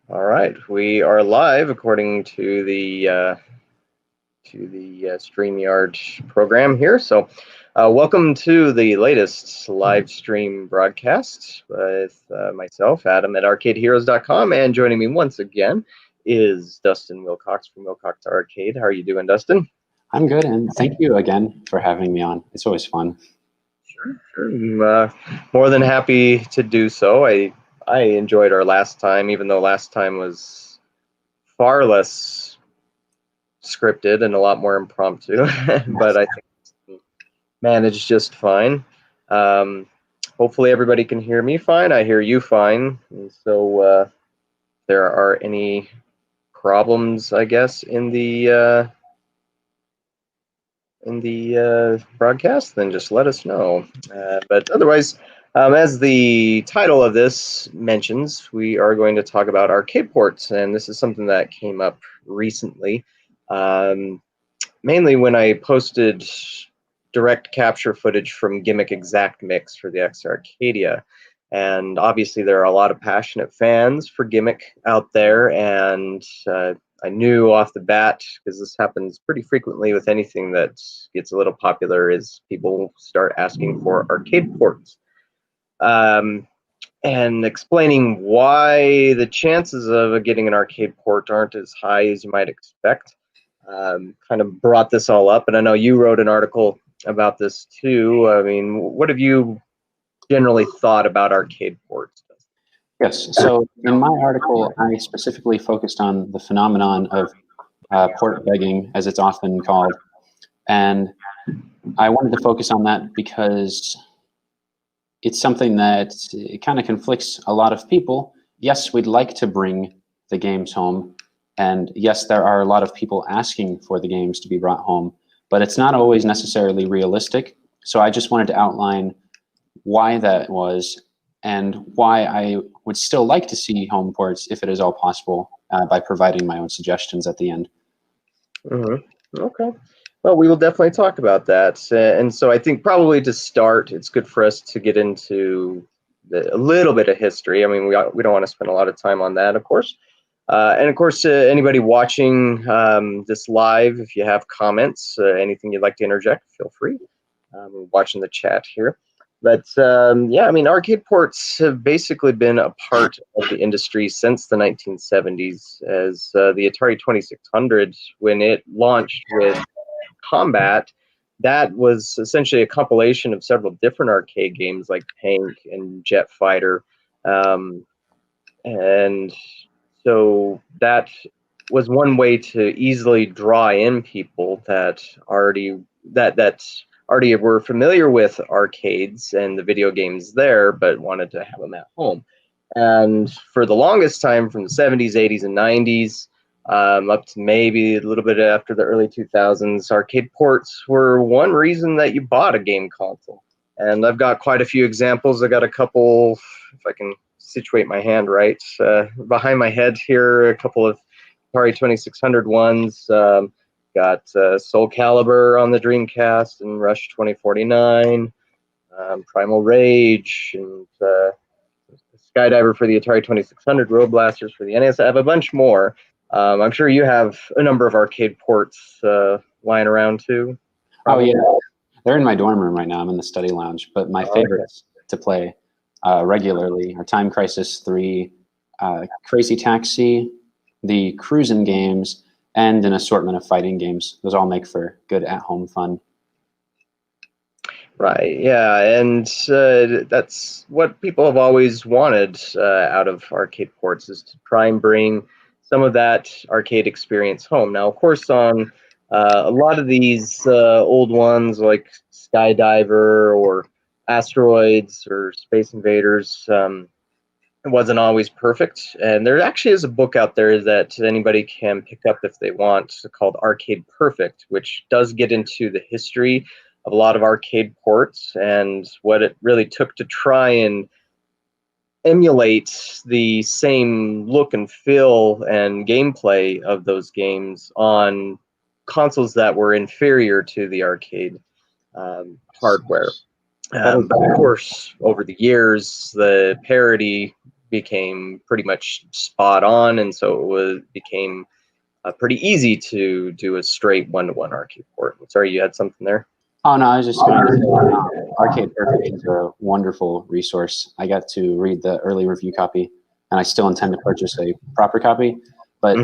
All right, we are live according to the StreamYard program here. So, welcome to the latest live stream broadcast with myself, Adam at ArcadeHeroes.com, and joining me once again is Dustin Wilcox from Wilcox Arcade. How are you doing, Dustin? I'm good, and thank you again for having me on. It's always fun. Sure. I'm more than happy to do so. I enjoyed our last time, even though last time was far less scripted and a lot more impromptu, but I think managed just fine. Hopefully everybody can hear me fine. I hear you fine. And so if there are any problems, I guess, in the broadcast, then just let us know. But otherwise, as the title of this mentions, we are going to talk about arcade ports, and this is something that came up recently. Mainly when I posted direct capture footage from Gimmick Exact Mix for the X Arcadia. And obviously there are a lot of passionate fans for Gimmick out there, and I knew off the bat, because this happens pretty frequently with anything that gets a little popular, is people start asking for arcade ports. And explaining why the chances of getting an arcade port aren't as high as you might expect. Kind of brought this all up, and I know you wrote an article about this too. I mean, what have you generally thought about arcade ports? Yes, so in my article, I specifically focused on the phenomenon of port begging, as it's often called, and I wanted to focus on that because it's something that it kind of conflicts a lot of people. Yes, we'd like to bring the games home, and yes, there are a lot of people asking for the games to be brought home, but it's not always necessarily realistic. So I just wanted to outline why that was and why I would still like to see home ports if it is all possible by providing my own suggestions at the end. Mm-hmm. Okay. Well, we will definitely talk about that. And so I think probably to start, it's good for us to get into a little bit of history. I mean, we don't want to spend a lot of time on that, of course. And of course, anybody watching this live, if you have comments, anything you'd like to interject, feel free. Watching the chat here. But yeah, I mean, arcade ports have basically been a part of the industry since the 1970s, as the Atari 2600, when it launched with Kombat, that was essentially a compilation of several different arcade games like Tank and Jet Fighter. And so that was one way to easily draw in people that already were familiar with arcades and the video games there, but wanted to have them at home. And for the longest time, from the 70s, 80s, and 90s, up to maybe a little bit after the early 2000s, arcade ports were one reason that you bought a game console. And I've got quite a few examples. I got a couple, if I can situate my hand right, behind my head here, a couple of Atari 2600 ones. Got Soul Calibur on the Dreamcast and Rush 2049, Primal Rage, and Skydiver for the Atari 2600, Road Blasters for the NES. I have a bunch more. I'm sure you have a number of arcade ports lying around too. Probably. Oh yeah, they're in my dorm room right now. I'm in the study lounge, but my favorites to play regularly are Time Crisis 3, Crazy Taxi, the Cruisin' games, and an assortment of fighting games. Those all make for good at-home fun. Right, yeah, and that's what people have always wanted out of arcade ports, is to try and bring some of that arcade experience home. Now, of course, on a lot of these old ones like Skydiver or Asteroids or Space Invaders, it wasn't always perfect. And there actually is a book out there that anybody can pick up if they want, called Arcade Perfect, which does get into the history of a lot of arcade ports and what it really took to try and emulate the same look and feel and gameplay of those games on consoles that were inferior to the arcade hardware. Of course, over the years, the parity became pretty much spot on, and so became pretty easy to do a straight one-to-one arcade port. Sorry, you had something there? Oh, no, I was just going to say, Arcade Perfect is a wonderful resource. I got to read the early review copy, and I still intend to purchase a proper copy. But,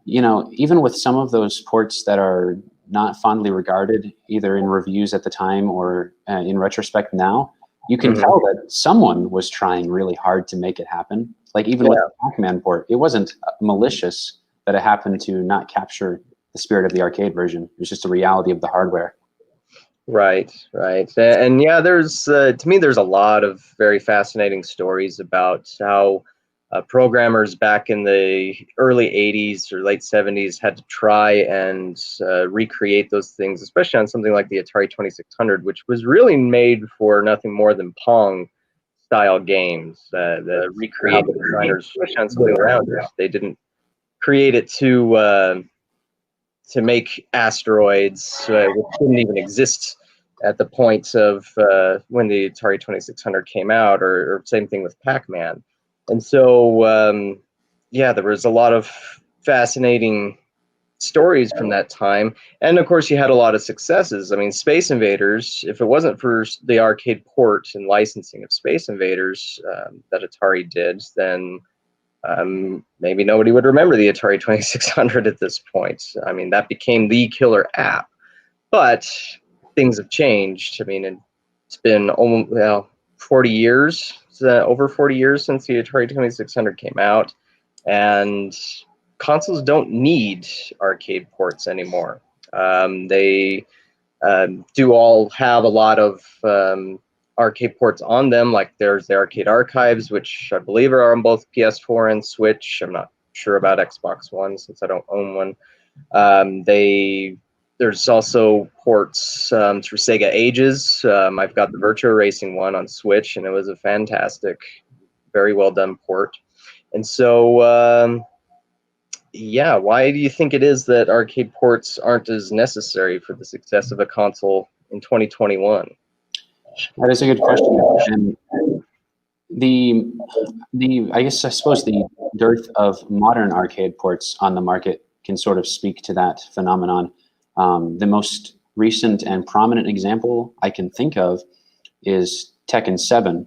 you know, even with some of those ports that are not fondly regarded, either in reviews at the time or in retrospect now, you can tell that someone was trying really hard to make it happen. Like even with the Pac-Man port, it wasn't malicious that it happened to not capture the spirit of the arcade version. It was just a reality of the hardware. Right. And yeah, there's to me, there's a lot of very fascinating stories about how programmers back in the early 80s or late 70s had to try and recreate those things, especially on something like the Atari 2600, which was really made for nothing more than Pong style games. The recreate the designers, especially on something around it. They didn't create it to make asteroids, which didn't even exist at the point of when the Atari 2600 came out, or same thing with Pac-Man. And so, yeah, there was a lot of fascinating stories from that time. And of course, you had a lot of successes. I mean, Space Invaders, if it wasn't for the arcade port and licensing of Space Invaders that Atari did, then maybe nobody would remember the Atari 2600 at this point. I mean, that became the killer app. But things have changed. I mean, it's been almost 40 years, over 40 years since the Atari 2600 came out, and consoles don't need arcade ports anymore. They do all have a lot of arcade ports on them, like there's the Arcade Archives, which I believe are on both PS4 and Switch. I'm not sure about Xbox One since I don't own one. There's also ports through Sega Ages. I've got the Virtua Racing one on Switch, and it was a fantastic, very well done port. And so, yeah, why do you think it is that arcade ports aren't as necessary for the success of a console in 2021? That is a good question. And I suppose the dearth of modern arcade ports on the market can sort of speak to that phenomenon. The most recent and prominent example I can think of is Tekken 7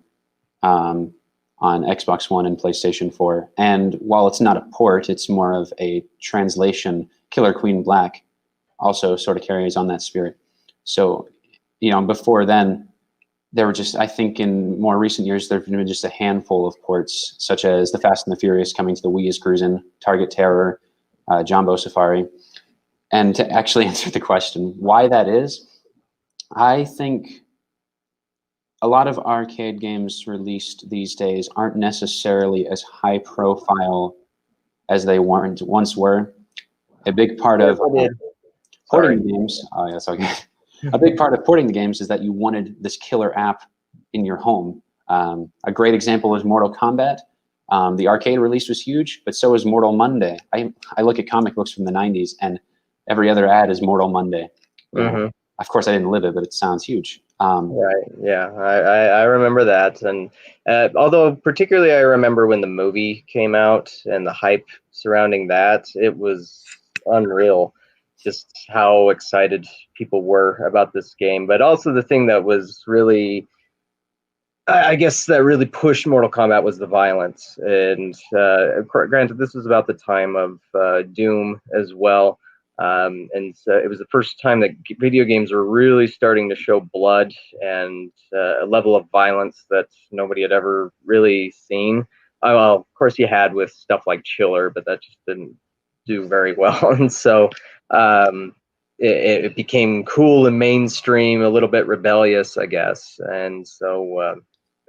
on Xbox One and PlayStation 4. And while it's not a port, it's more of a translation. Killer Queen Black also sort of carries on that spirit. So, you know, before then, there were just, I think in more recent years, there have been just a handful of ports, such as The Fast and the Furious coming to the Wii is Cruisin', Target Terror, Jumbo Safari. And to actually answer the question, why that is, I think a lot of arcade games released these days aren't necessarily as high profile as they once were. A big part of porting the games, oh, that's okay. A big part of porting the games is that you wanted this killer app in your home. A great example is Mortal Kombat. The arcade release was huge, but so is Mortal Monday. I look at comic books from the 90s, and every other ad is Mortal Monday. Of course, I didn't live it, but it sounds huge. Right. Yeah, I remember that. And although particularly I remember when the movie came out and the hype surrounding that, it was unreal. Just how excited people were about this game. But also the thing that was really, I guess, that really pushed Mortal Kombat was the violence. And granted, this was about the time of Doom as well. And so it was the first time that video games were really starting to show blood and a level of violence that nobody had ever really seen. Well, of course you had with stuff like Chiller, but that just didn't do very well. And so it became cool and mainstream, a little bit rebellious, I guess. And so,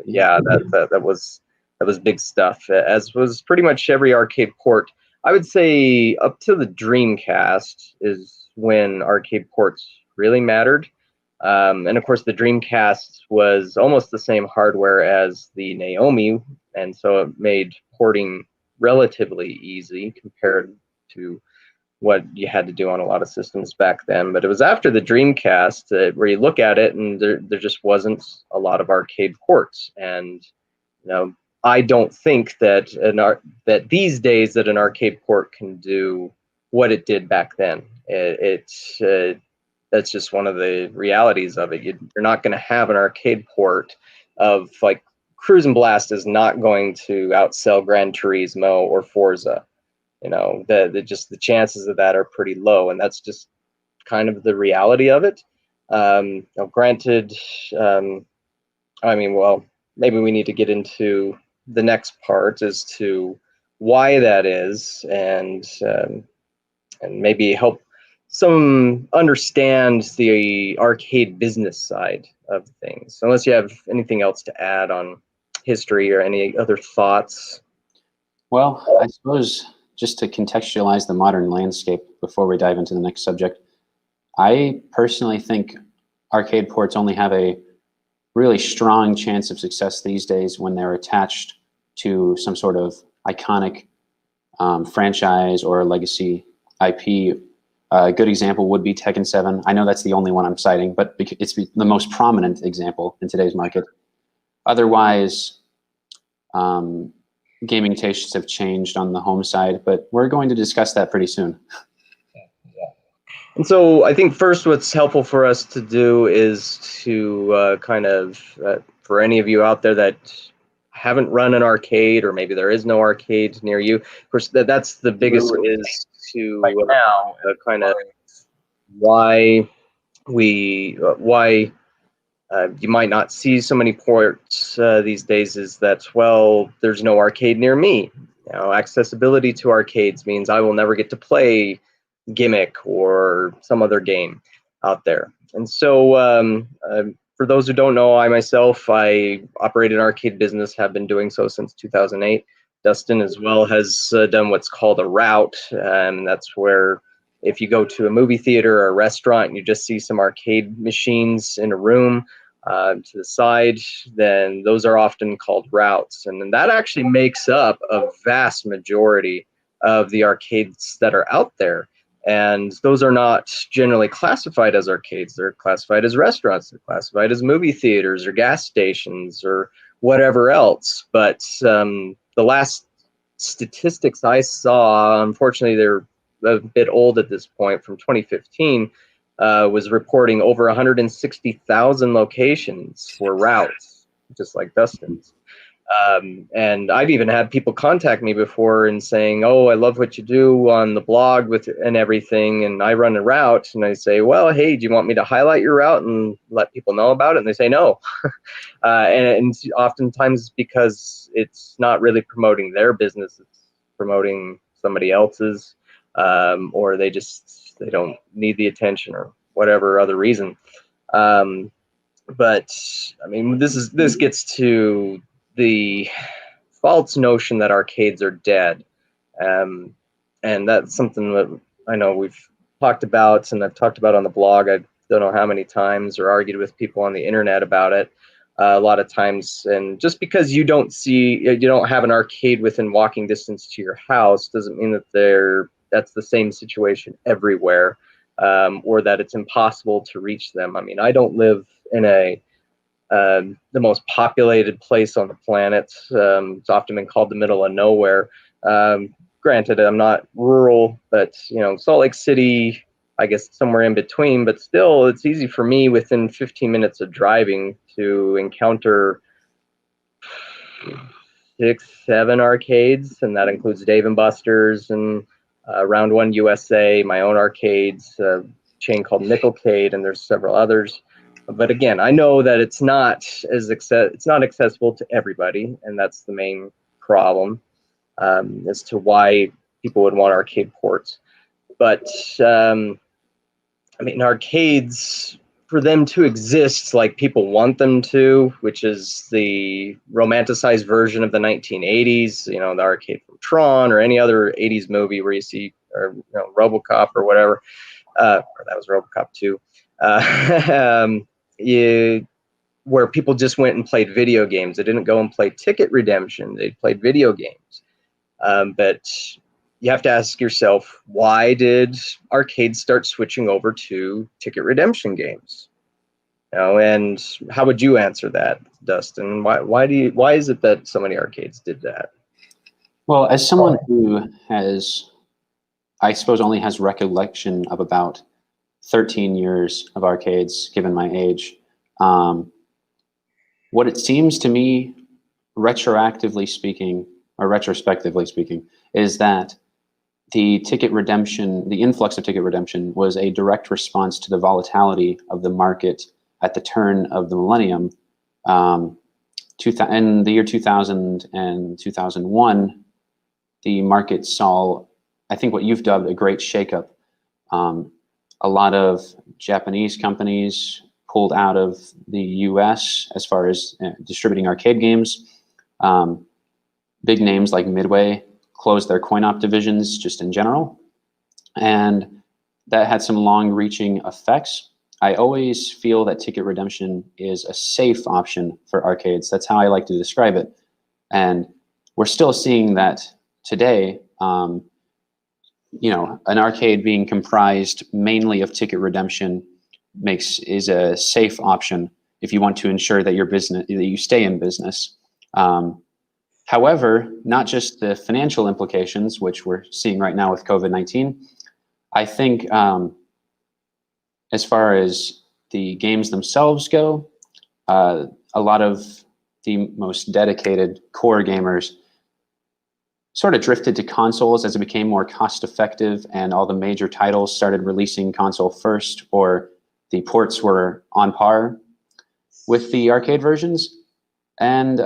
yeah, that was big stuff, as was pretty much every arcade port. I would say up to the Dreamcast is when arcade ports really mattered. And of course, the Dreamcast was almost the same hardware as the Naomi, and so it made porting relatively easy compared to what you had to do on a lot of systems back then. But it was after the Dreamcast where you look at it and there just wasn't a lot of arcade ports. And, you know, I don't think that that these days that an arcade port can do what it did back then. It's that's just one of the realities of it. You're not going to have an arcade port of like Cruise and Blast is not going to outsell Gran Turismo or Forza. You know, just the chances of that are pretty low, and that's just kind of the reality of it. Granted, I mean, well, maybe we need to get into the next part as to why that is, and maybe help some understand the arcade business side of things. Unless you have anything else to add on history or any other thoughts. Well, I suppose just to contextualize the modern landscape before we dive into the next subject, I personally think arcade ports only have a really strong chance of success these days when they're attached to some sort of iconic franchise or legacy IP. A good example would be Tekken 7. I know that's the only one I'm citing, but it's the most prominent example in today's market. Otherwise, gaming tastes have changed on the home side, but we're going to discuss that pretty soon. And so I think first what's helpful for us to do is to kind of, for any of you out there that haven't run an arcade, or maybe there is no arcade near you, of course, that's the biggest is to right now kind of why you might not see so many ports these days is that, well, there's no arcade near me. You know, accessibility to arcades means I will never get to play Gimmick or some other game out there. And so for those who don't know, I myself, I operate an arcade business, have been doing so since 2008. Dustin as well has done what's called a route, and that's where if you go to a movie theater or a restaurant and you just see some arcade machines in a room to the side, then those are often called routes. And then that actually makes up a vast majority of the arcades that are out there. And those are not generally classified as arcades. They're classified as restaurants. They're classified as movie theaters or gas stations or whatever else. But the last statistics I saw, unfortunately, they're a bit old at this point, from 2015, was reporting over 160,000 locations were routes, just like Dustin's. And I've even had people contact me before and saying, "Oh, I love what you do on the blog and everything, and I run a route." And I say, "Well, hey, do you want me to highlight your route and let people know about it?" And they say no. And oftentimes because it's not really promoting their business, it's promoting somebody else's, or they don't need the attention or whatever other reason. But I mean, this gets to the false notion that arcades are dead, and that's something that I know we've talked about, and I've talked about on the blog. I don't know how many times, or argued with people on the internet about it a lot of times. And just because you don't have an arcade within walking distance to your house doesn't mean that that's the same situation everywhere, or that it's impossible to reach them. I mean, I don't live in the most populated place on the planet. It's often been called the middle of nowhere. Granted, I'm not rural, but Salt Lake City, I guess somewhere in between. But still, it's easy for me within 15 minutes of driving to encounter 6, 7 arcades, and that includes Dave and Buster's and Round One USA, my own arcades, a chain called Nickelcade, and there's several others. But again, I know that it's not accessible to everybody, and that's the main problem as to why people would want arcade ports. But I mean, arcades, for them to exist like people want them to, which is the romanticized version of the 1980s, the arcade from Tron or any other 80s movie where you see, or RoboCop or whatever, or that was RoboCop 2. Where people just went and played video games. They didn't go and play ticket redemption. They played video games. But you have to ask yourself, why did arcades start switching over to ticket redemption games? And how would you answer that, Dustin? Why is it that so many arcades did that? Well, as someone who has, I suppose, only has recollection of about 13 years of arcades, given my age, what it seems to me, retroactively speaking, or retrospectively speaking, is that the ticket redemption, the influx of ticket redemption, was a direct response to the volatility of the market at the turn of the millennium. In the year 2000 and 2001, the market saw, I think, what you've dubbed a great shakeup. A lot of Japanese companies pulled out of the US as far as distributing arcade games. Big names like Midway closed their coin-op divisions just in general. And that had some long-reaching effects. I always feel that ticket redemption is a safe option for arcades. That's how I like to describe it. And we're still seeing that today. You know, an arcade being comprised mainly of ticket redemption is a safe option if you want to ensure that that you stay in business. However, not just the financial implications, which we're seeing right now with COVID-19. I think as far as the games themselves go, a lot of the most dedicated core gamers sort of drifted to consoles as it became more cost effective and all the major titles started releasing console first, or the ports were on par with the arcade versions. And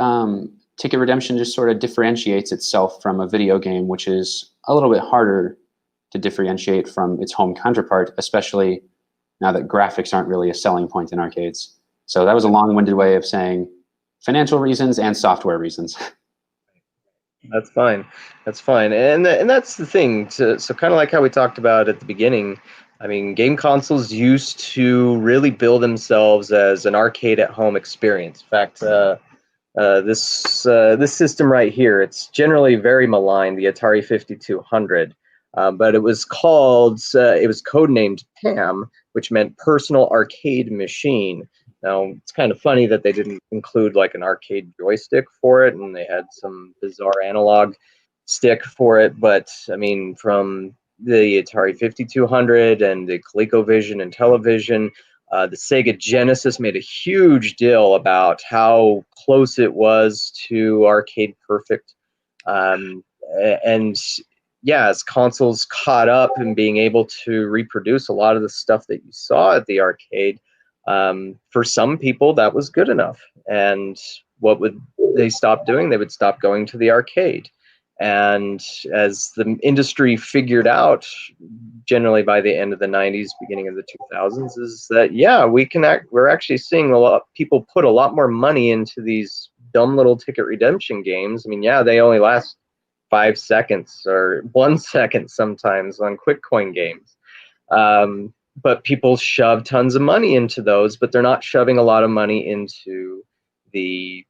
ticket redemption just sort of differentiates itself from a video game, which is a little bit harder to differentiate from its home counterpart, especially now that graphics aren't really a selling point in arcades. So that was a long-winded way of saying financial reasons and software reasons. That's fine. That's fine. And that's the thing. So kind of like how we talked about at the beginning, I mean, game consoles used to really bill themselves as an arcade at home experience. In fact, this system right here, it's generally very maligned, the Atari 5200. But it was codenamed PAM, which meant Personal Arcade Machine. Now, it's kind of funny that they didn't include like an arcade joystick for it, and they had some bizarre analog stick for it. But I mean, from the Atari 5200 and the ColecoVision and Television, the Sega Genesis made a huge deal about how close it was to arcade perfect. And yeah, as consoles caught up and being able to reproduce a lot of the stuff that you saw at the arcade, for some people that was good enough. And what would they stop doing? They would stop going to the arcade. And as the industry figured out, generally by the end of the 90s, beginning of the 2000s, is that, yeah, we're actually seeing a lot people put a lot more money into these dumb little ticket redemption games. I mean, yeah, they only last 5 seconds or 1 second sometimes on quick coin games. But people shove tons of money into those, but they're not shoving a lot of money into the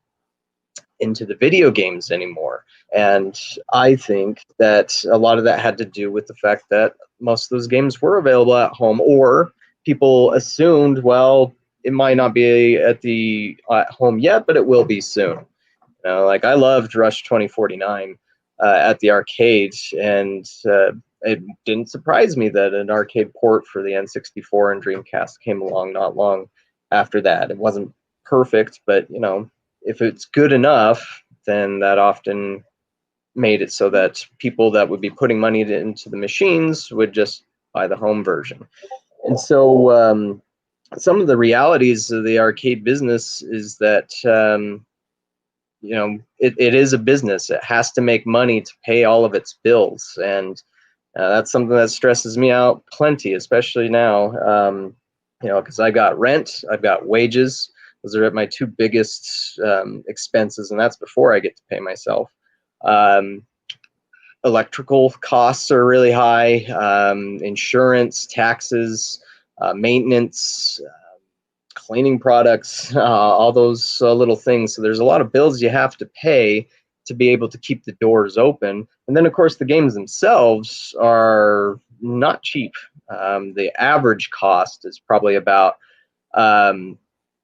video games anymore. And I think that a lot of that had to do with the fact that most of those games were available at home, or people assumed, well, it might not be at home yet, but it will be soon. You know, like I loved Rush 2049 at the arcade, and it didn't surprise me that an arcade port for the N64 and Dreamcast came along not long after that. It wasn't perfect, but you know, if it's good enough, then that often made it so that people that would be putting money into the machines would just buy the home version. And so some of the realities of the arcade business is that you know, it is a business. It has to make money to pay all of its bills, and that's something that stresses me out plenty, especially now. You know, because I've got rent, I've got wages. Those are my two biggest expenses, and that's before I get to pay myself. Electrical costs are really high, insurance, taxes, maintenance, cleaning products, all those little things. So there's a lot of bills you have to pay to be able to keep the doors open. And then, of course, the games themselves are not cheap. The average cost is probably about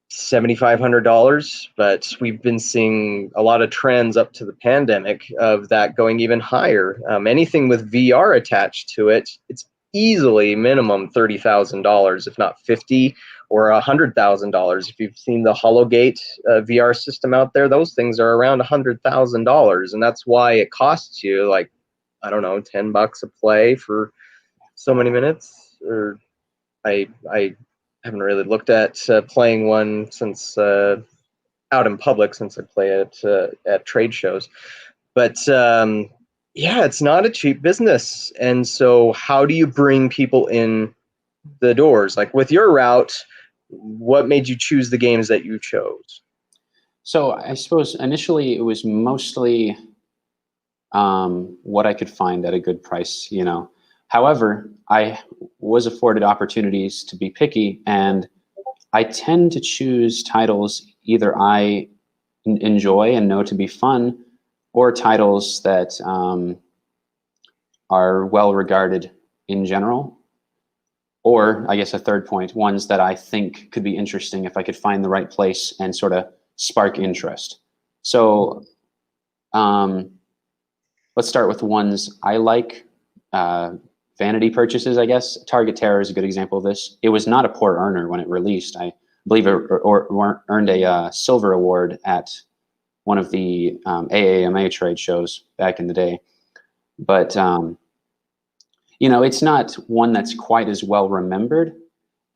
$7,500, but we've been seeing a lot of trends up to the pandemic of that going even higher. Anything with VR attached to it, it's easily minimum $30,000, if not 50 or $100,000. If you've seen the Hologate VR system out there, those things are around $100,000, and that's why it costs you like, I don't know, $10 a play for so many minutes. Or I haven't really looked at playing one since out in public, since I play at trade shows. But yeah, it's not a cheap business. And so how do you bring people in the doors? Like with your route, what made you choose the games that you chose? So I suppose initially it was mostly what I could find at a good price, you know. However, I was afforded opportunities to be picky, and I tend to choose titles either I enjoy and know to be fun, or titles that are well regarded in general. Or I guess a third point, ones that I think could be interesting if I could find the right place and sort of spark interest. So let's start with ones I like. Vanity purchases, I guess. Target Terror is a good example of this. It was not a poor earner when it released. I believe it earned a silver award at one of the AAMA trade shows back in the day. But, you know, it's not one that's quite as well remembered.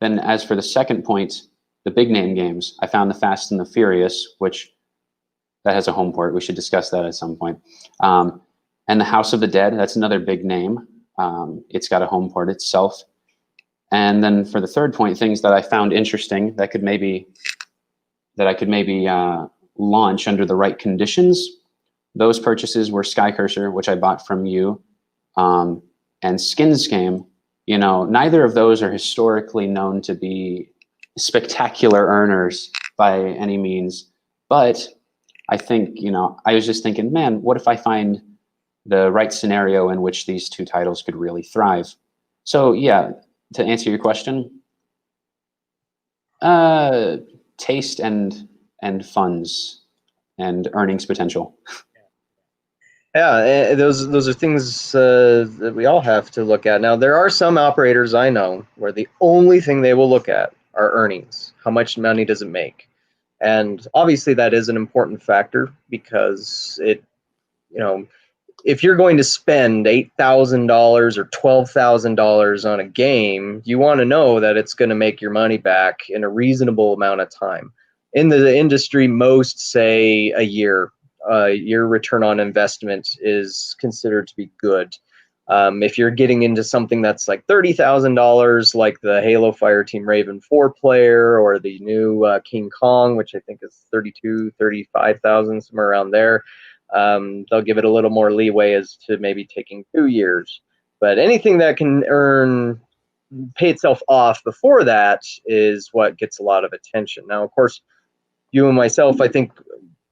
Then as for the second point, the big name games, I found the Fast and the Furious, which that has a home port. We should discuss that at some point. And the House of the Dead, that's another big name. It's got a home port itself. And then for the third point, things that I found interesting that I could maybe launch under the right conditions. Those purchases were Sky Cursor, which I bought from you, and Skins Game. You know, neither of those are historically known to be spectacular earners by any means. But I think, you know, I was just thinking, man, what if I find the right scenario in which these two titles could really thrive? So yeah, to answer your question, taste and funds and earnings potential. Yeah, those are things that we all have to look at. Now, there are some operators I know where the only thing they will look at are earnings. How much money does it make? And obviously that is an important factor, because it, you know, if you're going to spend $8,000 or $12,000 on a game, you want to know that it's going to make your money back in a reasonable amount of time. In the industry, most say a year. Your return on investment is considered to be good. If you're getting into something that's like $30,000, like the Halo Fireteam Raven 4 player, or the new King Kong, which I think is 32, 35,000, somewhere around there, they'll give it a little more leeway as to maybe taking 2 years. But anything that can pay itself off before that is what gets a lot of attention. Now, of course, you and myself, I think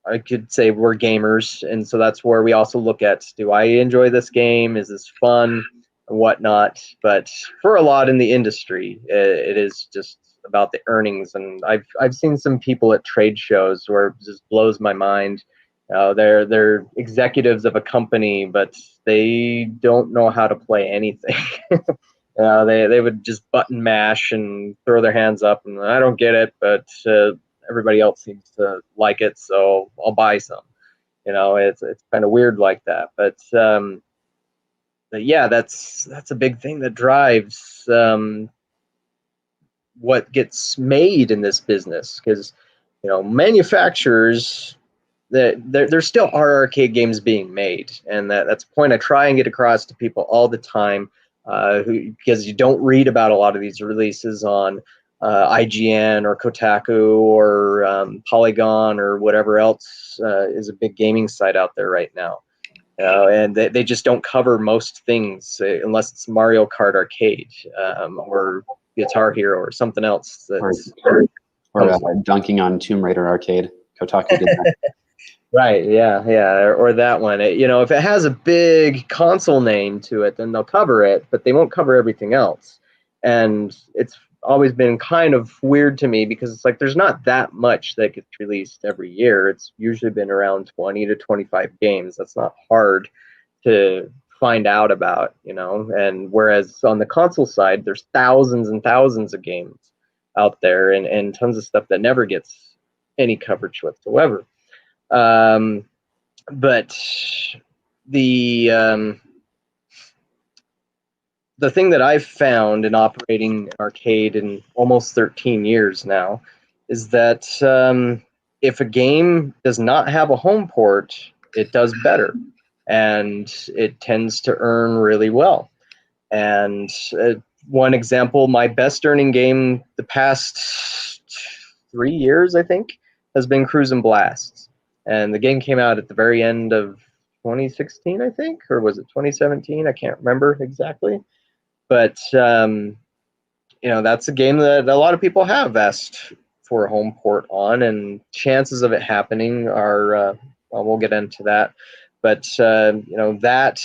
I could say we're gamers, and so that's where we also look at, do I enjoy this game? Is this fun? And whatnot. But for a lot in the industry, it is just about the earnings. And I've seen some people at trade shows where it just blows my mind. They're executives of a company, but they don't know how to play anything. They would just button mash and throw their hands up, and I don't get it, but everybody else seems to like it, so I'll buy some. You know, it's kind of weird like that. But yeah, that's a big thing that drives what gets made in this business, because, you know, manufacturers, there still are arcade games being made, and that's a point I try and get across to people all the time, because you don't read about a lot of these releases on IGN or Kotaku or Polygon or whatever else is a big gaming site out there right now. And they just don't cover most things unless it's Mario Kart Arcade or Guitar Hero or something else. Or dunking on Tomb Raider Arcade. Kotaku did that. Right, yeah, or that one. You know, if it has a big console name to it, then they'll cover it, but they won't cover everything else. And it's always been kind of weird to me because it's like there's not that much that gets released every year. It's usually been around 20 to 25 games. That's not hard to find out about, you know. And whereas on the console side, there's thousands and thousands of games out there, and tons of stuff that never gets any coverage whatsoever. But the the thing that I've found in operating an arcade in almost 13 years now is that if a game does not have a home port, it does better, and it tends to earn really well. And one example, my best earning game the past 3 years, I think, has been Cruisin' Blasts. And the game came out at the very end of 2016, I think, or was it 2017? I can't remember exactly. But that's a game that a lot of people have asked for a home port on, and chances of it happening are well, we'll get into that. But that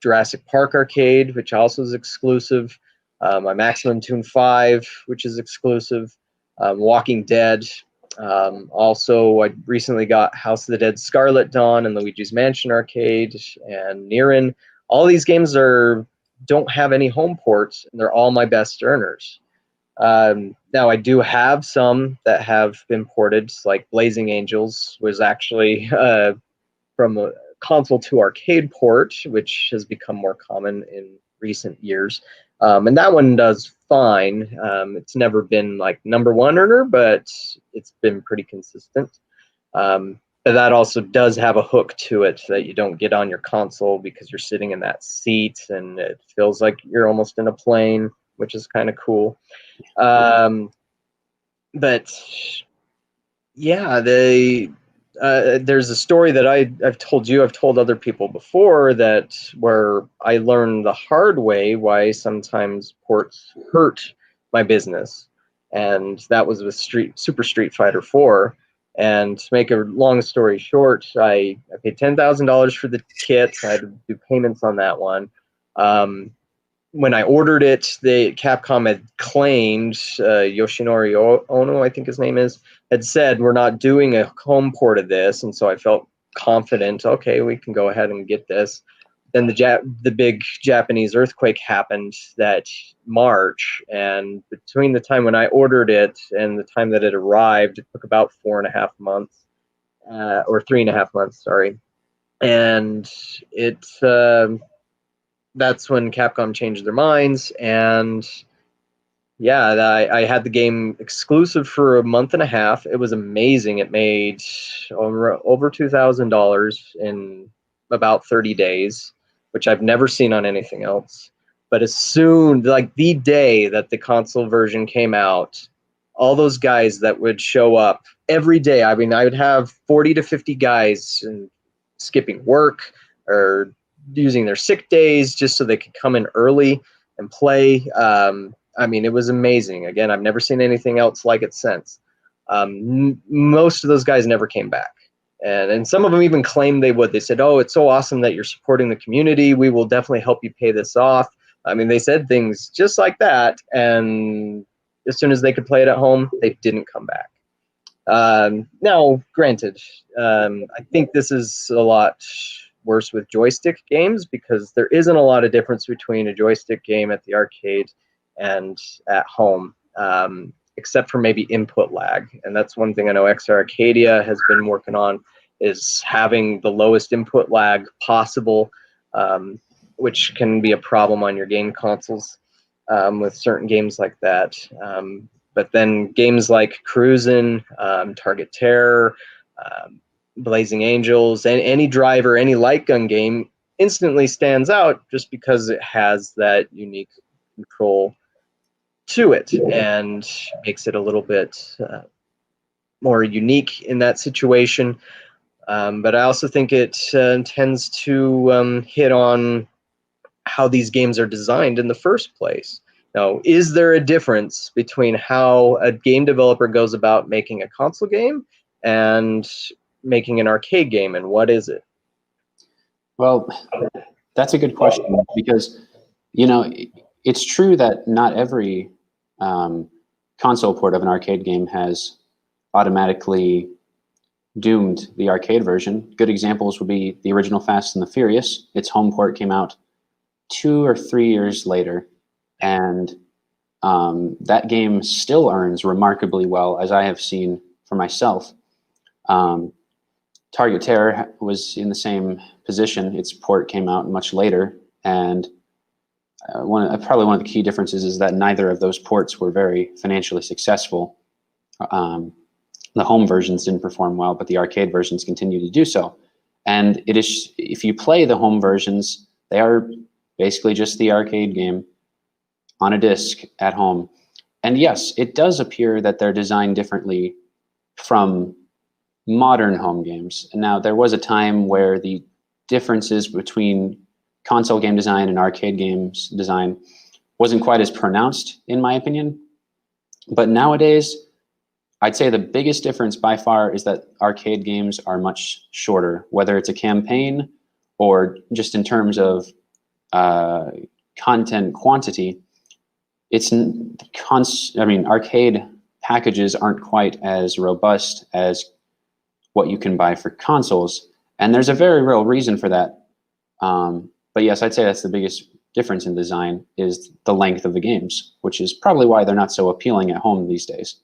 Jurassic Park arcade, which also is exclusive, my Maximum Tune 5, which is exclusive, Walking Dead. Also, I recently got House of the Dead Scarlet Dawn and Luigi's Mansion arcade and Nirin. All these games don't have any home ports, and they're all my best earners. Now, I do have some that have been ported, like Blazing Angels was actually from a console to arcade port, which has become more common in recent years. And that one does fine. It's never been like #1 earner, but it's been pretty consistent. But that also does have a hook to it that you don't get on your console because you're sitting in that seat and it feels like you're almost in a plane, which is kind of cool. But yeah, there's a story that I've told you, I've told other people before, that where I learned the hard way why sometimes ports hurt my business, and that was with Super Street Fighter 4. And to make a long story short, I paid $10,000 for the kit. I had to do payments on that one. When I ordered it, Capcom had claimed, Yoshinori Ono, I think his name is, had said, we're not doing a home port of this. And so I felt confident, okay, we can go ahead and get this. Then the big Japanese earthquake happened that March, and between the time when I ordered it and the time that it arrived, it took about 4.5 months, or 3.5 months, sorry. And that's when Capcom changed their minds, and yeah, I had the game exclusive for a month and a half. It was amazing. It made over $2,000 in about 30 days, which I've never seen on anything else. But as soon, like the day that the console version came out, all those guys that would show up every day, I mean, I would have 40 to 50 guys skipping work or using their sick days just so they could come in early and play. I mean, it was amazing. Again, I've never seen anything else like it since. Most of those guys never came back. And some of them even claimed they would. They said, oh, it's so awesome that you're supporting the community. We will definitely help you pay this off. I mean, they said things just like that. And as soon as they could play it at home, they didn't come back. Now, granted, I think this is a lot worse with joystick games because there isn't a lot of difference between a joystick game at the arcade and at home, except for maybe input lag. And that's one thing I know XR Arcadia has been working on, is having the lowest input lag possible, which can be a problem on your game consoles with certain games like that. But then games like Cruisin', Target Terror, Blazing Angels, and any driver, any light gun game instantly stands out just because it has that unique control to it and makes it a little bit more unique in that situation. But I also think it tends to hit on how these games are designed in the first place. Now, is there a difference between how a game developer goes about making a console game and making an arcade game, and what is it? Well, that's a good question because, it's true that not every console port of an arcade game has automatically doomed the arcade version. Good examples would be the original Fast and the Furious. Its home port came out 2 or 3 years later, and that game still earns remarkably well, as I have seen for myself. Target Terror was in the same position. Its port came out much later, and probably one of the key differences is that neither of those ports were very financially successful. The home versions didn't perform well, but the arcade versions continue to do so. And it is, if you play the home versions, they are basically just the arcade game on a disc at home. And yes, it does appear that they're designed differently from modern home games. Now, there was a time where the differences between console game design and arcade games design wasn't quite as pronounced, in my opinion. But nowadays, I'd say the biggest difference by far is that arcade games are much shorter, whether it's a campaign or just in terms of content quantity. Arcade packages aren't quite as robust as what you can buy for consoles, and there's a very real reason for that. But yes, I'd say that's the biggest difference in design, is the length of the games, which is probably why they're not so appealing at home these days.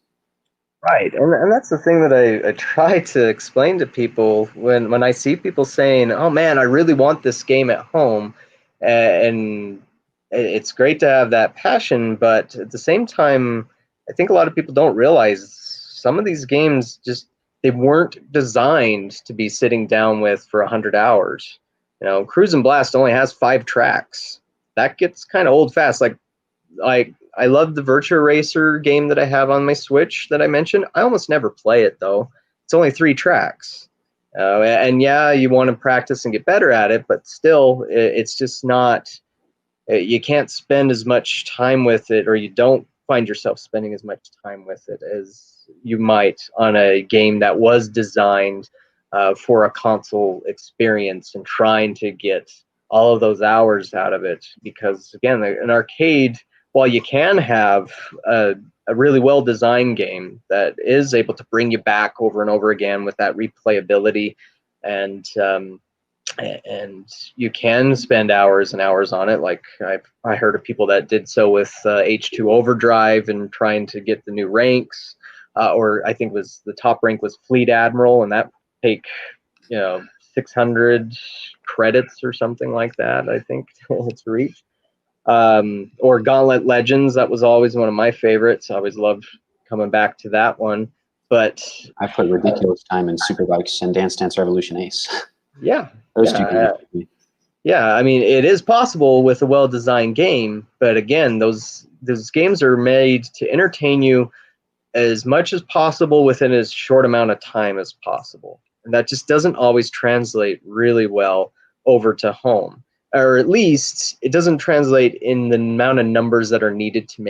Right, and that's the thing that I try to explain to people when I see people saying, "Oh man, I really want this game at home," and it's great to have that passion, but at the same time, I think a lot of people don't realize some of these games they weren't designed to be sitting down with for 100 hours. You know, Cruise and Blast only has 5 tracks. That gets kind of old fast. Like I love the Virtua Racer game that I have on my Switch that I mentioned. I almost never play it, though. It's only 3 tracks. And yeah, you want to practice and get better at it, but still, it's just not, you can't spend as much time with it, or you don't find yourself spending as much time with it as you might on a game that was designed for a console experience and trying to get all of those hours out of it. Because, again, an arcade, while you can have a really well-designed game that is able to bring you back over and over again with that replayability, and you can spend hours and hours on it. Like I heard of people that did so with H2 Overdrive and trying to get the new ranks, or I think the top rank was Fleet Admiral, and that take 600 credits or something like that, I think, to reach. Or Gauntlet Legends, that was always one of my favorites. I always loved coming back to that one. But I put ridiculous time in Superbikes and Dance Dance Revolution Ace. Yeah. Those two games. Yeah, I mean, it is possible with a well-designed game, but again, those games are made to entertain you as much as possible within as short amount of time as possible. And that just doesn't always translate really well over to home. Or at least it doesn't translate in the amount of numbers that are needed to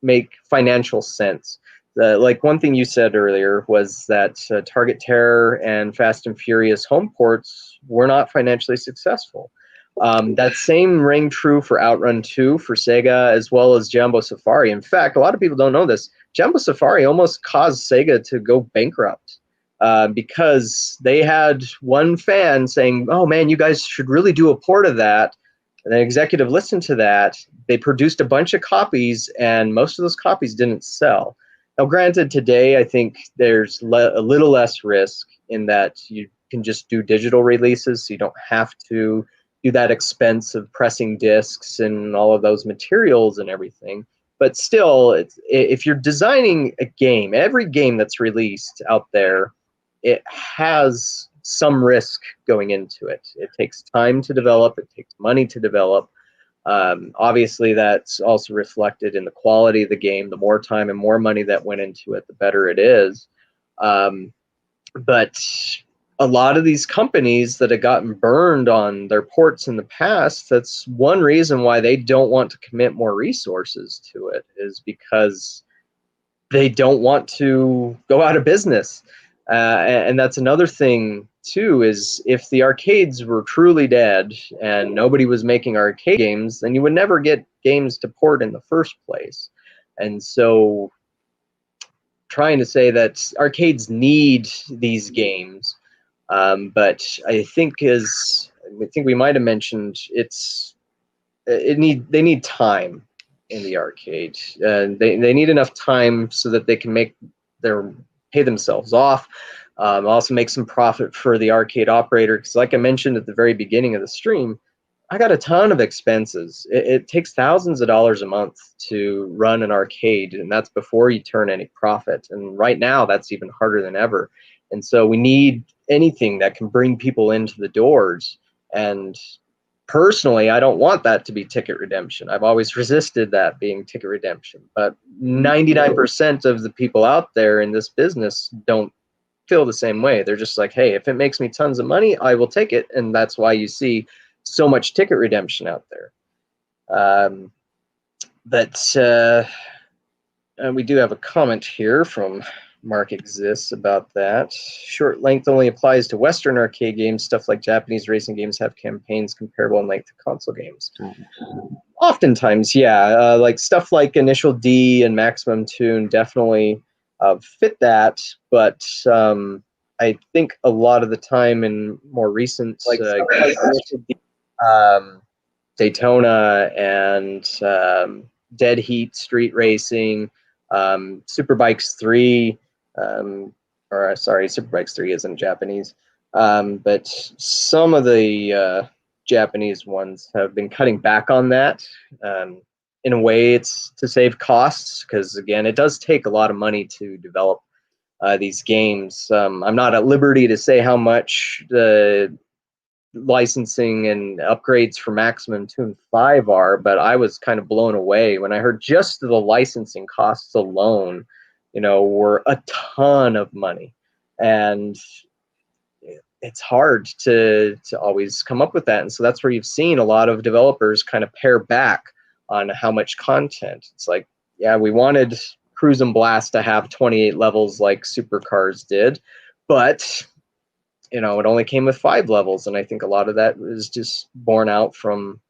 make financial sense. Like one thing you said earlier was that Target Terror and Fast and Furious home ports were not financially successful. That same rang true for Outrun 2 for Sega, as well as Jambo Safari. In fact, a lot of people don't know this. Jambo Safari almost caused Sega to go bankrupt because they had one fan saying, "Oh man, you guys should really do a port of that." And the executive listened to that. They produced a bunch of copies, and most of those copies didn't sell. Now, granted, today I think there's a little less risk in that you can just do digital releases, so you don't have to do that expense of pressing discs and all of those materials and everything. But still, if you're designing a game, every game that's released out there, it has some risk going into it. It takes time to develop. It takes money to develop. Obviously, that's also reflected in the quality of the game. The more time and more money that went into it, the better it is. But a lot of these companies that have gotten burned on their ports in the past, that's one reason why they don't want to commit more resources to it, is because they don't want to go out of business. And that's another thing, too, is if the arcades were truly dead and nobody was making arcade games, then you would never get games to port in the first place. And so trying to say that arcades need these games, but I think we might have mentioned they need time in the arcade. They need enough time so that they can pay themselves off. Also make some profit for the arcade operator, because like I mentioned at the very beginning of the stream, I got a ton of expenses. It takes thousands of dollars a month to run an arcade, and that's before you turn any profit. And right now, that's even harder than ever. And so we need anything that can bring people into the doors. And personally, I don't want that to be ticket redemption. I've always resisted that being ticket redemption. But 99% of the people out there in this business don't feel the same way. They're just like, hey, if it makes me tons of money, I will take it. And that's why you see so much ticket redemption out there. But we do have a comment here from Mark Exists about that. Short length only applies to Western arcade games. Stuff like Japanese racing games have campaigns comparable in length to console games. Oftentimes, yeah. Like stuff like Initial D and Maximum Tune definitely fit that, but I think a lot of the time in more recent Daytona and Dead Heat Street Racing, Superbikes 3, Superbikes 3 isn't Japanese, but some of the Japanese ones have been cutting back on that. In a way, it's to save costs, because again, it does take a lot of money to develop these games. I'm not at liberty to say how much the licensing and upgrades for Maximum Tune 5 are, but I was kind of blown away when I heard just the licensing costs alone, were a ton of money. And it's hard to always come up with that. And so that's where you've seen a lot of developers kind of pare back on how much content. It's like, yeah, we wanted Cruise and Blast to have 28 levels like Supercars did, but it only came with 5 levels, and I think a lot of that is just borne out from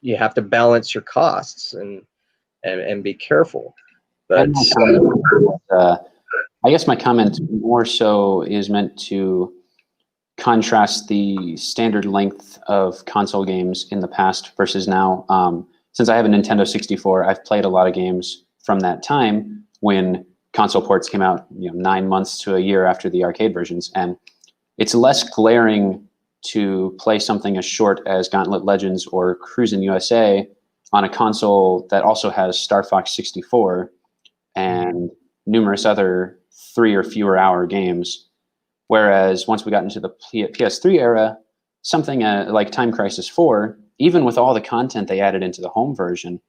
you have to balance your costs and be careful. But I guess my comment more so is meant to contrast the standard length of console games in the past versus now. Since I have a Nintendo 64, I've played a lot of games from that time when console ports came out 9 months to a year after the arcade versions, and it's less glaring to play something as short as Gauntlet Legends or Cruisin' USA on a console that also has Star Fox 64 and numerous other 3 or fewer hour games. Whereas once we got into the PS3 era, something like Time Crisis 4, even with all the content they added into the home version,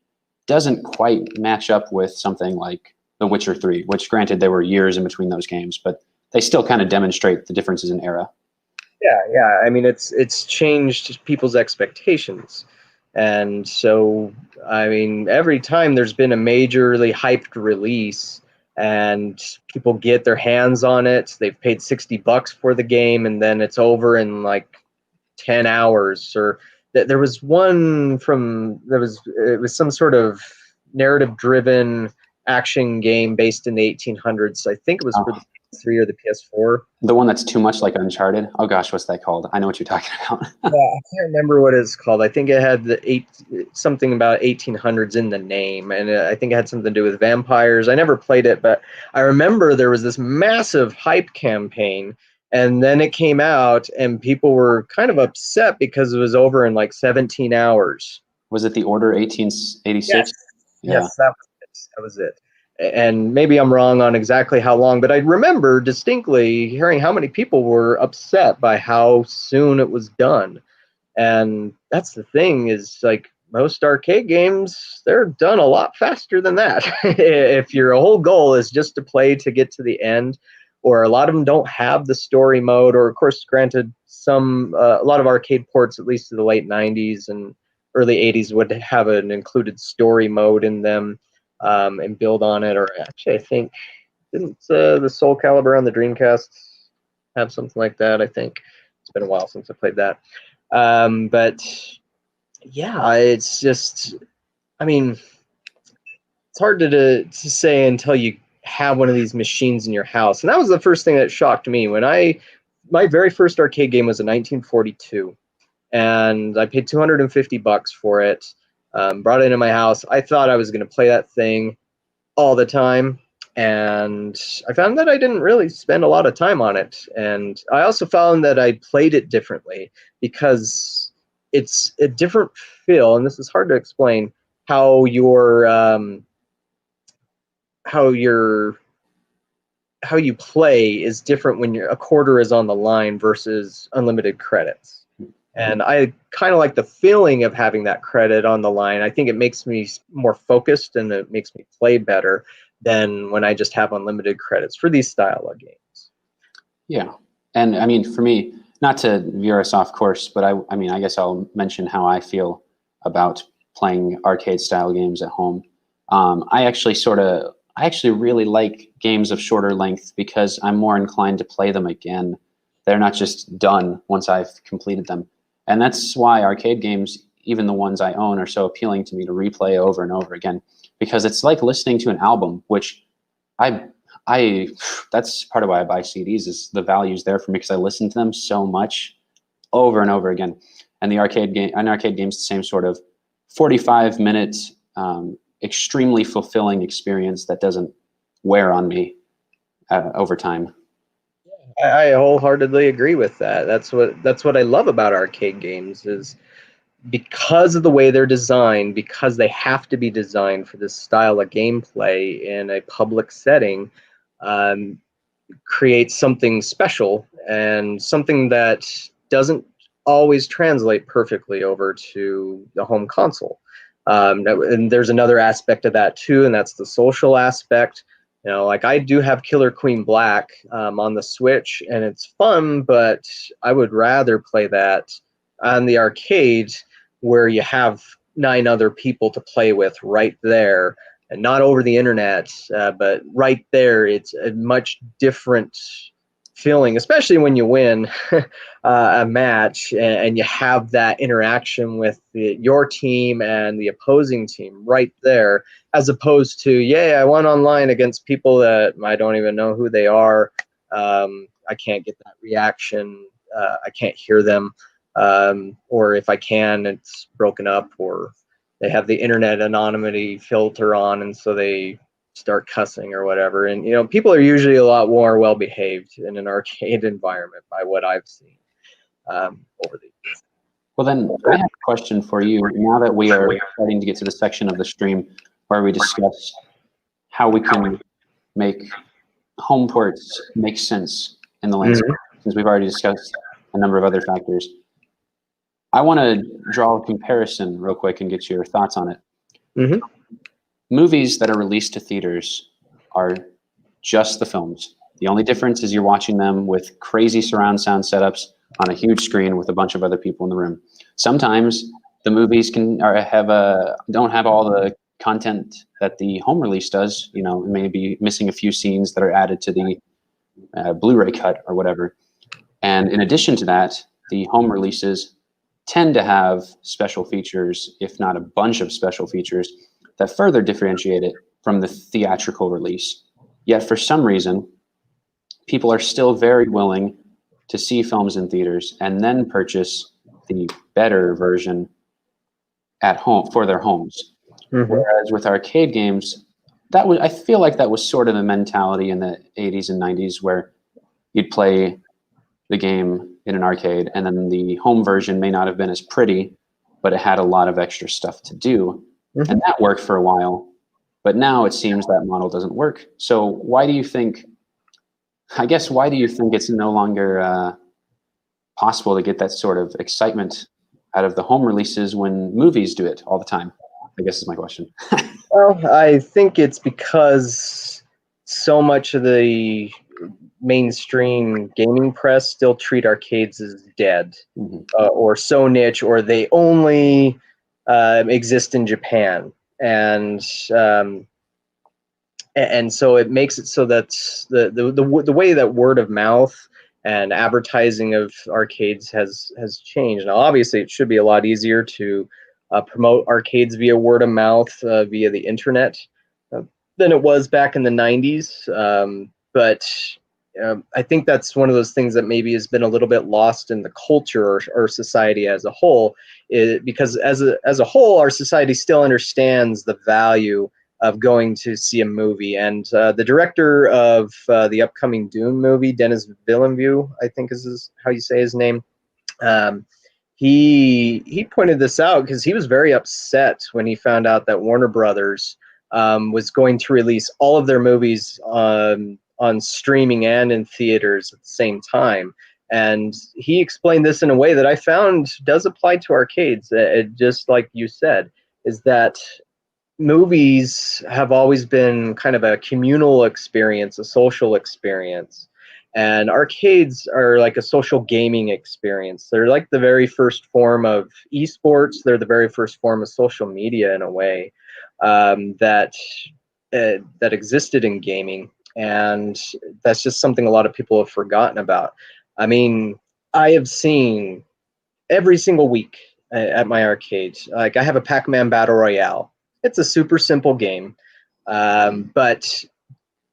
doesn't quite match up with something like The Witcher 3, which granted there were years in between those games, but they still kind of demonstrate the differences in era. Yeah. I mean, it's changed people's expectations. And so, I mean, every time there's been a majorly hyped release and people get their hands on it, they've paid $60 for the game, and then it's over in like 10 hours. Or there was one it was some sort of narrative-driven action game based in the 1800s. I think it was for the PS3 or the PS4. The one that's too much like Uncharted. Oh gosh, what's that called? I know what you're talking about. Yeah, I can't remember what it's called. I think it had something about 1800s in the name, and I think it had something to do with vampires. I never played it, but I remember there was this massive hype campaign, and then it came out, and people were kind of upset because it was over in like 17 hours. Was it The Order 1886? Yes, that was it. And maybe I'm wrong on exactly how long, but I remember distinctly hearing how many people were upset by how soon it was done. And that's the thing, is like most arcade games, they're done a lot faster than that. If your whole goal is just to play to get to the end, or a lot of them don't have the story mode, or of course, granted, a lot of arcade ports, at least to the late 90s and early 80s, would have an included story mode in them. And build on it. Or actually, I think, didn't the Soul Calibur on the Dreamcast have something like that? I think it's been a while since I played that. But yeah, it's just, I mean, it's hard to say until you have one of these machines in your house. And that was the first thing that shocked me. My very first arcade game was in 1942, and I paid $250 for it. Brought it into my house. I thought I was going to play that thing all the time, and I found that I didn't really spend a lot of time on it. And I also found that I played it differently because it's a different feel, and this is hard to explain how how you play is different when a quarter is on the line versus unlimited credits. And I kind of like the feeling of having that credit on the line. I think it makes me more focused and it makes me play better than when I just have unlimited credits for these style of games. Yeah. And I mean, for me, not to veer us off course, but I mean, I guess I'll mention how I feel about playing arcade style games at home. I actually really like games of shorter length because I'm more inclined to play them again. They're not just done once I've completed them. And that's why arcade games, even the ones I own, are so appealing to me to replay over and over again, because it's like listening to an album, which I that's part of why I buy CDs, is the value's there for me because I listen to them so much over and over again. And an arcade game's the same sort of 45-minute extremely fulfilling experience that doesn't wear on me over time. I wholeheartedly agree with that. That's what I love about arcade games, is because of the way they're designed, because they have to be designed for this style of gameplay in a public setting, creates something special and something that doesn't always translate perfectly over to the home console. And there's another aspect of that too, and that's the social aspect. You know, like I do have Killer Queen Black on the Switch, and it's fun, but I would rather play that on the arcade where you have 9 other people to play with right there, and not over the internet, but right there. It's a much different feeling, especially when you win a match and you have that interaction with your team and the opposing team right there, as opposed to, yay, I won online against people that I don't even know who they are. I can't get that reaction. I can't hear them. Or if I can, it's broken up, or they have the internet anonymity filter on, and so they start cussing or whatever. And, you know, people are usually a lot more well-behaved in an arcade environment by what I've seen over the years. Well, then I have a question for you. Now that we are starting to get to the section of the stream where we discuss how we can make home ports make sense in the landscape, since we've already discussed a number of other factors, I want to draw a comparison real quick and get your thoughts on it. Movies that are released to theaters are just the films. The only difference is you're watching them with crazy surround sound setups on a huge screen with a bunch of other people in the room. Sometimes the movies don't have all the content that the home release does. You know, maybe missing a few scenes that are added to the Blu-ray cut or whatever. And in addition to that, the home releases tend to have special features, if not a bunch of special features, that further differentiate it from the theatrical release. Yet for some reason, people are still very willing to see films in theaters and then purchase the better version at home for their homes. Whereas with arcade games, I feel like that was sort of the mentality in the 80s and 90s, where you'd play the game in an arcade and then the home version may not have been as pretty, but it had a lot of extra stuff to do. And that worked for a while, but now it seems that model doesn't work. So why do you think it's no longer possible to get that sort of excitement out of the home releases when movies do it all the time? I guess is my question. Well, I think it's because so much of the mainstream gaming press still treat arcades as dead, or so niche, or they only exist in Japan, and so it makes it so that the way that word of mouth and advertising of arcades has changed. Now, obviously, it should be a lot easier to promote arcades via word of mouth via the internet, than it was back in the 90s. But I think that's one of those things that maybe has been a little bit lost in the culture or society as a whole, because as a whole, our society still understands the value of going to see a movie. And the director of the upcoming Dune movie, Denis Villeneuve, I think is how you say his name. Um, he pointed this out because he was very upset when he found out that Warner Brothers was going to release all of their movies on streaming and in theaters at the same time. And he explained this in a way that I found does apply to arcades. Just like you said, is that movies have always been kind of a communal experience, a social experience. And arcades are like a social gaming experience. They're like the very first form of esports. They're the very first form of social media in a way, that existed in gaming. And that's just something a lot of people have forgotten about. I mean, I have seen every single week at my arcades. Like, I have a Pac-Man Battle Royale. It's a super simple game, but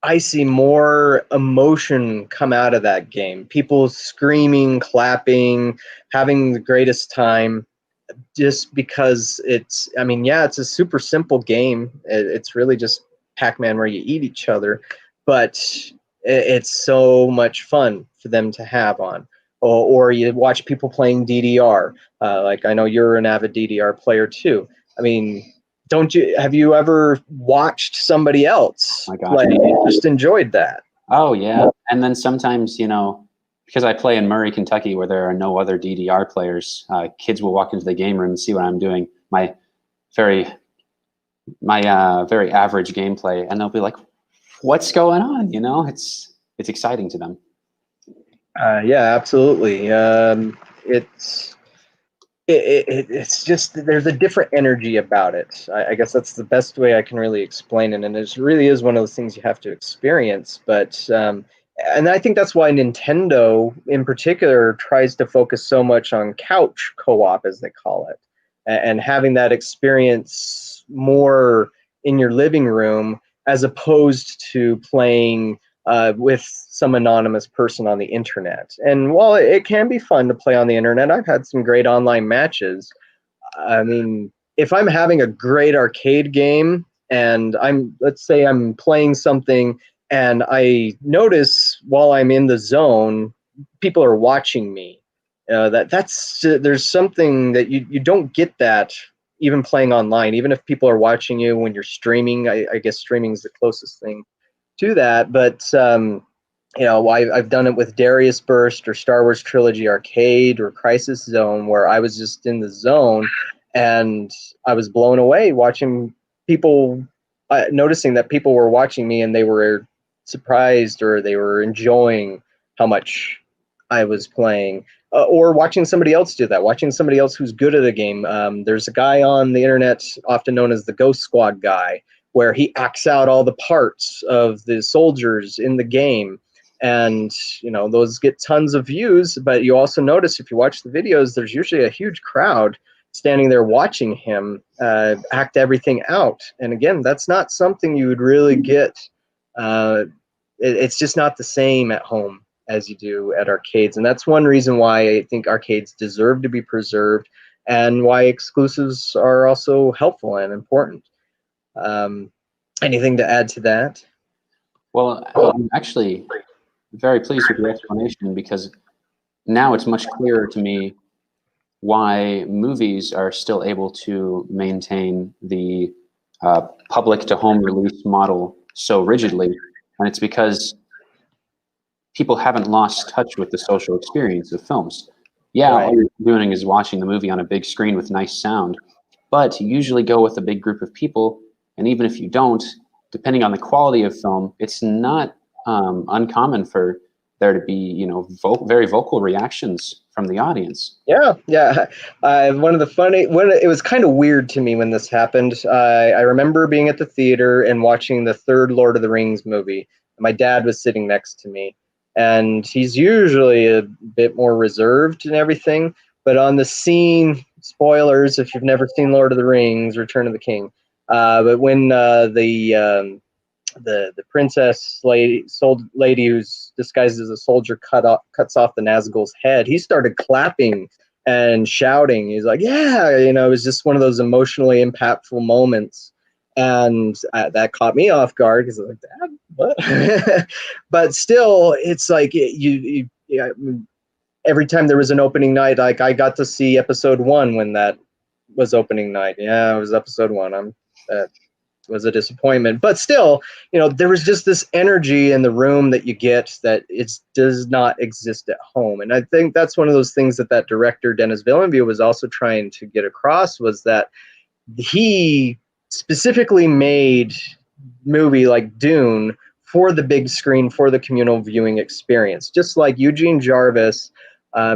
I see more emotion come out of that game. People screaming, clapping, having the greatest time, just because I mean, yeah, it's a super simple game. It's really just Pac-Man where you eat each other, but it's so much fun for them to have on. Or you watch people playing DDR. Like, I know you're an avid DDR player too. I mean, have you ever watched somebody else Oh my God. play and just enjoyed that? Oh yeah, and then sometimes, because I play in Murray, Kentucky, where there are no other DDR players, kids will walk into the game room and see what I'm doing, my very very average gameplay, and they'll be like, "What's going on?" It's exciting to them. Yeah, absolutely. It's just, there's a different energy about it. I guess that's the best way I can really explain it, and it really is one of those things you have to experience. But and I think that's why Nintendo, in particular, tries to focus so much on couch co-op, as they call it, and having that experience more in your living room as opposed to playing with some anonymous person on the internet. And while it can be fun to play on the internet, I've had some great online matches. I mean, if I'm having a great arcade game and let's say I'm playing something and I notice while I'm in the zone, people are watching me. There's something that you don't get that even playing online, even if people are watching you when you're streaming. I guess streaming is the closest thing to that. But I've done it with Darius Burst or Star Wars Trilogy Arcade or Crisis Zone, where I was just in the zone and I was blown away watching people, noticing that people were watching me and they were surprised or they were enjoying how much I was playing. Or watching somebody else do that, watching somebody else who's good at a game. There's a guy on the internet, often known as the Ghost Squad guy, where he acts out all the parts of the soldiers in the game. And, those get tons of views, but you also notice if you watch the videos, there's usually a huge crowd standing there watching him act everything out. And again, that's not something you would really get. It's just not the same at home as you do at arcades. And that's one reason why I think arcades deserve to be preserved and why exclusives are also helpful and important. Anything to add to that? Well, I'm actually very pleased with your explanation, because now it's much clearer to me why movies are still able to maintain the public to home release model so rigidly. And it's because people haven't lost touch with the social experience of films. Yeah, Right. all you're doing is watching the movie on a big screen with nice sound, but you usually go with a big group of people. And even if you don't, depending on the quality of film, it's not uncommon for there to be, very vocal reactions from the audience. Yeah. One of the it was kind of weird to me when this happened. I remember being at the theater and watching the third Lord of the Rings movie. My dad was sitting next to me, and he's usually a bit more reserved and everything. But on the scene, spoilers if you've never seen Lord of the Rings, Return of the King. But when the princess lady who's disguised as a soldier cuts off the Nazgul's head. He started clapping and shouting. He's like, yeah, you know, it was just one of those emotionally impactful moments. And that caught me off guard because I was like, Dad, what? But still, it's like yeah, every time there was an opening night, like I got to see episode 1 when that was opening night. Yeah, it was episode 1. Was a disappointment, but still, you know, there was just this energy in the room that you get that it does not exist at home. And I think that's one of those things that director Denis Villeneuve was also trying to get across, was that he specifically made movie like Dune for the big screen, for the communal viewing experience, just like Eugene Jarvis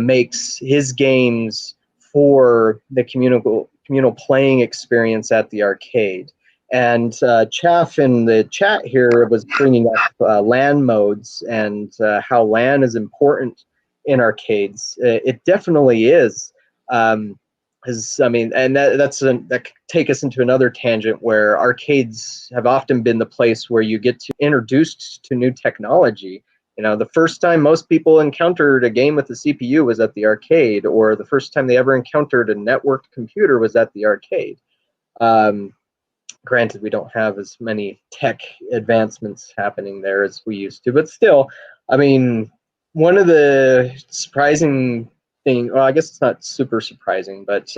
makes his games for the communal playing experience at the arcade. And Chaff in the chat here was bringing up LAN modes and how LAN is important in arcades. It definitely is. I mean, and that take us into another tangent where arcades have often been the place where you get introduced to new technology. You know, the first time most people encountered a game with a CPU was at the arcade, or the first time they ever encountered a networked computer was at the arcade. Granted, we don't have as many tech advancements happening there as we used to, but still, I mean, one of the surprising thing, well, I guess it's not super surprising, but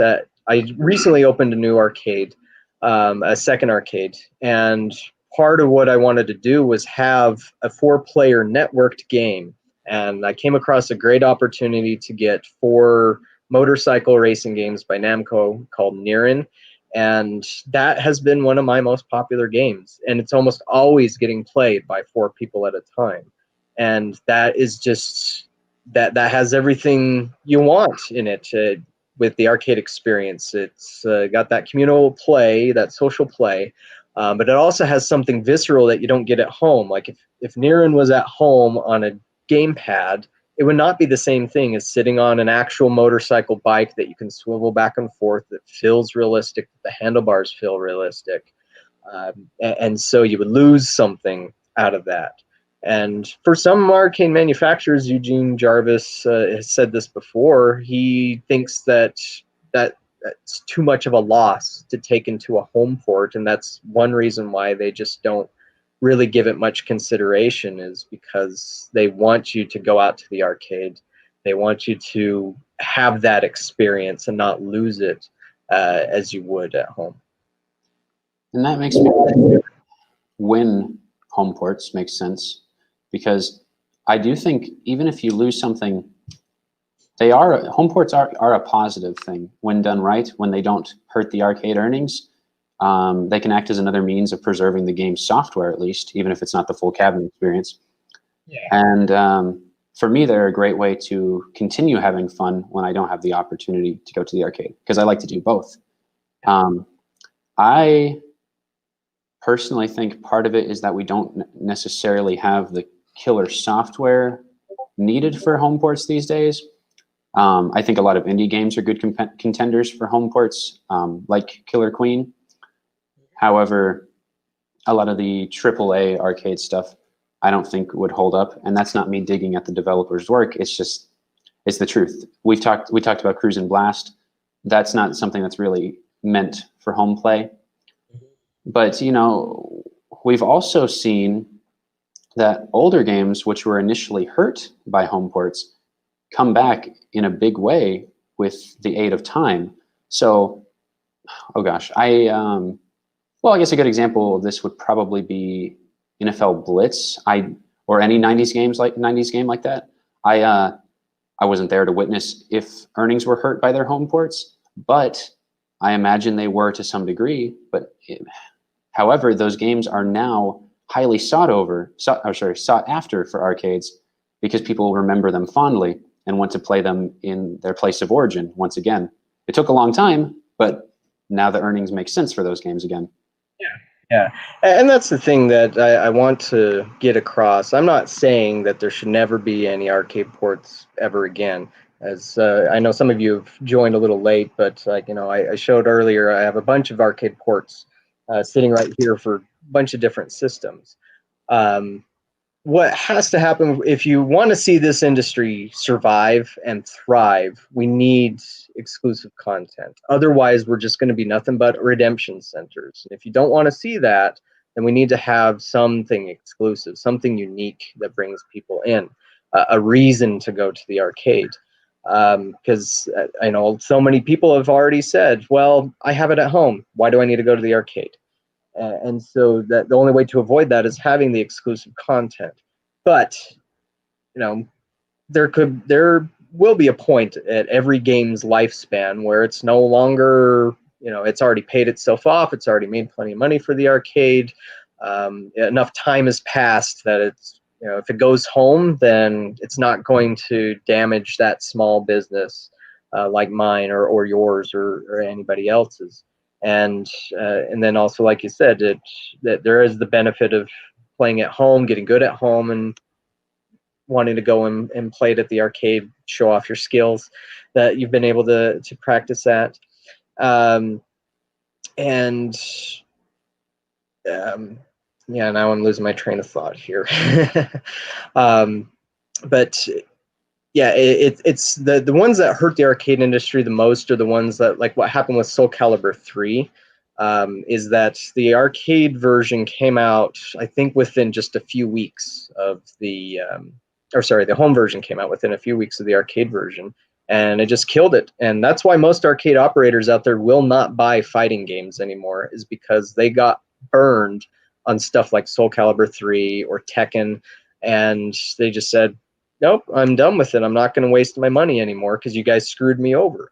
I recently opened a new arcade, a second arcade, and part of what I wanted to do was have a 4-player networked game, and I came across a great opportunity to get 4 motorcycle racing games by Namco called Nirin, and that has been one of my most popular games, and it's almost always getting played by 4 people at a time, and that is just that has everything you want in it with the arcade experience. It's got that communal play, that social play, but it also has something visceral that you don't get at home. Like if Nirin was at home on a gamepad, it would not be the same thing as sitting on an actual motorcycle bike that you can swivel back and forth, that feels realistic, the handlebars feel realistic. And so you would lose something out of that. And for some arcade manufacturers, Eugene Jarvis has said this before, he thinks that's too much of a loss to take into a home port, and that's one reason why they just don't really give it much consideration, is because they want you to go out to the arcade. They want you to have that experience and not lose it as you would at home. And that makes me wonder when home ports make sense, because I do think even if you lose something, home ports are a positive thing when done right, when they don't hurt the arcade earnings. They can act as another means of preserving the game's software, at least, even if it's not the full cabinet experience. Yeah. And for me, they're a great way to continue having fun when I don't have the opportunity to go to the arcade, because I like to do both. I personally think part of it is that we don't necessarily have the killer software needed for home ports these days. I think a lot of indie games are good contenders for home ports, like Killer Queen. However, a lot of the AAA arcade stuff I don't think would hold up, and that's not me digging at the developer's work. It's the truth. We talked about Cruise and Blast. That's not something that's really meant for home play. But you know, we've also seen that older games, which were initially hurt by home ports, come back in a big way with the aid of time. So, oh gosh, well, I guess a good example of this would probably be NFL Blitz, or any '90s game like that. I wasn't there to witness if earnings were hurt by their home ports, but I imagine they were to some degree. However, those games are now highly sought after for arcades, because people remember them fondly and want to play them in their place of origin once again. It took a long time, but now the earnings make sense for those games again. Yeah, and that's the thing that I want to get across. I'm not saying that there should never be any arcade ports ever again. As I know some of you have joined a little late, but I showed earlier, I have a bunch of arcade ports sitting right here for a bunch of different systems. What has to happen if you want to see this industry survive and thrive, we need exclusive content. Otherwise, we're just going to be nothing but redemption centers. And if you don't want to see that, then we need to have something exclusive, something unique that brings people in, a reason to go to the arcade. Because I know so many people have already said, well, I have it at home. Why do I need to go to the arcade? And so that the only way to avoid that is having the exclusive content. But there will be a point at every game's lifespan where it's no longer, it's already paid itself off, it's already made plenty of money for the arcade. Enough time has passed that it's, if it goes home, then it's not going to damage that small business like mine or yours or anybody else's. And then also, like you said, that there is the benefit of playing at home, getting good at home, and wanting to go and play it at the arcade, show off your skills that you've been able to practice at. And yeah, now I'm losing my train of thought here. But yeah, it's the ones that hurt the arcade industry the most are the ones that, like what happened with Soul Calibur 3, is that the arcade version came out, I think, within just a few weeks of the, the home version came out within a few weeks of the arcade version, and it just killed it. And that's why most arcade operators out there will not buy fighting games anymore, is because they got burned on stuff like Soul Calibur 3 or Tekken, and they just said, nope, I'm done with it. I'm not going to waste my money anymore because you guys screwed me over.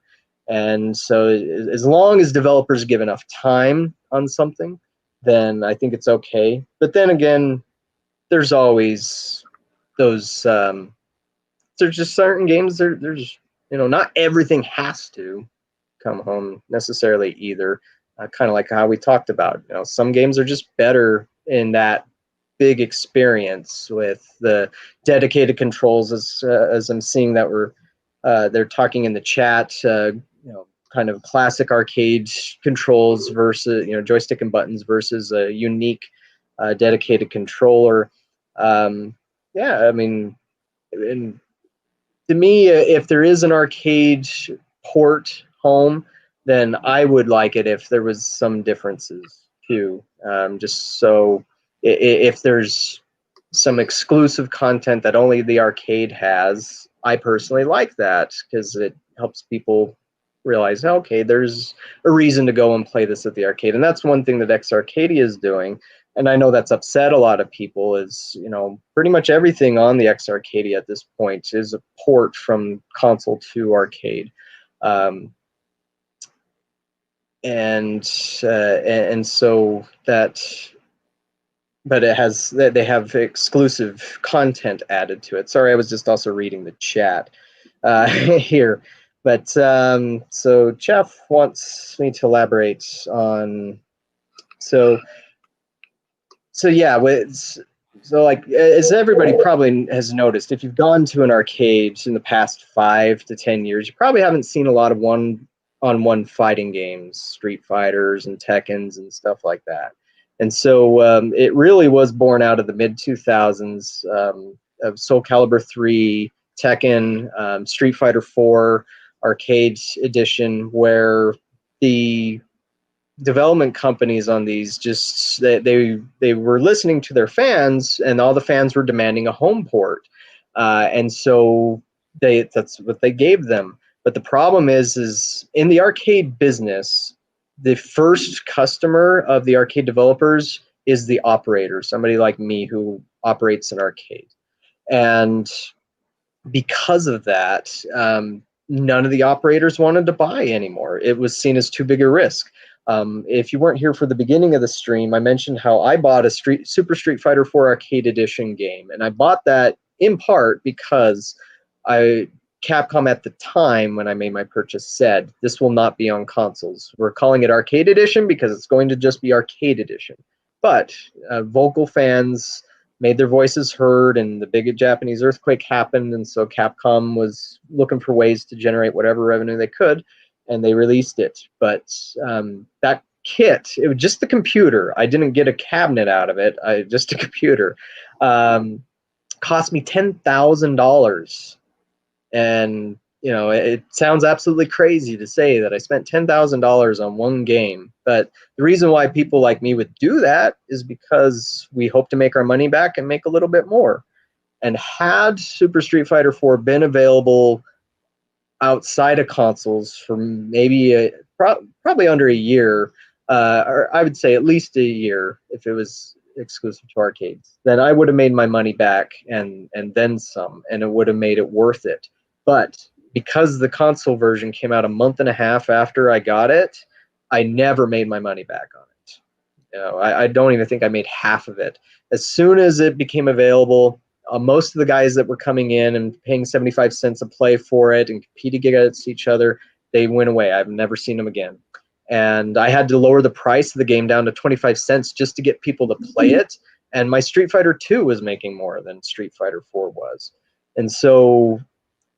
And so as long as developers give enough time on something, then I think it's okay. But then again, there's always those, there's just certain games, there's, not everything has to come home necessarily either. Kind of like how we talked about, some games are just better in that big experience with the dedicated controls, as I'm seeing that they're talking in the chat, kind of classic arcade controls versus, joystick and buttons versus a unique dedicated controller. Yeah, I mean, and to me, if there is an arcade port home, then I would like it if there was some differences too. Just so if there's some exclusive content that only the arcade has, I personally like that because it helps people realize, okay, there's a reason to go and play this at the arcade. And that's one thing that X Arcadia is doing. And I know that's upset a lot of people, is, pretty much everything on the X Arcadia at this point is a port from console to arcade. And so that, but they have exclusive content added to it. Sorry, I was just also reading the chat here. But so Jeff wants me to elaborate on, so yeah, so like, as everybody probably has noticed, if you've gone to an arcade in the past 5 to 10 years, you probably haven't seen a lot of one-on-one fighting games, Street Fighters and Tekkens and stuff like that. And so it really was born out of the mid-2000s of Soul Calibur 3, Tekken, Street Fighter 4 Arcade Edition, where the development companies on these just they were listening to their fans, and all the fans were demanding a home port, and so that's what they gave them. But the problem is in the arcade business, the first customer of the arcade developers is the operator, somebody like me who operates an arcade. And because of that, none of the operators wanted to buy anymore. It was seen as too big a risk. If you weren't here for the beginning of the stream, I mentioned how I bought a Super Street Fighter 4 Arcade Edition game, and I bought that in part because Capcom at the time when I made my purchase said, this will not be on consoles. We're calling it Arcade Edition because it's going to just be Arcade Edition. But vocal fans made their voices heard, and the big Japanese earthquake happened, and so Capcom was looking for ways to generate whatever revenue they could, and they released it. But that kit, it was just the computer. I didn't get a cabinet out of it. Just a computer. Cost me $10,000. And, you know, it sounds absolutely crazy to say that I spent $10,000 on one game. But the reason why people like me would do that is because we hope to make our money back and make a little bit more. And had Super Street Fighter 4 been available outside of consoles for maybe probably under a year, or I would say at least a year if it was exclusive to arcades, then I would have made my money back and then some, and it would have made it worth it. But because the console version came out a month and a half after I got it, I never made my money back on it. You know, I don't even think I made half of it. As soon as it became available, most of the guys that were coming in and paying 75 cents a play for it and competing against each other, they went away. I've never seen them again. And I had to lower the price of the game down to 25 cents just to get people to play it. And my Street Fighter 2 was making more than Street Fighter 4 was. And so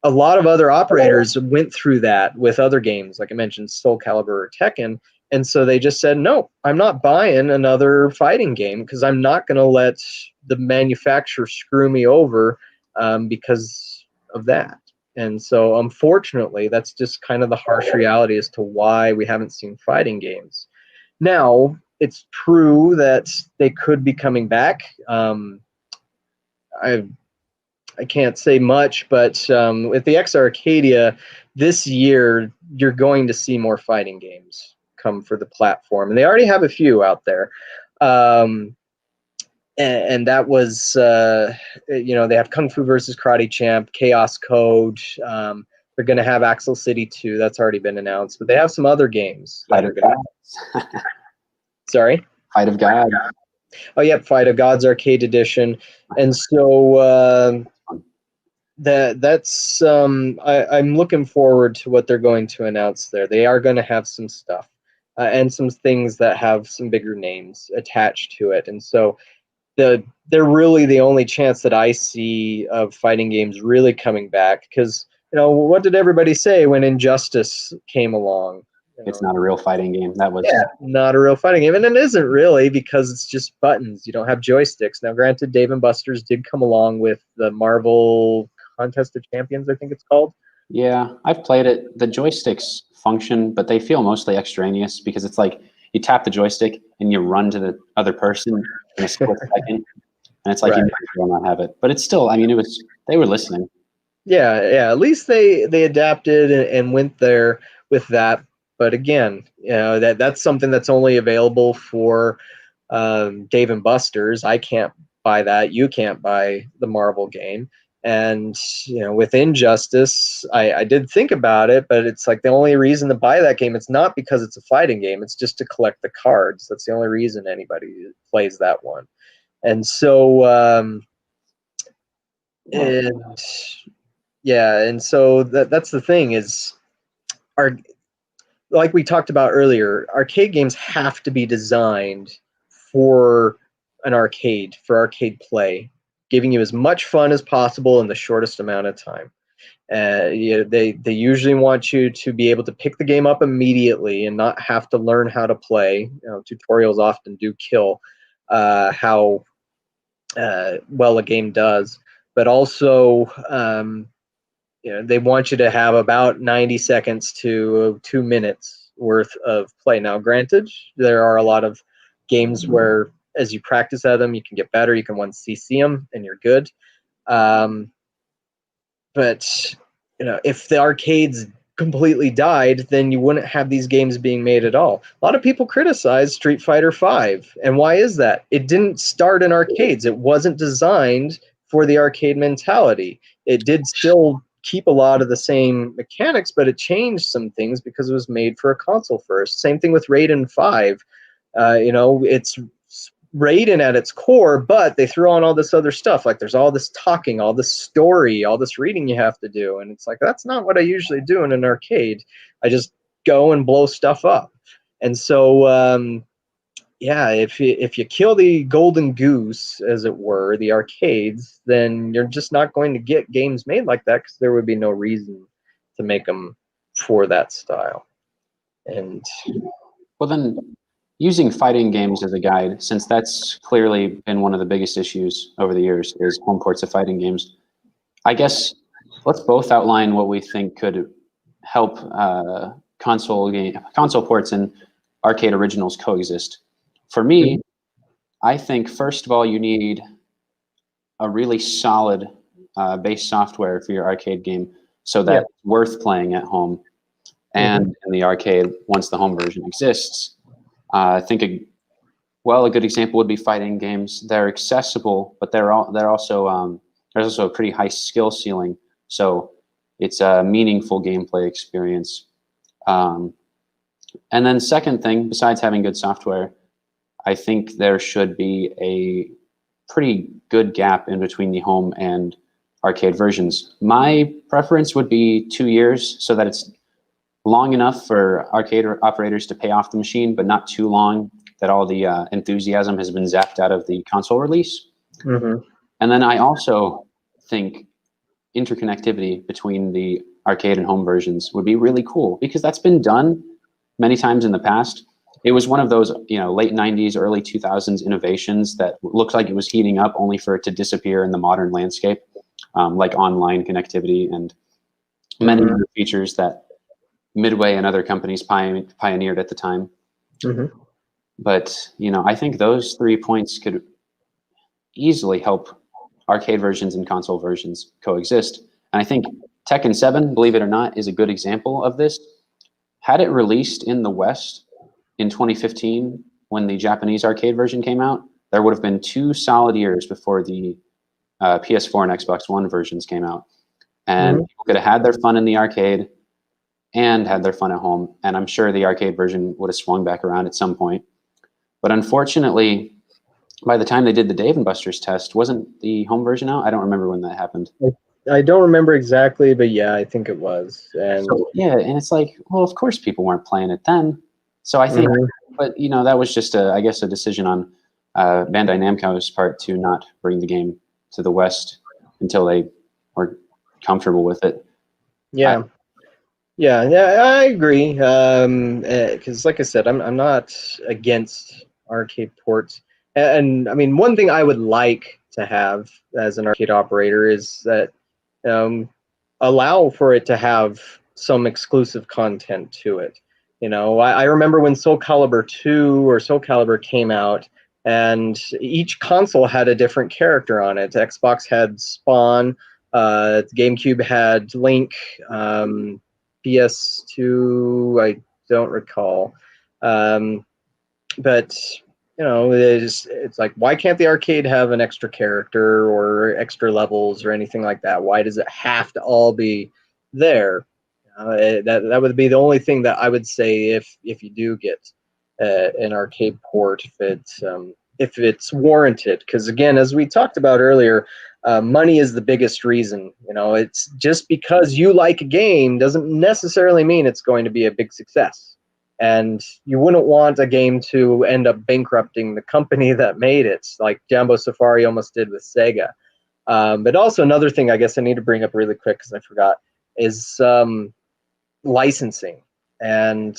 a lot of other operators went through that with other games, like I mentioned, Soul Calibur or Tekken. And so they just said, no, I'm not buying another fighting game because I'm not going to let the manufacturer screw me over because of that. And so unfortunately, that's just kind of the harsh reality as to why we haven't seen fighting games. Now, it's true that they could be coming back. I can't say much, but with the X Arcadia this year, you're going to see more fighting games come for the platform, and they already have a few out there. And that was, you know, they have Kung Fu versus Karate Champ, Chaos Code. They're going to have Axel City 2. That's already been announced, but they have some other games that are going to. Sorry. Fight of God. Oh, yep, Fight of Gods Arcade Edition, and so. That's I'm looking forward to what they're going to announce there. They are going to have some stuff and some things that have some bigger names attached to it, and so they're really the only chance that I see of fighting games really coming back. Because, you know, what did everybody say when Injustice came along? It's not a real fighting game. That was not a real fighting game, and it isn't really because it's just buttons. You don't have joysticks. Now, granted, Dave and Buster's did come along with the Marvel Contest of Champions, I think it's called. Yeah, I've played it. The joysticks function, but they feel mostly extraneous because it's like you tap the joystick and you run to the other person in a split second, and it's like Right. you might not have it. But it's still, I mean, they were listening. Yeah. At least they adapted and went there with that. But again, you know, that's something that's only available for Dave and Buster's. I can't buy that. You can't buy the Marvel game. And, you know, with Injustice, I did think about it, but it's like the only reason to buy that game, it's not because it's a fighting game. It's just to collect the cards. That's the only reason anybody plays that one. And so, and yeah, and so that's the thing is, like we talked about earlier, arcade games have to be designed for an arcade, for arcade play, giving you as much fun as possible in the shortest amount of time. They usually want you to be able to pick the game up immediately and not have to learn how to play. You know, tutorials often do kill how well a game does, but also you know, they want you to have about 90 seconds to 2 minutes worth of play. Now, granted, there are a lot of games where as you practice at them, you can get better. You can 1cc them and you're good. But, you know, if the arcades completely died, then you wouldn't have these games being made at all. A lot of people criticize Street Fighter V. And why is that? It didn't start in arcades. It wasn't designed for the arcade mentality. It did still keep a lot of the same mechanics, but it changed some things because it was made for a console first. Same thing with Raiden 5. You know, it's Raiden at its core, but they threw on all this other stuff. Like there's all this talking, all this story, all this reading you have to do. And it's like, that's not what I usually do in an arcade. I just go and blow stuff up. And so, yeah, if you kill the golden goose, as it were, the arcades, then you're just not going to get games made like that because there would be no reason to make them for that style. And Well, then using fighting games as a guide, since that's clearly been one of the biggest issues over the years, is home ports of fighting games. I guess let's both outline what we think could help console ports and arcade originals coexist. For me, I think first of all you need a really solid base software for your arcade game, so that it's worth playing at home and in the arcade once the home version exists. I think a good example would be fighting games. They're accessible, but they're also there's also a pretty high skill ceiling, so it's a meaningful gameplay experience. And then second thing, besides having good software, I think there should be a pretty good gap in between the home and arcade versions. My preference would be 2 years, so that it's long enough for arcade operators to pay off the machine, but not too long that all the enthusiasm has been zapped out of the console release. And then I also think interconnectivity between the arcade and home versions would be really cool, because that's been done many times in the past. It was one of those, late 90s, early 2000s innovations that looked like it was heating up, only for it to disappear in the modern landscape, like online connectivity and many other features that Midway and other companies pioneered at the time. But, I think those 3 points could easily help arcade versions and console versions coexist. And I think Tekken 7, believe it or not, is a good example of this. Had it released in the West in 2015, when the Japanese arcade version came out, there would have been 2 solid years before the PS4 and Xbox One versions came out. And people could have had their fun in the arcade and had their fun at home. And I'm sure the arcade version would have swung back around at some point. But unfortunately, by the time they did the Dave & Buster's test, wasn't the home version out? I don't remember when that happened. I don't remember exactly, but yeah, I think it was. And and it's like, well, of course people weren't playing it then. So I think, but that was just a decision on Bandai Namco's part to not bring the game to the West until they were comfortable with it. Yeah, I agree. Because, like I said, I'm not against arcade ports. And I mean, one thing I would like to have as an arcade operator is that allow for it to have some exclusive content to it. I remember when Soul Calibur 2 or Soul Calibur came out, and each console had a different character on it. Xbox had Spawn, GameCube had Link, PS2, I don't recall. But it's like, why can't the arcade have an extra character or extra levels or anything like that? Why does it have to all be there? That would be the only thing that I would say if you do get an arcade port, if it's warranted. Because again, as we talked about earlier, money is the biggest reason. It's just because you like a game doesn't necessarily mean it's going to be a big success. And you wouldn't want a game to end up bankrupting the company that made it, like Jambo Safari almost did with Sega. But also another thing I guess I need to bring up really quick, because I forgot, is licensing. And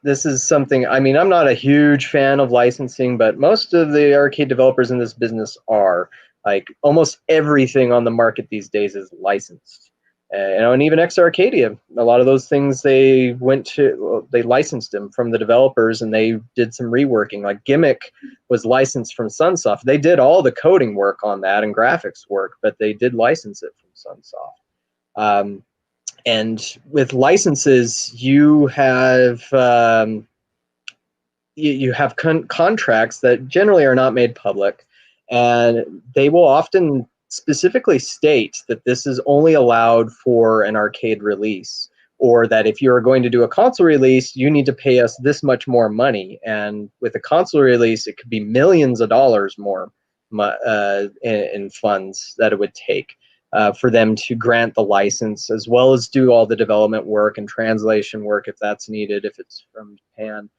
this is something, I mean, I'm not a huge fan of licensing, but most of the arcade developers in this business are. Like, almost everything on the market these days is licensed. And even X Arcadia, a lot of those things they licensed them from the developers, and they did some reworking. Like Gimmick was licensed from Sunsoft. They did all the coding work on that and graphics work, but they did license it from Sunsoft. And with licenses, you have contracts that generally are not made public, and they will often specifically state that this is only allowed for an arcade release, or that if you're going to do a console release, you need to pay us this much more money. And with a console release, it could be millions of dollars more in funds that it would take for them to grant the license, as well as do all the development work and translation work if that's needed, if it's from Japan.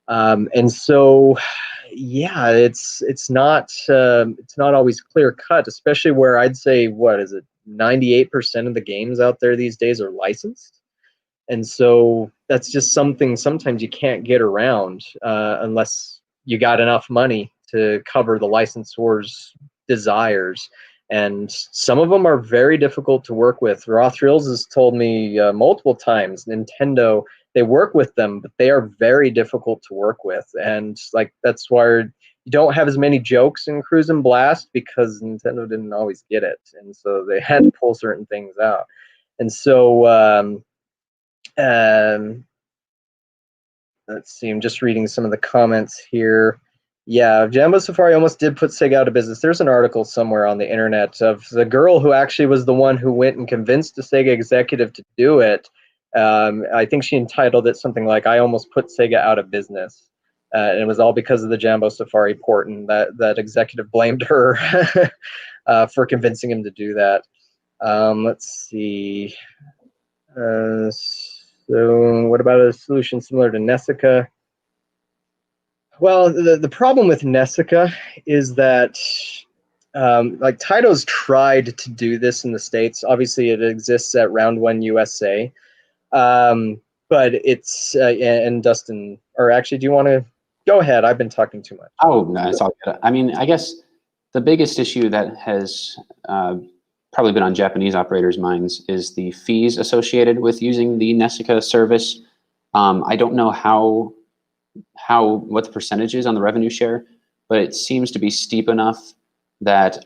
And so, yeah, it's not always clear cut, especially where I'd say, what is it, 98% of the games out there these days are licensed. And so that's just something sometimes you can't get around unless you got enough money to cover the licensor's desires. And some of them are very difficult to work with. Raw Thrills has told me multiple times, Nintendo, they work with them, but they are very difficult to work with. And like that's why you don't have as many jokes in Cruise and Blast, because Nintendo didn't always get it. And so they had to pull certain things out. And so let's see, I'm just reading some of the comments here. Yeah, Jambo Safari almost did put Sega out of business. There's an article somewhere on the internet of the girl who actually was the one who went and convinced the Sega executive to do it. I think she entitled it something like, "I almost put Sega out of business." And it was all because of the Jambo Safari port, and that executive blamed her for convincing him to do that. Let's see. So what about a solution similar to Nessica? Well, the problem with Nessica is that like Taito's tried to do this in the States. Obviously, it exists at Round One USA, but it's and Dustin, or actually, do you want to go ahead? I've been talking too much. Oh, no, it's all good. I mean, I guess the biggest issue that has probably been on Japanese operators' minds is the fees associated with using the Nessica service. I don't know what the percentage is on the revenue share, but it seems to be steep enough that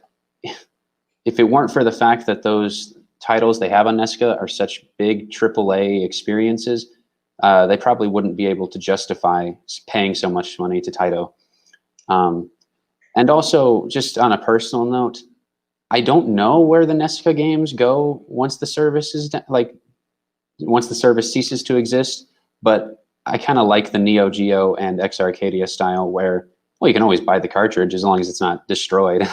if it weren't for the fact that those titles they have on Nessica are such big AAA experiences, they probably wouldn't be able to justify paying so much money to Taito. And also, just on a personal note, I don't know where the Nessica games go once the service is once the service ceases to exist. But I kind of like the Neo Geo and X Arcadia style, where you can always buy the cartridge as long as it's not destroyed.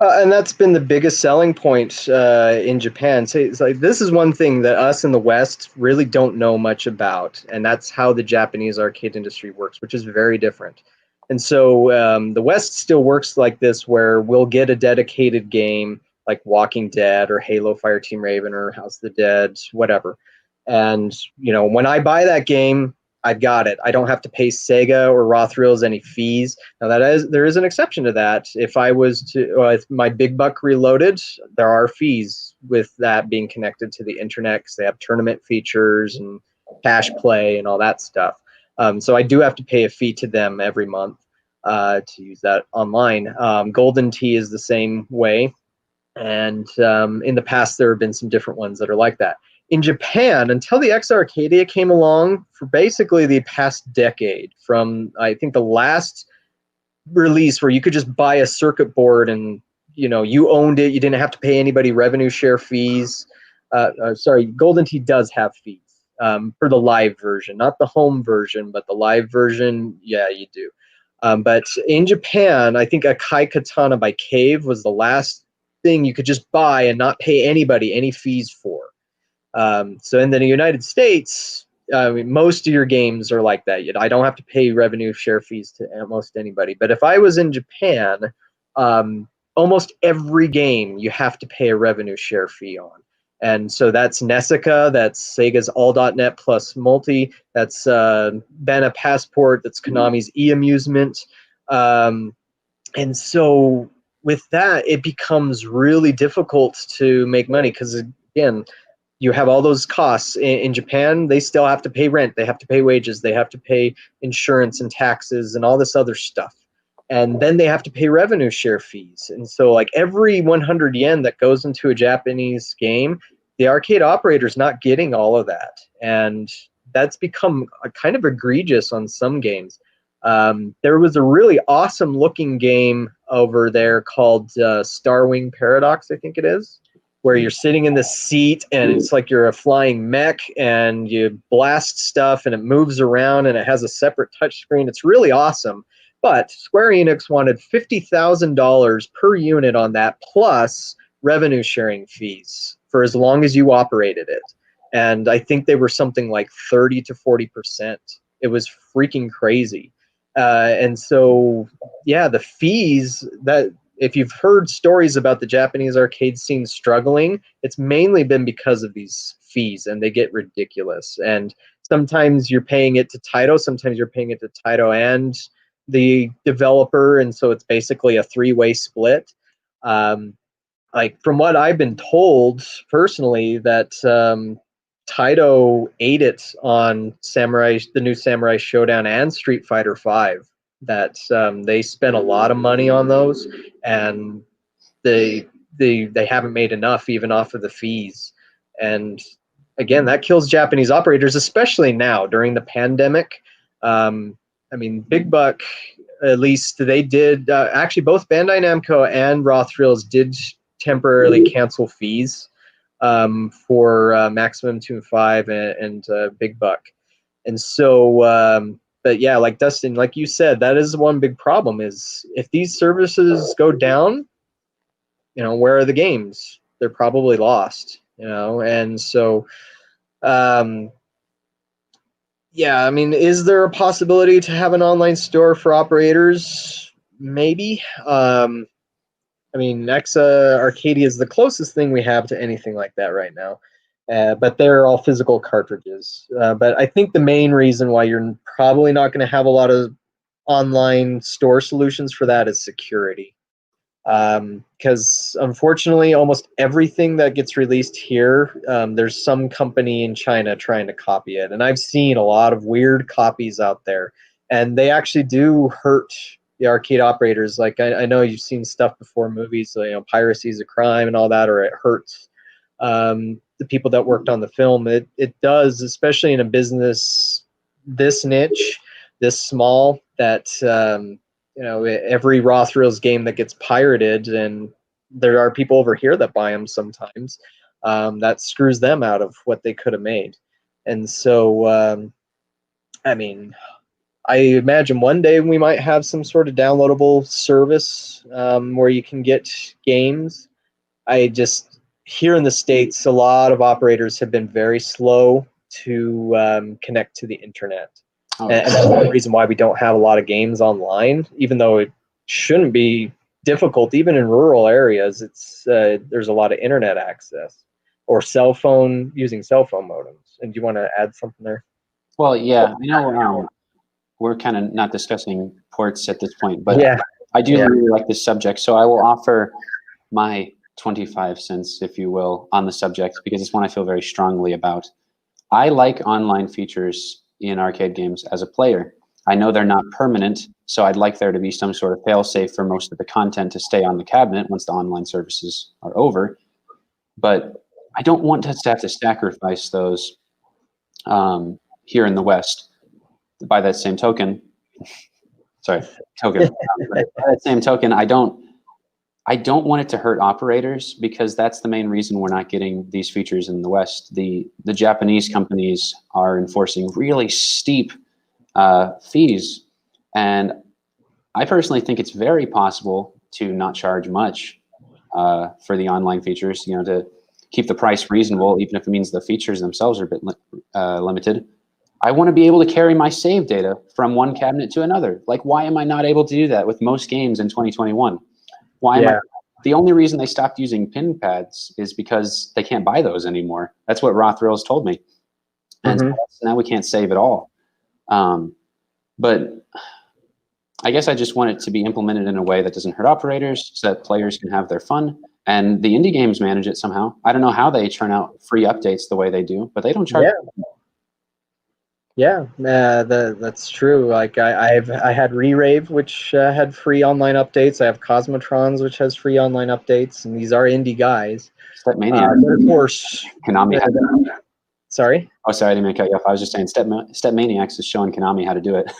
And that's been the biggest selling point in Japan. So it's like, this is one thing that us in the West really don't know much about, and that's how the Japanese arcade industry works, which is very different. And so the West still works like this, where we'll get a dedicated game like Walking Dead or Halo Fireteam Raven or House of the Dead, whatever. And when I buy that game, I've got it. I don't have to pay Sega or Raw Thrills any fees. Now there is an exception to that. If I was to, if my Big Buck Reloaded, there are fees with that being connected to the internet, because they have tournament features and cash play and all that stuff. So I do have to pay a fee to them every month to use that online. Golden Tee is the same way. And in the past, there have been some different ones that are like that. In Japan, until the X Arcadia came along, for basically the past decade, from I think the last release where you could just buy a circuit board and you owned it, you didn't have to pay anybody revenue share fees. Sorry, Golden Tee does have fees for the live version, not the home version, but the live version, yeah, you do. But in Japan, I think Akai Katana by Cave was the last thing you could just buy and not pay anybody any fees for. So in the United States, most of your games are like that. I don't have to pay revenue share fees to almost anybody. But if I was in Japan, almost every game you have to pay a revenue share fee on. And so that's Nessica, that's Sega's All.net Plus Multi, that's Bana Passport, that's Konami's E-Amusement. And so with that, it becomes really difficult to make money, because, again, you have all those costs. In Japan, they still have to pay rent, they have to pay wages, they have to pay insurance and taxes and all this other stuff. And then they have to pay revenue share fees. And so like every 100 yen that goes into a Japanese game, the arcade operator's not getting all of that. And that's become kind of egregious on some games. There was a really awesome looking game over there called Starwing Paradox, I think it is, where you're sitting in the seat and it's like you're a flying mech and you blast stuff and it moves around and it has a separate touch screen. It's really awesome. But Square Enix wanted $50,000 per unit on that, plus revenue sharing fees for as long as you operated it. And I think they were something like 30 to 40%. It was freaking crazy. And so, yeah, the fees, that if you've heard stories about the Japanese arcade scene struggling, it's mainly been because of these fees, and they get ridiculous. And sometimes you're paying it to Taito, sometimes you're paying it to Taito and the developer, and so it's basically a three-way split. Like from what I've been told personally, that Taito ate it on the new Samurai Showdown and Street Fighter V. That they spent a lot of money on those, and they haven't made enough even off of the fees. And again, that kills Japanese operators, especially now during the pandemic. I mean, Big Buck, at least they did. Actually, both Bandai Namco and Raw Thrills did temporarily cancel fees for Maximum Tune 5 and Big Buck. And so, but yeah, like Dustin, like you said, that is one big problem is if these services go down, where are the games? They're probably lost, and so, yeah, I mean, is there a possibility to have an online store for operators? Maybe. I mean, Nexa Arcadia is the closest thing we have to anything like that right now. But they're all physical cartridges. But I think the main reason why you're probably not going to have a lot of online store solutions for that is security. Because unfortunately, almost everything that gets released here, there's some company in China trying to copy it. And I've seen a lot of weird copies out there. And they actually do hurt the arcade operators. Like I know you've seen stuff before movies, so, piracy is a crime and all that, or it hurts the people that worked on the film. It does, especially in a business this niche, this small, that every Raw Thrills game that gets pirated, and there are people over here that buy them sometimes, that screws them out of what they could have made. And so, I mean, I imagine one day we might have some sort of downloadable service where you can get games. Here in the States, a lot of operators have been very slow to connect to the internet. And that's the reason why we don't have a lot of games online, even though it shouldn't be difficult. Even in rural areas, there's a lot of internet access or using cell phone modems. And do you want to add something there? Well, yeah, I know we're kind of not discussing ports at this point, but yeah. I do really like this subject, so I will offer my 25 cents, if you will, on the subject, because it's one I feel very strongly about. I like online features in arcade games as a player. I know they're not permanent, so I'd like there to be some sort of fail-safe for most of the content to stay on the cabinet once the online services are over. But I don't want us to have to sacrifice those here in the West. By that same token, by that same token, I don't want it to hurt operators, because that's the main reason we're not getting these features in the West. The Japanese companies are enforcing really steep fees, and I personally think it's very possible to not charge much for the online features, to keep the price reasonable, even if it means the features themselves are a bit limited. I want to be able to carry my save data from one cabinet to another. Like, why am I not able to do that with most games in 2021? The only reason they stopped using pin pads is because they can't buy those anymore. That's what Raw Thrills told me. And so now we can't save at all. But I guess I just want it to be implemented in a way that doesn't hurt operators, so that players can have their fun. And the indie games manage it somehow. I don't know how they churn out free updates the way they do, but they don't charge. Yeah, that's true. Like I had Re-Rave, which had free online updates. I have Cosmotrons, which has free online updates, and these are indie guys. Step Maniac, of course, Konami. Sorry. Oh, sorry, I didn't mean to cut you off. I was just saying, Step Maniacs is showing Konami how to do it.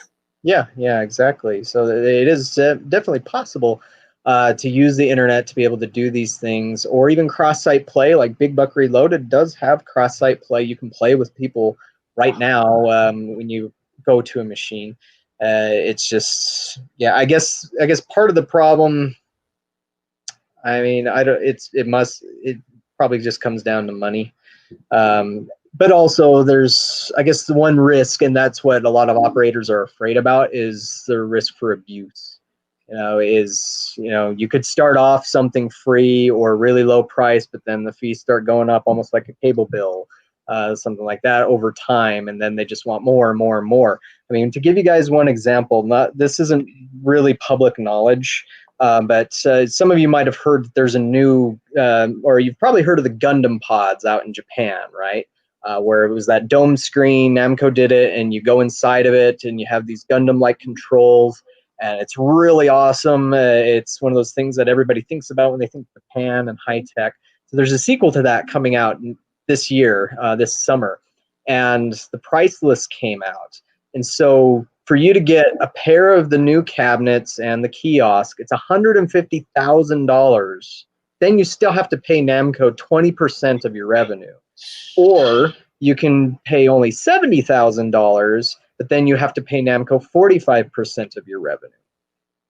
Yeah, exactly. So it is definitely possible to use the internet to be able to do these things, or even cross-site play. Like Big Buck Reloaded does have cross-site play. You can play with people right now when you go to a machine. It's just, I guess part of the problem, I mean, it probably just comes down to money. But also there's, I guess, the one risk, and that's what a lot of operators are afraid about, is the risk for abuse. You could start off something free or really low price, but then the fees start going up almost like a cable bill. something like that over time, and then they just want more and more and more. I mean, to give you guys one example, this isn't really public knowledge, but some of you might have heard that there's a new, or you've probably heard of the Gundam pods out in Japan, right? Where it was that dome screen, Namco did it, and you go inside of it, and you have these Gundam-like controls, and it's really awesome. It's one of those things that everybody thinks about when they think Japan and high tech. So there's a sequel to that coming out this year, this summer, and the price list came out. And so for you to get a pair of the new cabinets and the kiosk, it's $150,000. Then you still have to pay Namco 20% of your revenue. Or you can pay only $70,000, but then you have to pay Namco 45% of your revenue.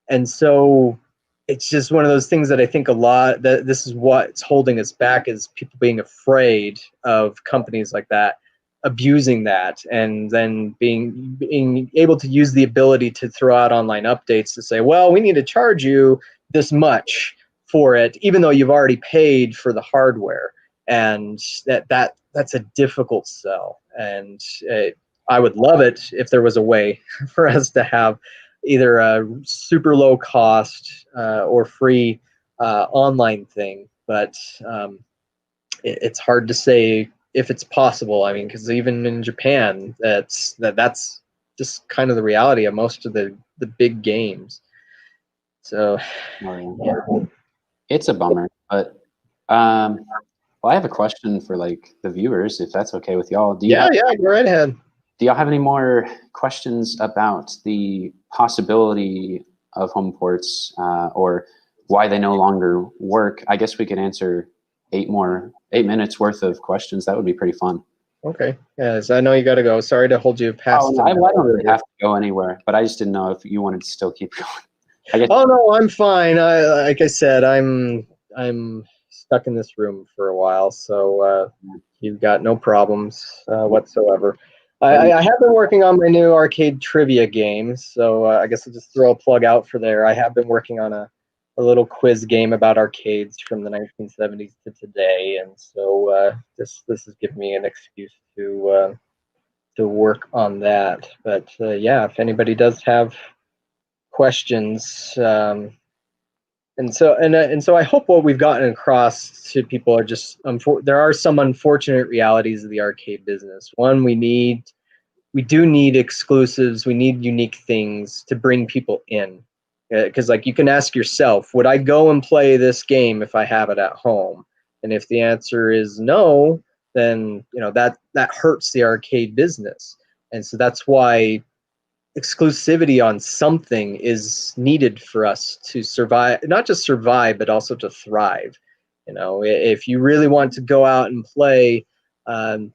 And so it's just one of those things that I think a lot, that this is what's holding us back, is people being afraid of companies like that abusing that, and then being able to use the ability to throw out online updates to say, well, we need to charge you this much for it, even though you've already paid for the hardware. And that's a difficult sell. And I would love it if there was a way for us to have either a super low cost or free online thing, but it's hard to say if it's possible. I mean, because even in Japan, that's just kind of the reality of most of the big games. So, it's a bummer. But well, I have a question for like the viewers, if that's okay with y'all. Yeah, go right ahead. Do y'all have any more questions about the possibility of home ports or why they no longer work? I guess we could answer 8 minutes worth of questions. That would be pretty fun. Okay. Yes, I know you got to go. Sorry to hold you past. Oh, no, I don't really have to go anywhere, but I just didn't know if you wanted to still keep going. Oh no, I'm fine. Like I said, I'm stuck in this room for a while, so you've got no problems whatsoever. I have been working on my new arcade trivia games, so I guess I'll just throw a plug out for there. I have been working on a little quiz game about arcades from the 1970s to today, and so this has given me an excuse to work on that. But yeah, if anybody does have questions, and so I hope what we've gotten across to people are just there are some unfortunate realities of the arcade business. One, we do need exclusives. We need unique things to bring people in. Because like you can ask yourself, would I go and play this game if I have it at home? And if the answer is no, then that hurts the arcade business. And so that's why exclusivity on something is needed for us to survive, not just survive, but also to thrive. If you really want to go out and play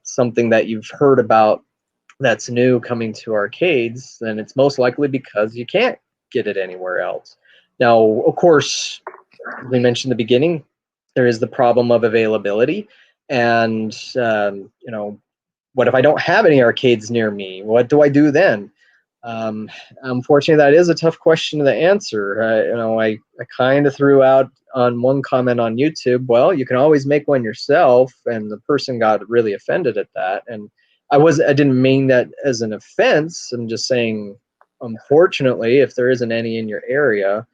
something that you've heard about that's new coming to arcades, then it's most likely because you can't get it anywhere else. Now, of course, as we mentioned in the beginning, there is the problem of availability. And, what if I don't have any arcades near me? What do I do then? Unfortunately, that is a tough question to answer. I kind of threw out on one comment on YouTube, well, you can always make one yourself, and the person got really offended at that. And I didn't mean that as an offense. I'm just saying, unfortunately, if there isn't any in your area,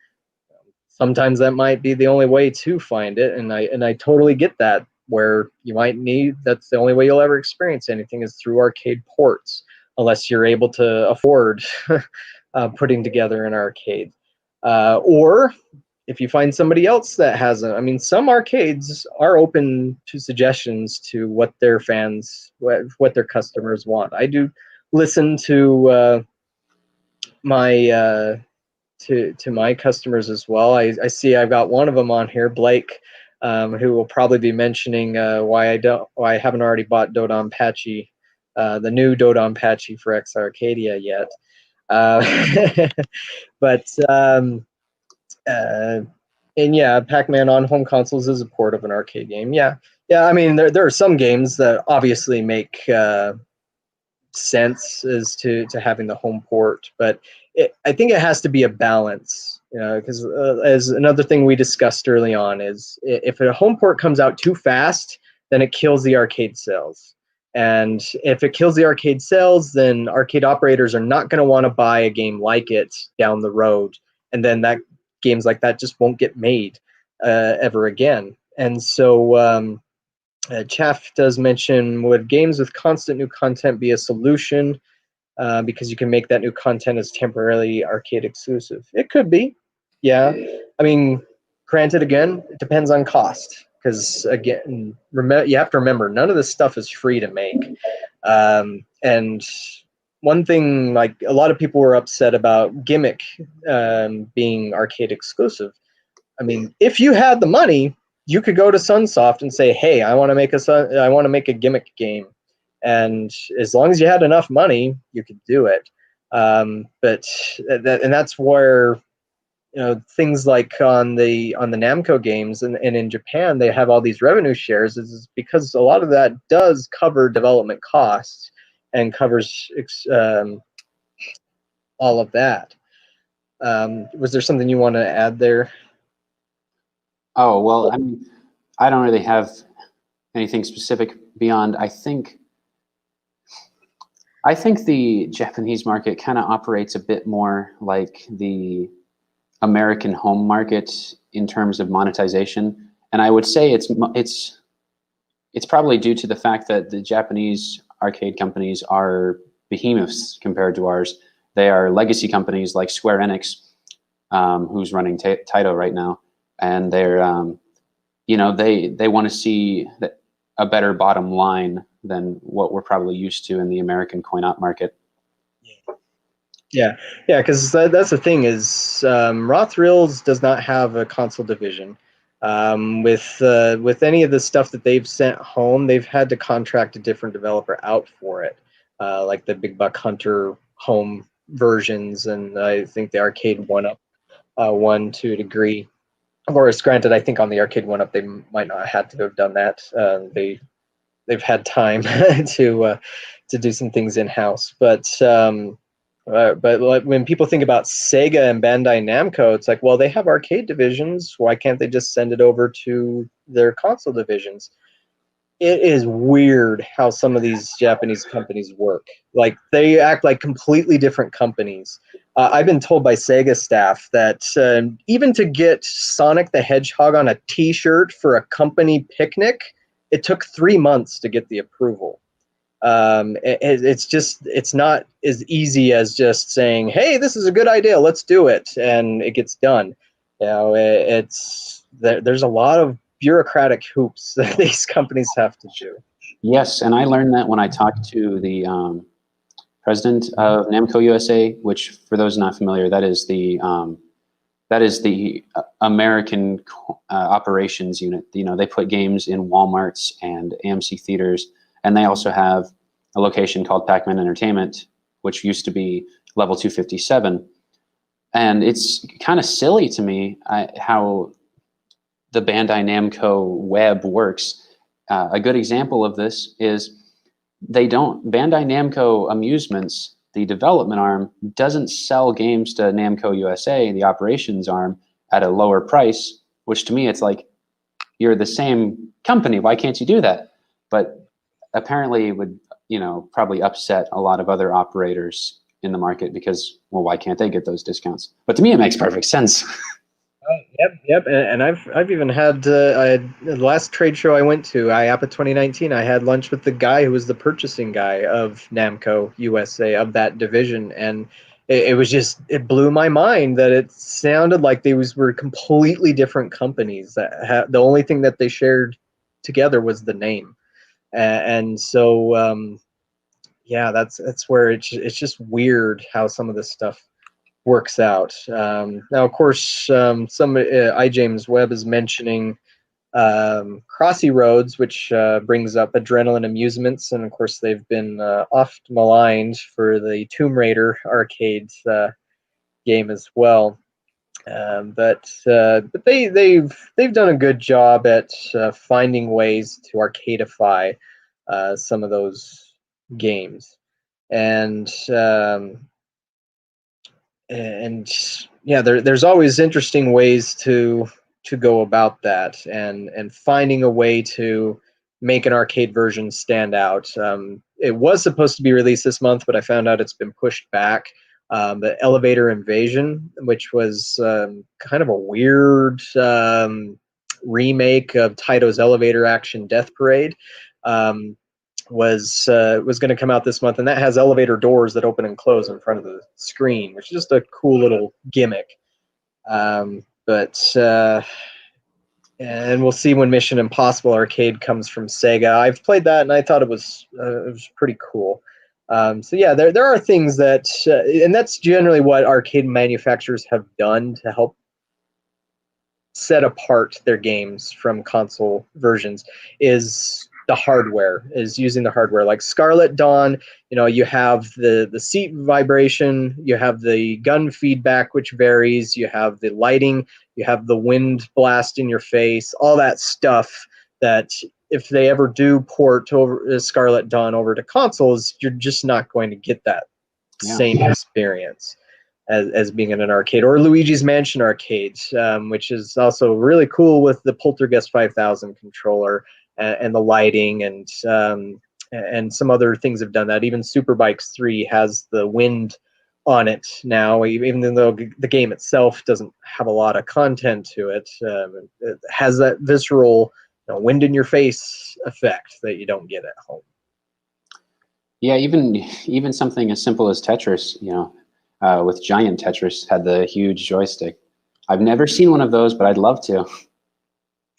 sometimes that might be the only way to find it. And I totally get that, where you might that's the only way you'll ever experience anything is through arcade ports, unless you're able to afford putting together an arcade. Or if you find somebody else that has it. I mean, some arcades are open to suggestions to what their fans, what their customers want. I do listen to my customers as well. I see I've got one of them on here, Blake, who will probably be mentioning why I haven't already bought Dodonpachi, the new Dodonpachi for X Arcadia yet. But and yeah, Pac-Man on home consoles is a port of an arcade game. Yeah. I mean, there are some games that obviously make sense as to having the home port, but I think it has to be a balance. Because as another thing we discussed early on is if a home port comes out too fast, then it kills the arcade sales. And if it kills the arcade sales, then arcade operators are not going to want to buy a game like it down the road, and then that games like that just won't get made ever again. And so Chaff does mention, would games with constant new content be a solution? Because you can make that new content as temporarily arcade exclusive. It could be, yeah. I mean, granted, again, it depends on cost. Because again, you have to remember, none of this stuff is free to make. And one thing, like a lot of people were upset about Gimmick being arcade exclusive. I mean, if you had the money, you could go to Sunsoft and say, "Hey, I want to make a Gimmick game," and as long as you had enough money, you could do it. And that's where things like on the Namco games and in Japan they have all these revenue shares is because a lot of that does cover development costs and covers all of that. Was there something you want to add there? Oh, well, I mean, I don't really have anything specific beyond, I think the Japanese market kind of operates a bit more like the American home market in terms of monetization. And I would say it's probably due to the fact that the Japanese arcade companies are behemoths compared to ours. They are legacy companies like Square Enix, who's running Taito right now, and they're they want to see a better bottom line than what we're probably used to in the American coin-op market. Yeah, because that's the thing is Roth Reels does not have a console division. With any of the stuff that they've sent home, they've had to contract a different developer out for it, like the Big Buck Hunter home versions, and I think the Arcade 1-Up one to a degree. Of course, granted, I think on the Arcade 1-Up they might not have had to have done that. They've had time to do some things in house, but when people think about Sega and Bandai Namco, it's like, well, they have arcade divisions. Why can't they just send it over to their console divisions? It is weird how some of these Japanese companies work. Like, they act like completely different companies. I've been told by Sega staff that even to get Sonic the Hedgehog on a T-shirt for a company picnic, it took 3 months to get the approval. It's not as easy as just saying, "Hey, this is a good idea, let's do it," and it gets done. There's a lot of bureaucratic hoops that these companies have to do. Yes, and I learned that when I talked to the president of Namco USA, which, for those not familiar, that is the American operations unit. They put games in Walmarts and AMC theaters, and they also have a location called Pac-Man Entertainment, which used to be Level 257. And it's kind of silly to me how the Bandai Namco web works. A good example of this is Bandai Namco Amusements, the development arm, doesn't sell games to Namco USA, the operations arm, at a lower price, which to me, it's like, you're the same company. Why can't you do that? But apparently it would, probably upset a lot of other operators in the market because, well, why can't they get those discounts? But to me, it makes perfect sense. Yep. And I've even had the last trade show I went to, IAPA 2019. I had lunch with the guy who was the purchasing guy of Namco USA, of that division, and it blew my mind that it sounded like they were completely different companies. The only thing that they shared together was the name, and so that's where it's just weird how some of this stuff works out. Now, of course, some iJames Webb is mentioning Crossy Roads, which brings up Adrenaline Amusements, and of course they've been oft maligned for the Tomb Raider arcade game as well. But they've done a good job at finding ways to arcadeify some of those games, and there's always interesting ways to go about that, and finding a way to make an arcade version stand out. It was supposed to be released this month, but I found out it's been pushed back. The Elevator Invasion, which was kind of a weird remake of Taito's Elevator Action Death Parade, was going to come out this month, and that has elevator doors that open and close in front of the screen, which is just a cool little gimmick. And we'll see when Mission Impossible Arcade comes from Sega. I've played that, and I thought it was pretty cool. So yeah, there are things that, and that's generally what arcade manufacturers have done to help set apart their games from console versions, is the hardware, is using the hardware. Like Scarlet Dawn, you have the seat vibration, you have the gun feedback, which varies, you have the lighting, you have the wind blast in your face, all that stuff that if they ever do port over Scarlet Dawn over to consoles, you're just not going to get that same experience as being in an arcade. Or Luigi's Mansion arcades, which is also really cool with the Poltergeist 5000 controller and the lighting, and some other things have done that. Even Superbikes 3 has the wind on it now, even though the game itself doesn't have a lot of content to it. It has that visceral wind in your face effect that you don't get at home. Yeah, even something as simple as Tetris, with Giant Tetris had the huge joystick. I've never seen one of those, but I'd love to.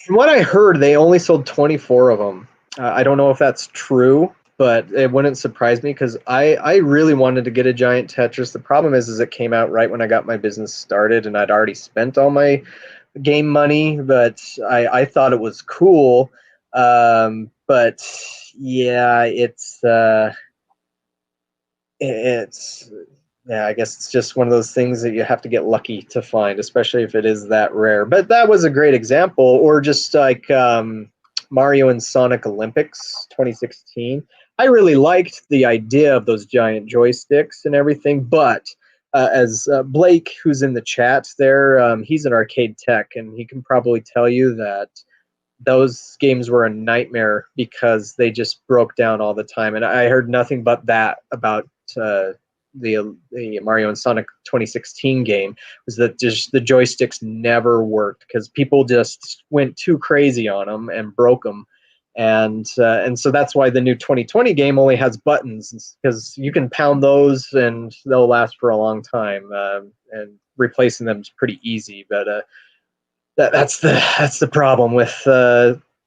From what I heard, they only sold 24 of them. I don't know if that's true, but it wouldn't surprise me, because I really wanted to get a Giant Tetris. The problem is it came out right when I got my business started, and I'd already spent all my game money, but I thought it was cool. But yeah, yeah, I guess it's just one of those things that you have to get lucky to find, especially if it is that rare. But that was a great example. Or just like Mario and Sonic Olympics 2016. I really liked the idea of those giant joysticks and everything, but as Blake, who's in the chat there, he's an arcade tech, and he can probably tell you that those games were a nightmare because they just broke down all the time. And I heard nothing but that about the Mario and Sonic 2016 game, was that just the joysticks never worked because people just went too crazy on them and broke them. And so that's why the new 2020 game only has buttons, because you can pound those and they'll last for a long time, and replacing them is pretty easy. But that's the problem with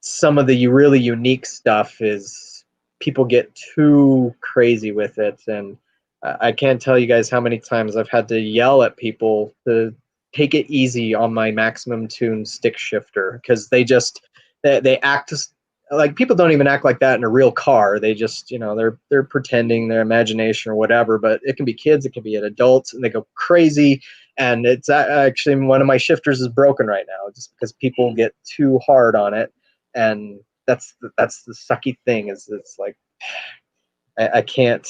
some of the really unique stuff, is people get too crazy with it. And I can't tell you guys how many times I've had to yell at people to take it easy on my maximum tune stick shifter, because they act like, people don't even act like that in a real car. They just, they're pretending, their imagination or whatever. But it can be kids, it can be adults, and they go crazy. And it's actually, one of my shifters is broken right now, just because people get too hard on it. And that's the sucky thing, is it's like, I can't.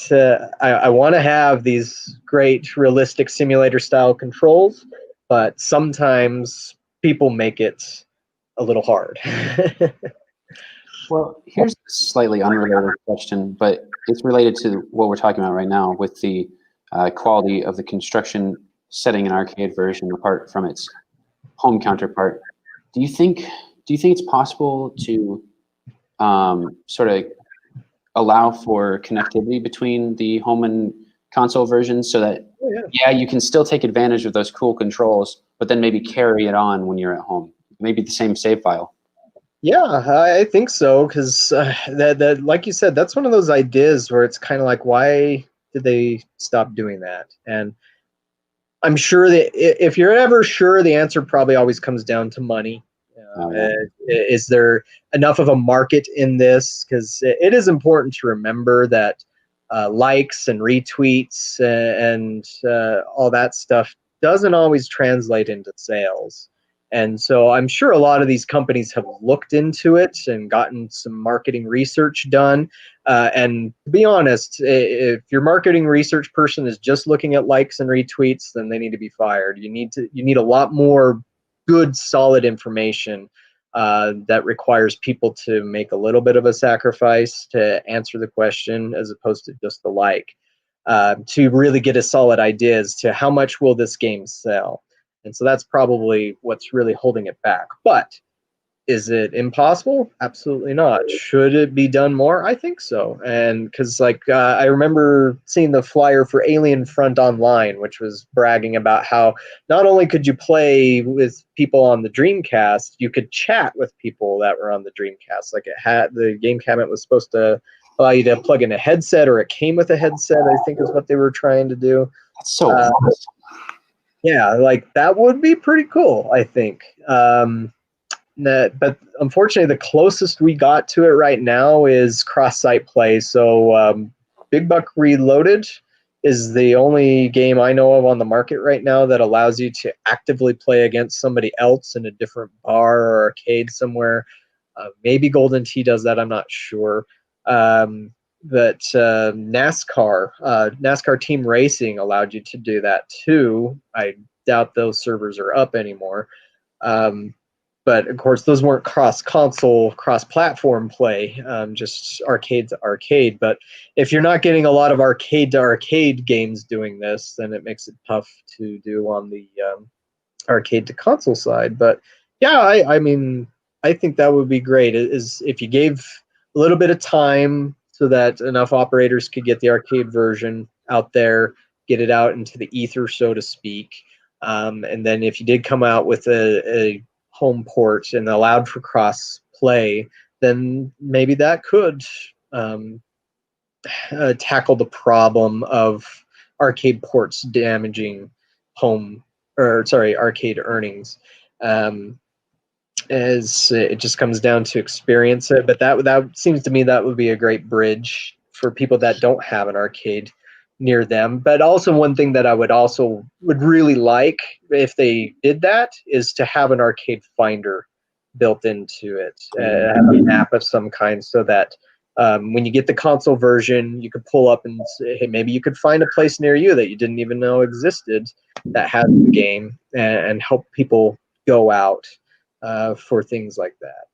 I want to have these great realistic simulator style controls, but sometimes people make it a little hard. Well, here's a slightly unrelated question, but it's related to what we're talking about right now, with the quality of the construction setting an arcade version apart from its home counterpart. Do you think it's possible to sort of allow for connectivity between the home and console versions, so that you can still take advantage of those cool controls, but then maybe carry it on when you're at home, maybe the same save file? Yeah, I think so, because that, like you said, that's one of those ideas where it's kind of like, why did they stop doing that? And I'm sure that if you're ever sure, the answer probably always comes down to money. Is there enough of a market in this? Because it is important to remember that likes and retweets and all that stuff doesn't always translate into sales. And so I'm sure a lot of these companies have looked into it and gotten some marketing research done. And to be honest, if your marketing research person is just looking at likes and retweets, then they need to be fired. You need a lot more good, solid information that requires people to make a little bit of a sacrifice to answer the question as opposed to just the like, to really get a solid idea as to how much will this game sell. And so that's probably what's really holding it back. But is it impossible? Absolutely not. Should it be done more? I think so. And because, like, I remember seeing the flyer for Alien Front Online, which was bragging about how not only could you play with people on the Dreamcast, you could chat with people that were on the Dreamcast. Like, it had the game cabinet was supposed to allow you to plug in a headset, or it came with a headset, I think is what they were trying to do. That's so awesome. Yeah, like that would be pretty cool, I think. But unfortunately, the closest we got to it right now is cross-site play. So Big Buck Reloaded is the only game I know of on the market right now that allows you to actively play against somebody else in a different bar or arcade somewhere. Maybe Golden Tee does that, I'm not sure. But NASCAR Team Racing allowed you to do that too. I doubt those servers are up anymore. But of course, those weren't cross-console, cross-platform play, just arcade to arcade. But if you're not getting a lot of arcade to arcade games doing this, then it makes it tough to do on the arcade to console side. But yeah, I mean, I think that would be great. Is if you gave a little bit of time so that enough operators could get the arcade version out there, get it out into the ether, so to speak. And then if you did come out with a home port and allowed for cross play, then maybe that could tackle the problem of arcade ports damaging arcade earnings. As it just comes down to experience it, but that seems to me that would be a great bridge for people that don't have an arcade near them. But also one thing that I would really like if they did that is to have an arcade finder built into it, have an app of some kind, so that when you get the console version, you could pull up and say, hey, maybe you could find a place near you that you didn't even know existed that had the game, and help people go out for things like that.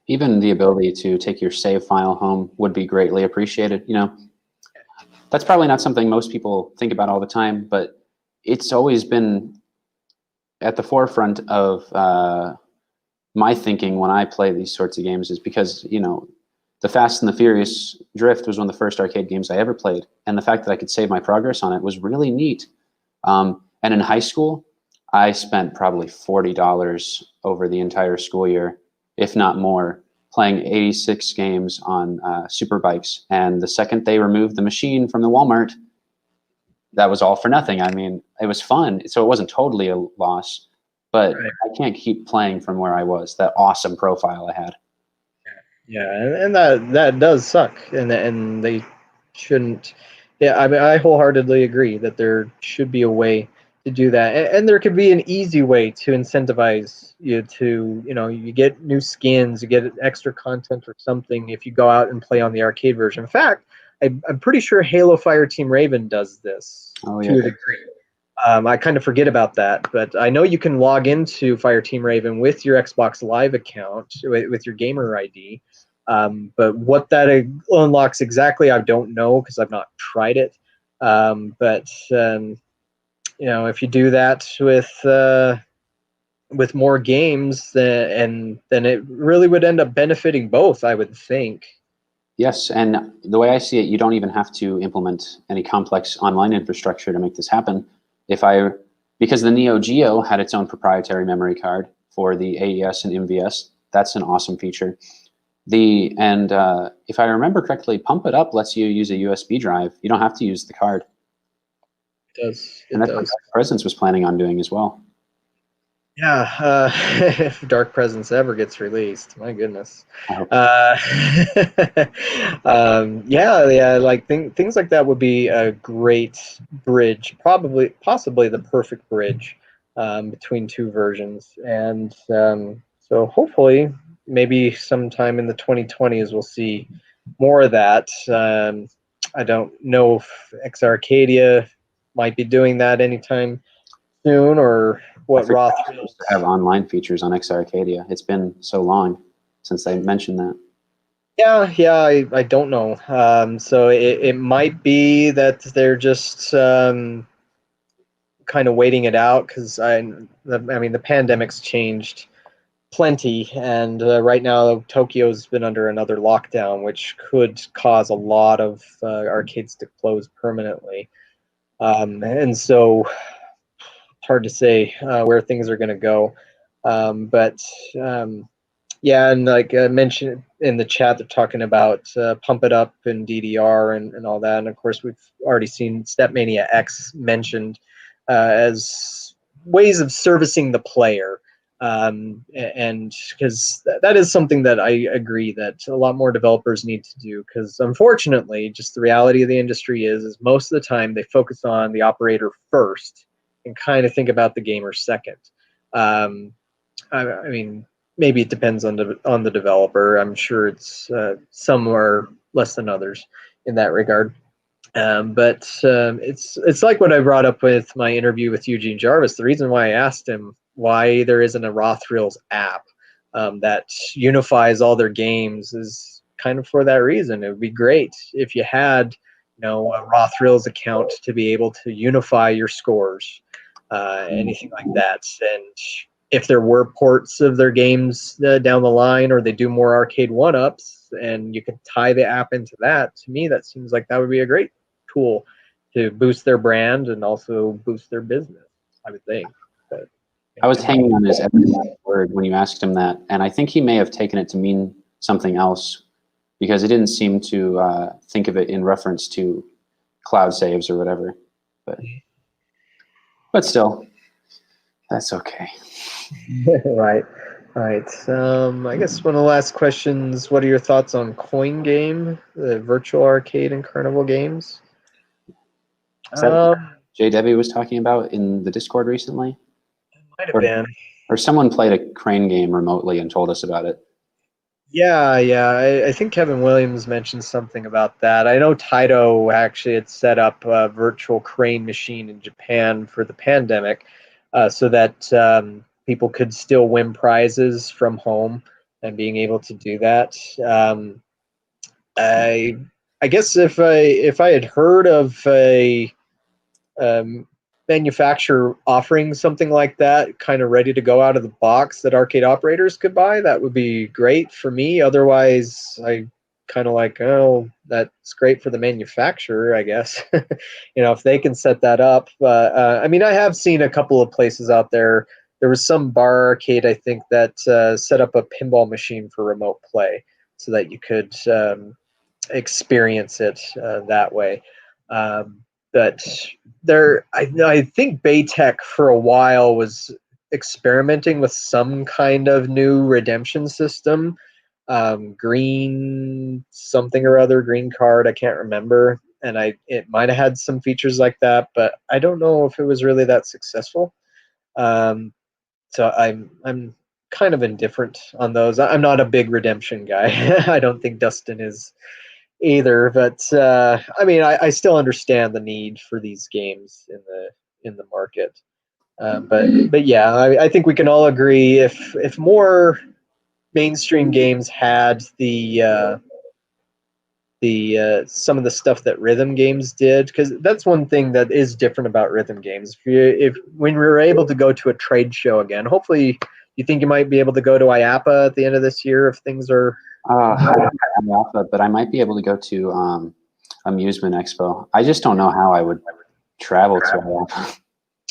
Even the ability to take your save file home would be greatly appreciated. You know, that's probably not something most people think about all the time, but it's always been at the forefront of my thinking when I play these sorts of games, is because, you know, the Fast and the Furious Drift was one of the first arcade games I ever played, and the fact that I could save my progress on it was really neat. And in high school, I spent probably $40 over the entire school year, if not more, playing 86 games on super bikes. And the second they removed the machine from the Walmart, that was all for nothing. I mean, it was fun, so it wasn't totally a loss, but Right. I can't keep playing from where I was, that awesome profile I had. Yeah, and that does suck, and they shouldn't. Yeah, I mean, I wholeheartedly agree that there should be a way to do that, and there could be an easy way to incentivize you to, you get new skins, you get extra content or something if you go out and play on the arcade version. In fact, I'm pretty sure Halo Fireteam Raven does this Oh, to yeah. a degree. I kind of forget about that, but I know you can log into Fireteam Raven with your Xbox Live account with your gamer ID. But what that unlocks exactly, I don't know because I've not tried it. But if you do that with more games, then it really would end up benefiting both, I would think. Yes, and the way I see it, you don't even have to implement any complex online infrastructure to make this happen. Because the Neo Geo had its own proprietary memory card for the AES and MVS, that's an awesome feature. If I remember correctly, Pump It Up lets you use a USB drive. You don't have to use the card. It does. And that's what Dark Presence was planning on doing as well. Yeah, if Dark Presence ever gets released, my goodness. Yeah, like things like that would be a great bridge, possibly the perfect bridge between two versions. And so hopefully, maybe sometime in the 2020s, we'll see more of that. I don't know if X Arcadia might be doing that anytime soon, or what raw thrills? To have online features on Arcadia. It's been so long since they mentioned that. Yeah, I don't know. So it might be that they're just kind of waiting it out, because I mean, the pandemic's changed plenty, and right now Tokyo's been under another lockdown, which could cause a lot of arcades to close permanently. And so it's hard to say where things are going to go. But yeah, and like I mentioned in the chat, they're talking about Pump It Up and DDR and all that. And of course, we've already seen Stepmania X mentioned as ways of servicing the player. And because that is something that I agree that a lot more developers need to do, because unfortunately, just the reality of the industry is most of the time they focus on the operator first and kind of think about the gamer second. I mean, maybe it depends on the developer. I'm sure it's some are less than others in that regard. But it's like what I brought up with my interview with Eugene Jarvis. The reason why I asked him why there isn't a Raw Thrills app that unifies all their games is kind of for that reason. It would be great if you had, a Raw Thrills account to be able to unify your scores, anything like that. And if there were ports of their games down the line, or they do more arcade one-ups, and you could tie the app into that, to me, that seems like that would be a great tool to boost their brand and also boost their business, I would think. But, I was hanging on his every word when you asked him that, and I think he may have taken it to mean something else, because he didn't seem to think of it in reference to cloud saves or whatever. But still, that's okay. Right. I guess one of the last questions, what are your thoughts on Coin Game, the virtual arcade and carnival games? Is that what Jay Debbie was talking about in the Discord recently? Might have been. Or someone played a crane game remotely and told us about it. Yeah. I think Kevin Williams mentioned something about that. I know Taito actually had set up a virtual crane machine in Japan for the pandemic, so that people could still win prizes from home and being able to do that. I guess if I had heard of a manufacturer offering something like that, kind of ready to go out of the box that arcade operators could buy, that would be great for me. Otherwise, I kind of like, oh, that's great for the manufacturer, I guess. If they can set that up. I mean, I have seen a couple of places out there. There was some bar arcade, I think, that set up a pinball machine for remote play so that you could experience it that way. But I think Baytech for a while was experimenting with some kind of new redemption system, green something or other, green card, I can't remember, and it might have had some features like that, but I don't know if it was really that successful. So I'm kind of indifferent on those. I'm not a big redemption guy. I don't think Dustin is either, but I mean, I still understand the need for these games in the market. But yeah, I think we can all agree if more mainstream games had the some of the stuff that rhythm games did, because that's one thing that is different about rhythm games. If when we're able to go to a trade show again, hopefully, you think you might be able to go to IAPA at the end of this year if things are. But I might be able to go to Amusement Expo. I just don't know how I would travel to IAPA.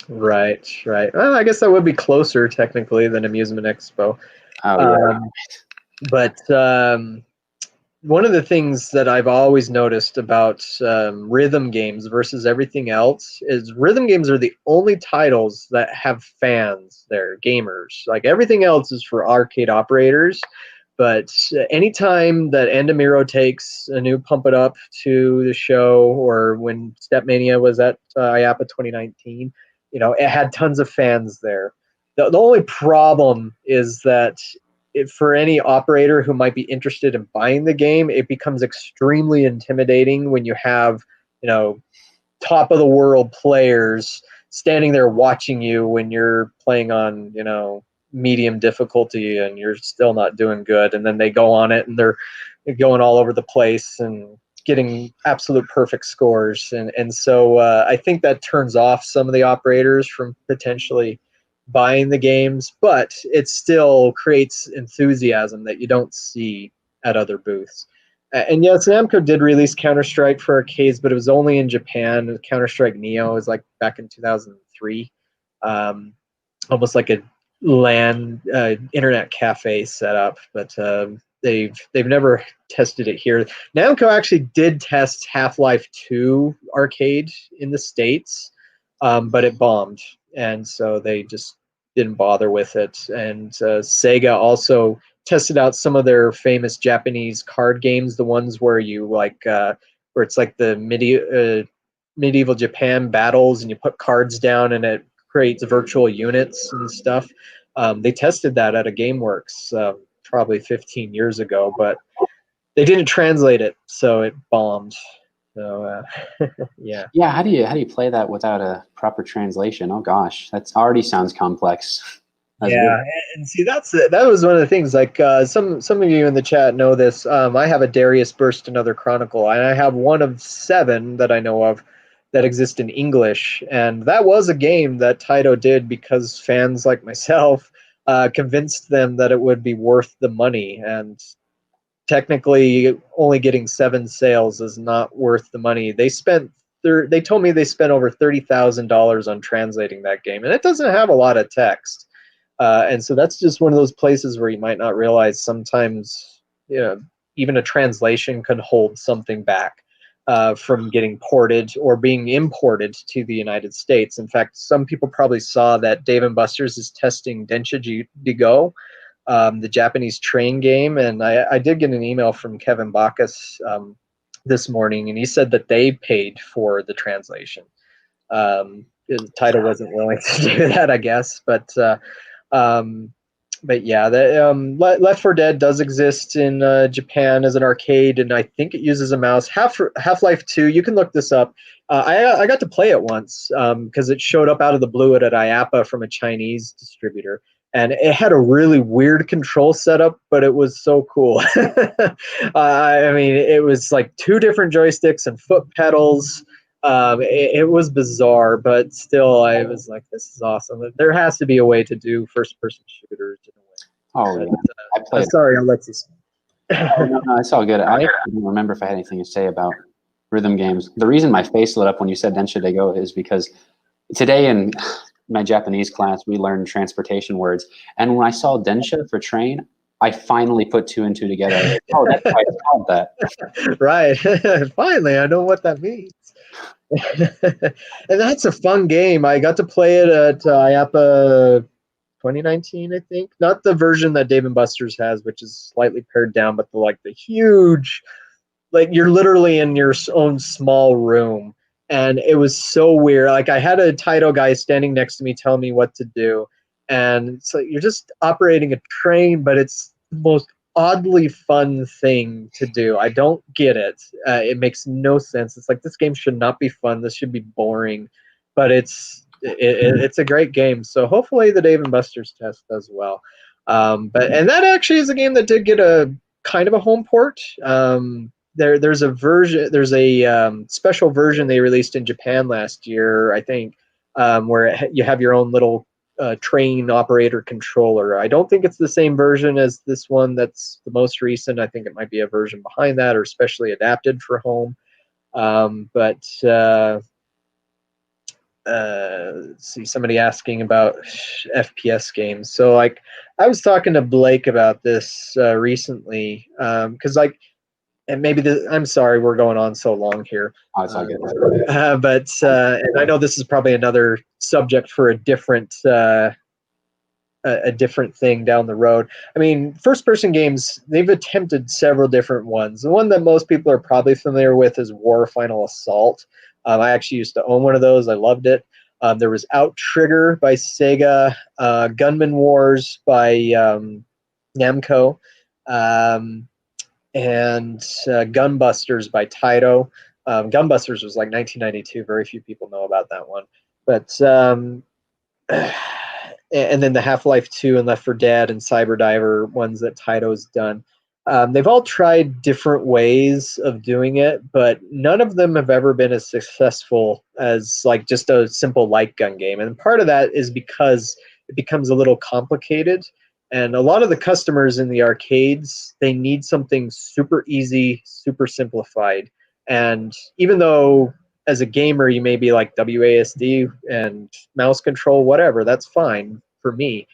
Right. Well, I guess that would be closer technically than Amusement Expo. Oh, yeah. But one of the things that I've always noticed about rhythm games versus everything else is rhythm games are the only titles that have fans there, gamers. Like everything else is for arcade operators. But anytime that Endemiro takes a new Pump It Up to the show, or when Stepmania was at IAPA 2019, it had tons of fans there. The only problem is that for any operator who might be interested in buying the game, it becomes extremely intimidating when you have, top of the world players standing there watching you when you're playing on, medium difficulty and you're still not doing good. And then they go on it and they're going all over the place and getting absolute perfect scores. And so I think that turns off some of the operators from potentially buying the games, but it still creates enthusiasm that you don't see at other booths. And yes, Namco did release Counter-Strike for arcades, but it was only in Japan. Counter-Strike Neo was like back in 2003, almost like a LAN internet cafe setup. But they've never tested it here. Namco actually did test Half-Life 2 arcade in the States, but it bombed, and so they just didn't bother with it. And Sega also tested out some of their famous Japanese card games, the ones where you where it's like the medieval Japan battles, and you put cards down and it creates virtual units and stuff. They tested that at a GameWorks probably 15 years ago, but they didn't translate it, so it bombed. So yeah. Yeah, how do you play that without a proper translation? Oh gosh, that already sounds complex. Yeah, and see that was one of the things. Like some of you in the chat know this. I have a Darius Burst Another Chronicle, and I have one of 7 that I know of that exist in English. And that was a game that Taito did because fans like myself convinced them that it would be worth the money. And technically, only getting 7 sales is not worth the money. They told me they spent over $30,000 on translating that game, and it doesn't have a lot of text. And so that's just one of those places where you might not realize sometimes, even a translation can hold something back from getting ported or being imported to the United States. In fact, some people probably saw that Dave & Buster's is testing Densha Go, the Japanese train game. And I did get an email from Kevin Bacchus this morning, and he said that they paid for the translation. The title wasn't willing to do that, I guess, but yeah, Left 4 Dead does exist in Japan as an arcade, and I think it uses a mouse. Half-Life 2, you can look this up. I got to play it once because it showed up out of the blue at IAPA from a Chinese distributor, and it had a really weird control setup, but it was so cool. I mean, it was like 2 different joysticks and foot pedals. It was bizarre, but still, I was like, "This is awesome." There has to be a way to do first-person shooters in a way. Oh But, yeah, I played. sorry, Alexis. Oh, no, it's all good. I don't remember if I had anything to say about rhythm games. The reason my face lit up when you said Densha de Go is because today in my Japanese class we learned transportation words, and when I saw Densha for train, I finally put 2 and 2 together. Like, oh, that's why it's called that. Right. Finally, I know what that means. And that's a fun game. I got to play it at IAPA 2019, I think. Not the version that Dave & Buster's has, which is slightly pared down, but the huge, like you're literally in your own small room. And it was so weird. Like I had a Taito guy standing next to me telling me what to do. And so you're just operating a train, but it's the most oddly fun thing to do. I don't get it. It makes no sense. It's like this game should not be fun. This should be boring, but it's a great game. So hopefully the Dave & Buster's test does well. And that actually is a game that did get a kind of a home port. There's a special version they released in Japan last year, I think, where you have your own little train operator controller. I don't think it's the same version as this one that's the most recent. I think it might be a version behind that or specially adapted for home. Let's see, somebody asking about FPS games. So like I was talking to Blake about this recently because and maybe I'm sorry we're going on so long here. Oh, it's all good. And I know this is probably another subject for a different thing down the road. I mean, first-person games, they've attempted several different ones. The one that most people are probably familiar with is War Final Assault. I actually used to own one of those. I loved it. There was Outrigger by Sega, Gunman Wars by Namco, and Gunbusters by Taito. Gunbusters was like 1992. Very few people know about that one. But and then the Half-Life 2 and Left 4 Dead and Cyberdiver ones that Taito's done. They've all tried different ways of doing it, but none of them have ever been as successful as like just a simple light gun game. And part of that is because it becomes a little complicated. And a lot of the customers in the arcades, they need something super easy, super simplified. And even though as a gamer you may be like WASD and mouse control, whatever, that's fine for me.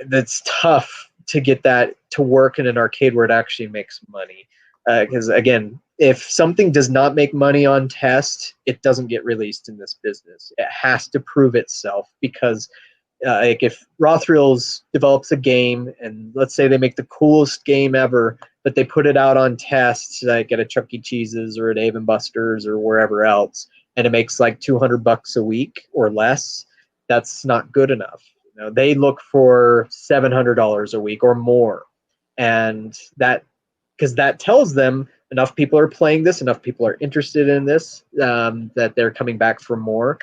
That's tough to get that to work in an arcade where it actually makes money. Because again, if something does not make money on test, it doesn't get released in this business. It has to prove itself because like if Rothreels develops a game and let's say they make the coolest game ever, but they put it out on tests like at a Chuck E. Cheese's or at Dave and Buster's or wherever else, and it makes like $200 a week or less, that's not good enough. You know, they look for $700 a week or more, and that because that tells them enough people are playing this, enough people are interested in this, that they're coming back for more.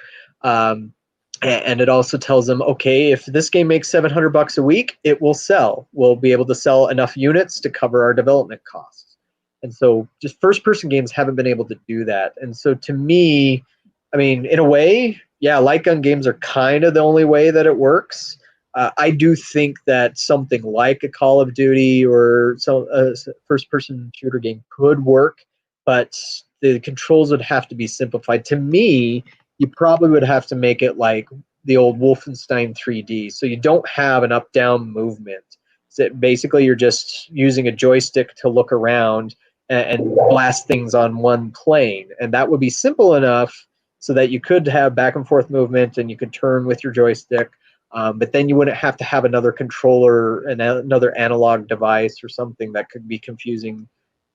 And it also tells them, okay, if this game makes $700 a week, it will sell. We'll be able to sell enough units to cover our development costs. And so just first-person games haven't been able to do that. And so to me, I mean, in a way, yeah, light gun games are kind of the only way that it works. I do think that something like a Call of Duty or some first-person shooter game could work, but the controls would have to be simplified. To me, you probably would have to make it like the old Wolfenstein 3D. So you don't have an up-down movement. So basically, you're just using a joystick to look around and blast things on one plane. And that would be simple enough so that you could have back and forth movement and you could turn with your joystick. But then you wouldn't have to have another controller and another analog device or something that could be confusing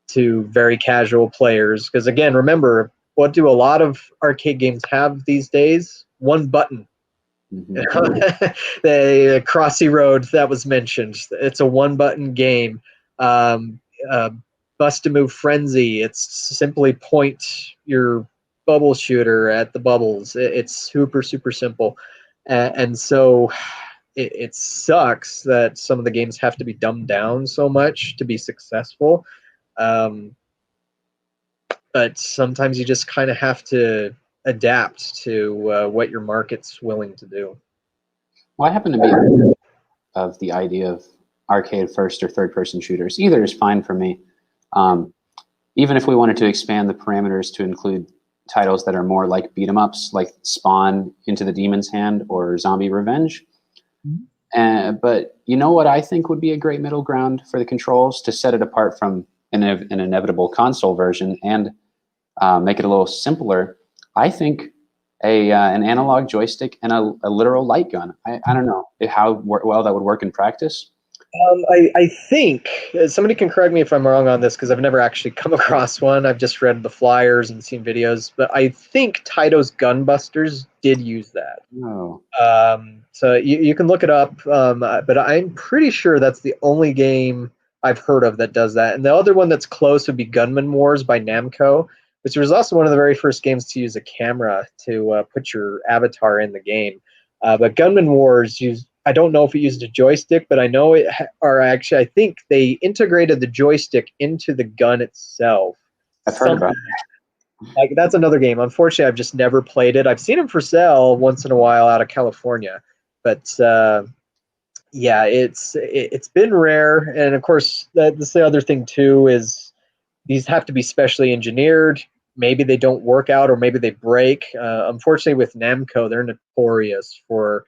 to very casual players. Because again, remember, what do a lot of arcade games have these days? One button. Mm-hmm. The Crossy Roads that was mentioned. It's a one-button game. Bust a Move Frenzy. It's simply point your bubble shooter at the bubbles. It's super, super simple. And so it sucks that some of the games have to be dumbed down so much to be successful. But sometimes you just kind of have to adapt to what your market's willing to do. Well, I happen to be of the idea of arcade first or third person shooters. Either is fine for me. Even if we wanted to expand the parameters to include titles that are more like beat 'em ups, like Spawn, Into the Demon's Hand, or Zombie Revenge. Mm-hmm. But you know what I think would be a great middle ground for the controls to set it apart from an inevitable console version and make it a little simpler? I think an analog joystick and a literal light gun. I don't know how well that would work in practice. I think somebody can correct me if I'm wrong on this because I've never actually come across one. I've just read the flyers and seen videos, but I think Taito's Gunbusters did use that. Oh. So you can look it up, but I'm pretty sure that's the only game I've heard of that does that. And the other one that's close would be Gunman Wars by Namco, which was also one of the very first games to use a camera to put your avatar in the game. But Gunman Wars I don't know if it used a joystick, but I know I think they integrated the joystick into the gun itself. I've heard about it. Like that's another game. Unfortunately, I've just never played it. I've seen them for sale once in a while out of California, but yeah, it's been rare. And of course, that's the other thing too is these have to be specially engineered. Maybe they don't work out, or maybe they break. Unfortunately, with Namco, they're notorious for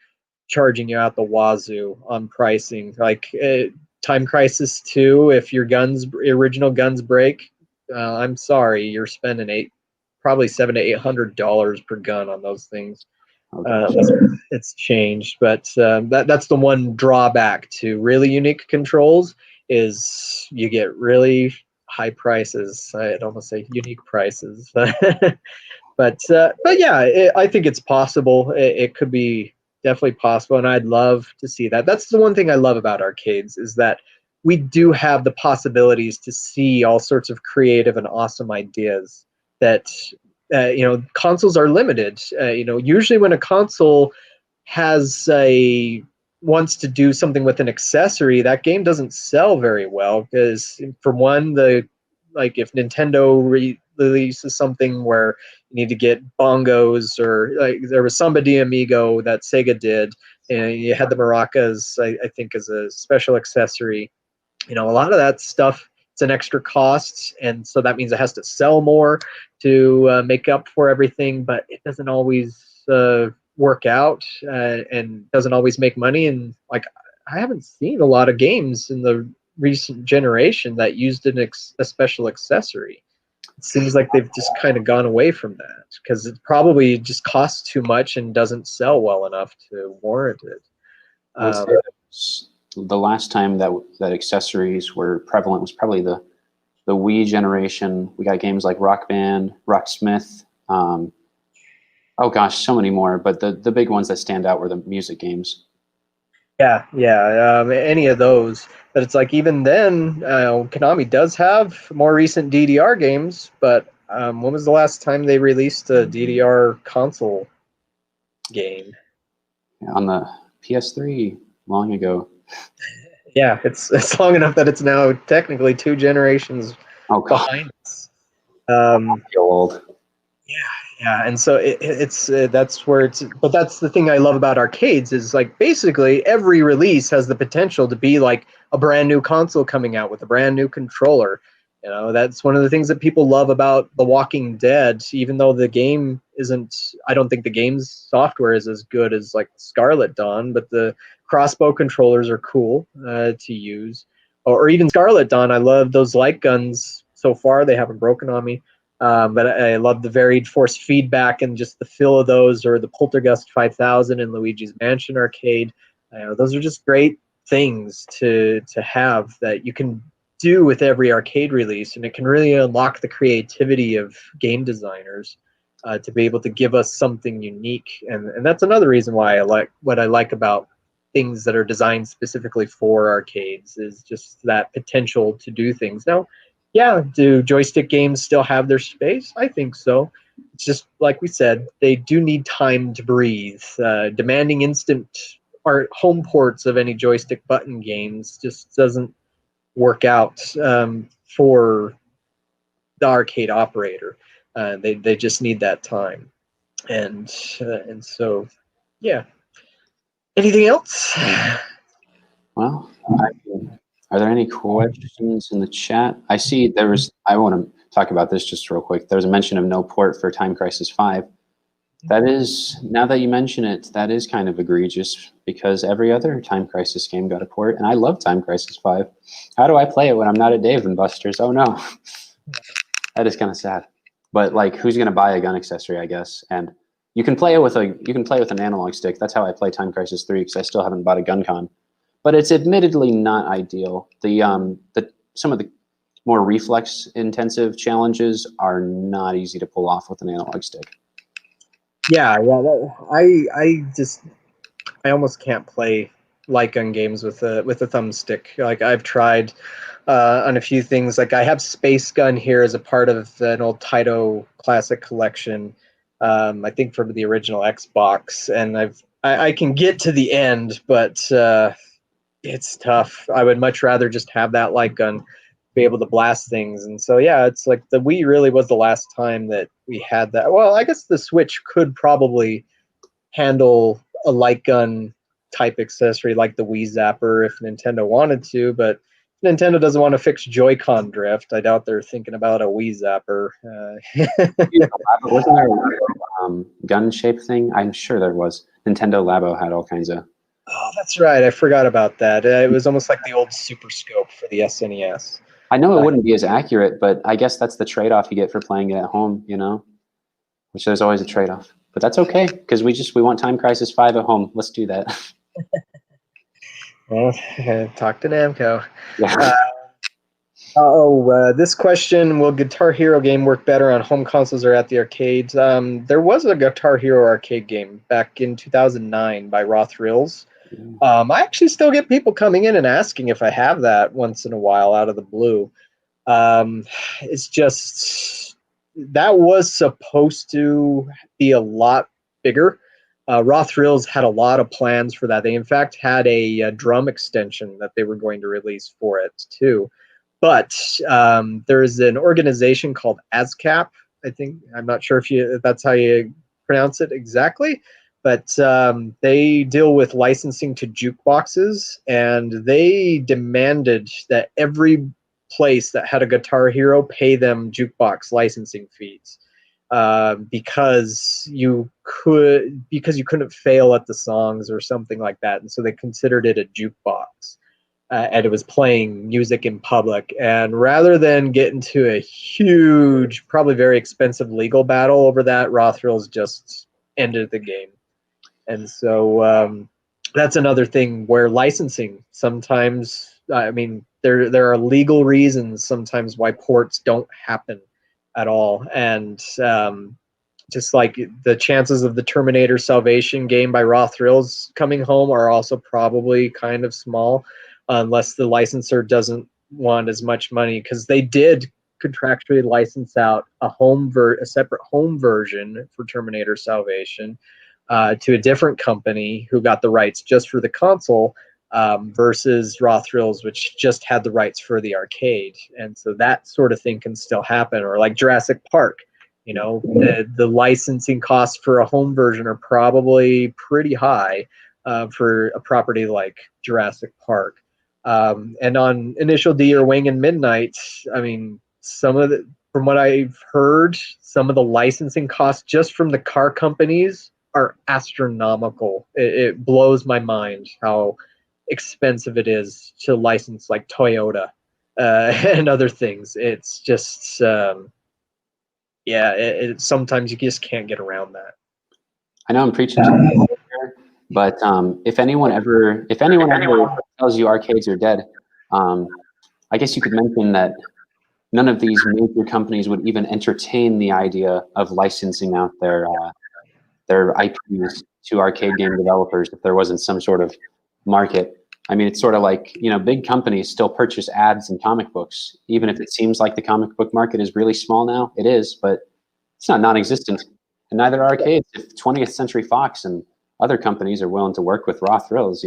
charging you out the wazoo on pricing. Like Time Crisis 2, if your original guns break, I'm sorry, you're spending probably $700 to $800 per gun on those things. It's changed, but that's the one drawback to really unique controls is you get really high prices. I'd almost say unique prices, but yeah, I think it's possible. It could be definitely possible, and I'd love to see that. That's the one thing I love about arcades is that we do have the possibilities to see all sorts of creative and awesome ideas that consoles are limited. Usually when a console wants to do something with an accessory, that game doesn't sell very well because, for one, if Nintendo releases something where you need to get bongos, or like there was Samba de Amigo that Sega did, and you had the maracas, I think, as a special accessory. A lot of that stuff, it's an extra cost, and so that means it has to sell more to make up for everything, but it doesn't always work out, and doesn't always make money. And like, I haven't seen a lot of games in the recent generation that used a special accessory. It seems like they've just kind of gone away from that because it probably just costs too much and doesn't sell well enough to warrant it. I would say that the last time that accessories were prevalent was probably the Wii generation. We got games like Rock Band, Rocksmith. Oh gosh, so many more. But the big ones that stand out were the music games. Yeah, any of those. But it's like, even then, Konami does have more recent DDR games. But when was the last time they released a DDR console game? On the PS3, long ago. Yeah, it's long enough that it's now technically 2 generations behind us. I feel old. Yeah, and so that's where it's. But that's the thing I love about arcades is, like, basically every release has the potential to be like a brand new console coming out with a brand new controller. That's one of the things that people love about The Walking Dead, even though the game isn't. I don't think the game's software is as good as like Scarlet Dawn, but the crossbow controllers are cool to use. Or even Scarlet Dawn, I love those light guns. So far, they haven't broken on me. But I love the varied force feedback and just the feel of those, or the Poltergust 5000 in Luigi's Mansion arcade. Those are just great things to have that you can do with every arcade release, and it can really unlock the creativity of game designers to be able to give us something unique. And that's another reason why I like about things that are designed specifically for arcades, is just that potential to do things. Now, yeah, do joystick games still have their space? I think so. It's just like we said, they do need time to breathe. Demanding instant home ports of any joystick button games just doesn't work out for the arcade operator. They just need that time, and so, yeah. Anything else? Well, are there any questions in the chat? I see I want to talk about this just real quick. There was a mention of no port for Time Crisis 5. That is, now that you mention it, that is kind of egregious, because every other Time Crisis game got a port, and I love Time Crisis 5. How do I play it when I'm not at Dave and Buster's? Oh no. That is kind of sad. But like, who's going to buy a gun accessory, I guess? And you can play it with an analog stick. That's how I play Time Crisis 3, because I still haven't bought a gun con. But it's admittedly not ideal. Some of the more reflex-intensive challenges are not easy to pull off with an analog stick. Yeah. I almost can't play light gun games with a thumbstick. Like, I've tried on a few things. Like, I have Space Gun here as a part of an old Taito Classic collection. I think from the original Xbox, and I can get to the end, but it's tough. I would much rather just have that light gun, be able to blast things. And so, yeah, it's like the Wii really was the last time that we had that. Well, I guess the Switch could probably handle a light gun type accessory like the Wii Zapper if Nintendo wanted to, but Nintendo doesn't want to fix Joy-Con drift. I doubt they're thinking about a Wii Zapper. Wasn't there a gun shape thing? I'm sure there was. Nintendo Labo had all kinds of. Oh, that's right. I forgot about that. It was almost like the old Super Scope for the SNES. I know it wouldn't be as accurate, but I guess that's the trade-off you get for playing it at home, which there's always a trade-off. But that's okay, because we want Time Crisis 5 at home. Let's do that. Well, talk to Namco. Yeah. This question: will Guitar Hero game work better on home consoles or at the arcades? There was a Guitar Hero arcade game back in 2009 by Raw Thrills. I actually still get people coming in and asking if I have that once in a while out of the blue. It's just, that was supposed to be a lot bigger. Raw Thrills had a lot of plans for that. They, in fact, had a drum extension that they were going to release for it, too. But there is an organization called ASCAP. I think, I'm not sure if that's how you pronounce it exactly, but they deal with licensing to jukeboxes, and they demanded that every place that had a Guitar Hero pay them jukebox licensing fees, because you couldn't fail at the songs or something like that, and so they considered it a jukebox. And it was playing music in public. And rather than get into a huge, probably very expensive legal battle over that, Raw Thrills just ended the game. And so that's another thing where licensing sometimes, I mean, there are legal reasons sometimes why ports don't happen at all. And just like the chances of the Terminator Salvation game by Raw Thrills coming home are also probably kind of small, unless the licensor doesn't want as much money, because they did contractually license out a separate home version for Terminator Salvation to a different company who got the rights just for the console, versus Raw Thrills, which just had the rights for the arcade. And so that sort of thing can still happen. Or like Jurassic Park, the licensing costs for a home version are probably pretty high for a property like Jurassic Park. And on Initial D or Wing and Midnight, I mean, from what I've heard, some of the licensing costs just from the car companies are astronomical. It blows my mind how expensive it is to license like Toyota and other things. It's just, sometimes you just can't get around that. I know I'm preaching to you here, but if anyone ever tells you arcades are dead, I guess you could mention that none of these major companies would even entertain the idea of licensing out their IPs to arcade game developers if there wasn't some sort of market. I mean, it's sort of like, big companies still purchase ads in comic books, even if it seems like the comic book market is really small now. It is, but it's not non-existent. And neither are arcades. If 20th Century Fox and other companies are willing to work with Raw Thrills,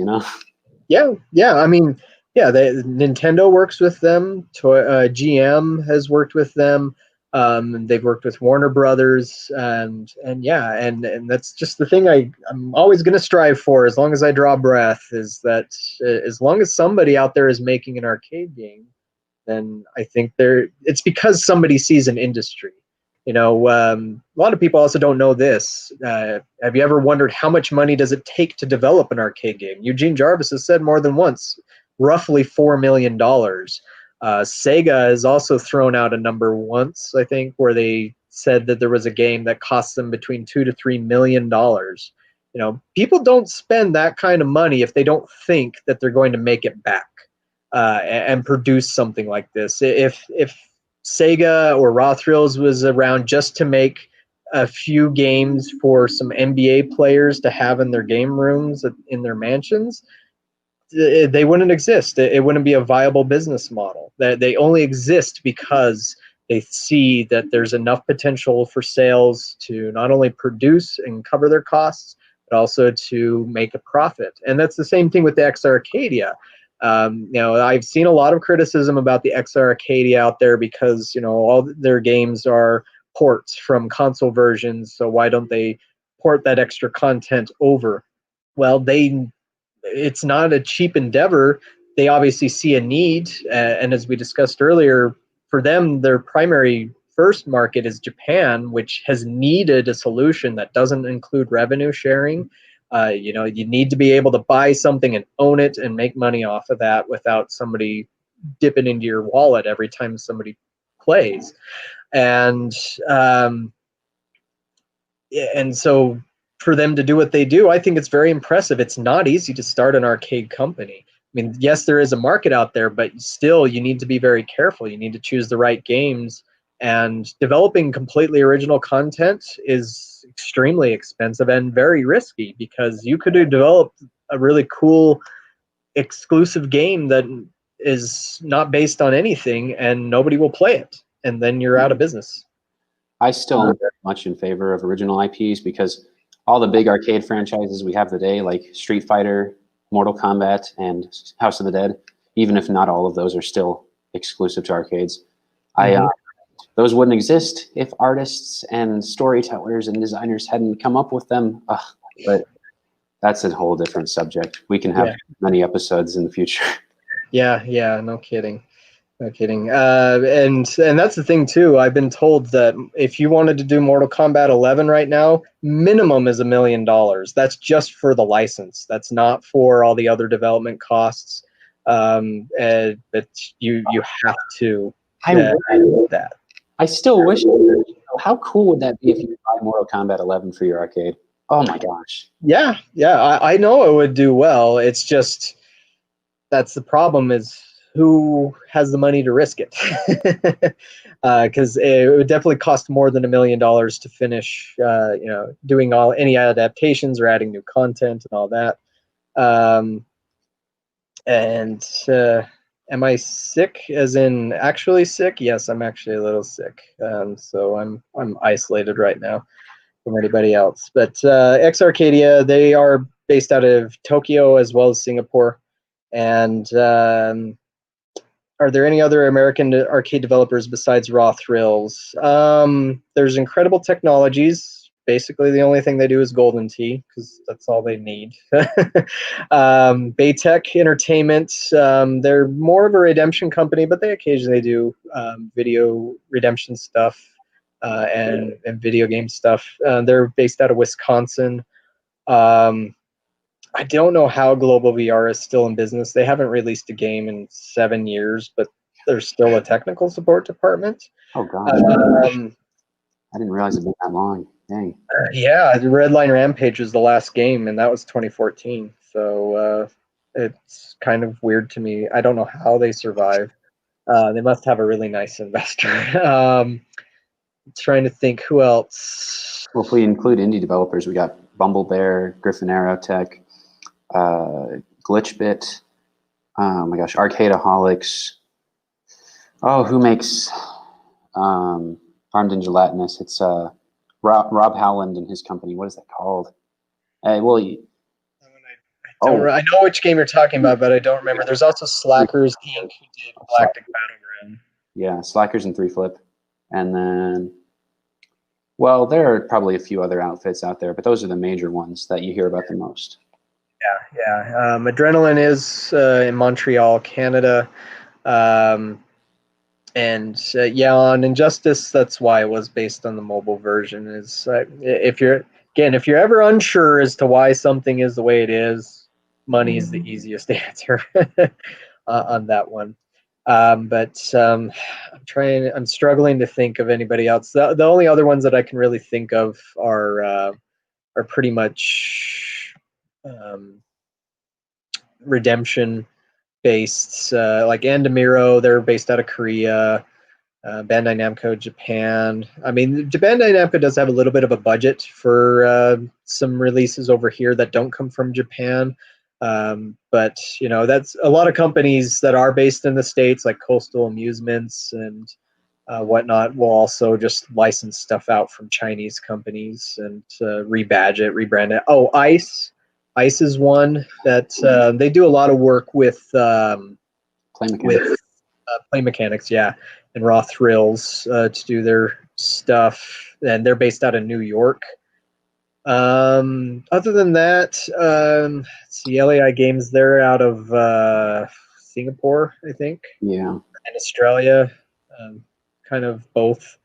Yeah. I mean, Nintendo works with them. GM has worked with them. They've worked with Warner Brothers, and that's just the thing I'm always going to strive for as long as I draw breath, is that as long as somebody out there is making an arcade game, then I think it's because somebody sees an industry. A lot of people also don't know this. Have you ever wondered how much money does it take to develop an arcade game? Eugene Jarvis has said more than once, roughly $4 million. Sega has also thrown out a number once, I think, where they said that there was a game that cost them between $2 to $3 million. People don't spend that kind of money if they don't think that they're going to make it back and produce something like this. If Sega or Raw Thrills was around just to make a few games for some NBA players to have in their game rooms in their mansions, they wouldn't exist. It wouldn't be a viable business model. They only exist because they see that there's enough potential for sales to not only produce and cover their costs, but also to make a profit. And that's the same thing with the XR Arcadia. I've seen a lot of criticism about the XR Arcadia out there because, all their games are ports from console versions. So why don't they port that extra content over? Well, it's not a cheap endeavor. They obviously see a need. And as we discussed earlier, for them, their primary first market is Japan, which has needed a solution that doesn't include revenue sharing. You need to be able to buy something and own it and make money off of that without somebody dipping into your wallet every time somebody plays. And so for them to do what they do, I think it's very impressive. It's not easy to start an arcade company. I mean, yes, there is a market out there, but still you need to be very careful. You need to choose the right games, and developing completely original content is extremely expensive and very risky, because you could have developed a really cool exclusive game that is not based on anything and nobody will play it, and then you're out of business. I still am very much in favor of original IPs because all the big arcade franchises we have today, like Street Fighter, Mortal Kombat, and House of the Dead, even if not all of those are still exclusive to arcades, those wouldn't exist if artists and storytellers and designers hadn't come up with them. But that's a whole different subject. We can have many episodes in the future. Yeah, no kidding. No kidding. And that's the thing too. I've been told that if you wanted to do Mortal Kombat 11 right now, minimum is $1 million. That's just for the license. That's not for all the other development costs. But you have to do that. I still wish. How cool would that be if you could buy Mortal Kombat 11 for your arcade? Oh my gosh. Yeah. I know it would do well. It's just that's the problem is who has the money to risk it? Because it would definitely cost more than $1 million to finish, doing any adaptations or adding new content and all that. Am I sick? As in actually sick? Yes, I'm actually a little sick. So I'm isolated right now from anybody else. But X Arcadia, they are based out of Tokyo as well as Singapore. And are there any other American arcade developers besides Raw Thrills? There's Incredible Technologies. Basically, the only thing they do is Golden Tee because that's all they need. Baytech Entertainment. They're more of a redemption company, but they occasionally do video redemption stuff and video game stuff. They're based out of Wisconsin. I don't know how Global VR is still in business. They haven't released a game in 7 years, but there's still a technical support department. Oh gosh, I didn't realize it'd been that long. Dang. Yeah, the Redline Rampage was the last game, and that was 2014. So it's kind of weird to me. I don't know how they survive. They must have a really nice investor. Trying to think who else. Well, if we include indie developers, we got Bumble Bear, Griffin Aerotech, Glitchbit, oh my gosh, Arcadeaholics. Oh, who makes Armed and Gelatinous? It's Rob Howland and his company. What is that called? I know which game you're talking about, but I don't remember. There's also Slackers Inc. who did Galactic Battleground. Yeah, Slackers and 3Flip. And then, well, there are probably a few other outfits out there, but those are the major ones that you hear about the most. Yeah. Adrenaline is in Montreal, Canada. On Injustice, that's why it was based on the mobile version. Is if you're ever unsure as to why something is the way it is, money is the easiest answer on that one. I'm struggling to think of anybody else. The only other ones that I can really think of are pretty much redemption based, like Andamiro. They're based out of Korea. Bandai Namco Japan. I mean, Bandai Namco does have a little bit of a budget for some releases over here that don't come from Japan. But that's a lot of companies that are based in the States, like Coastal Amusements and whatnot, will also just license stuff out from Chinese companies and rebadge it, rebrand it. Oh, Ice is one that they do a lot of work with Play Mechanics, yeah, and Raw Thrills to do their stuff, and they're based out of New York. Other than that, LAI Games, they're out of Singapore, I think. Yeah. And Australia, kind of both.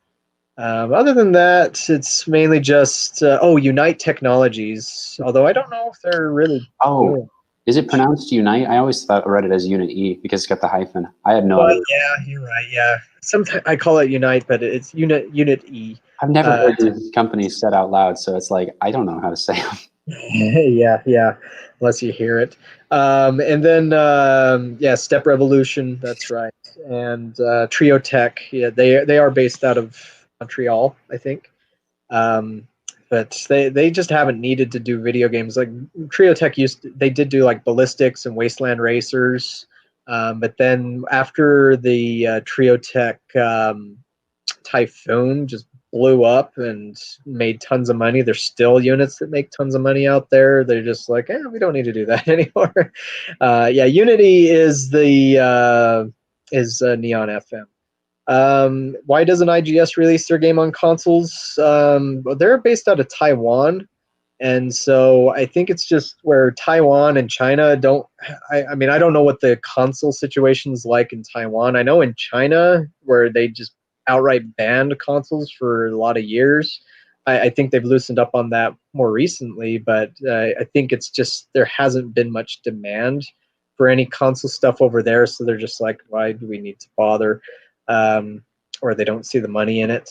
Other than that, it's mainly just Unite Technologies. Although I don't know if they're really. Oh, is it pronounced Unite? I always read it as Unit E because it's got the hyphen. I had no idea. Yeah, you're right. Yeah, sometimes I call it Unite, but it's Unit E. I've never heard these companies said out loud, so it's like I don't know how to say them. Yeah, unless you hear it. And then Step Revolution. That's right. And Trio Tech. Yeah, they are based out of Montreal, I think. But they just haven't needed to do video games. Like Trio Tech they did do like Ballistics and Wasteland Racers. But then after the Trio Tech Typhoon just blew up and made tons of money. There's still units that make tons of money out there. They're just like, we don't need to do that anymore. Yeah, Unity is the Neon FM. Why doesn't IGS release their game on consoles? They're based out of Taiwan. And so I think it's just where Taiwan and China don't. I mean, I don't know what the console situation's like in Taiwan. I know in China, where they just outright banned consoles for a lot of years. I think they've loosened up on that more recently, but I think it's just there hasn't been much demand for any console stuff over there. So they're just like, why do we need to bother? Or they don't see the money in it.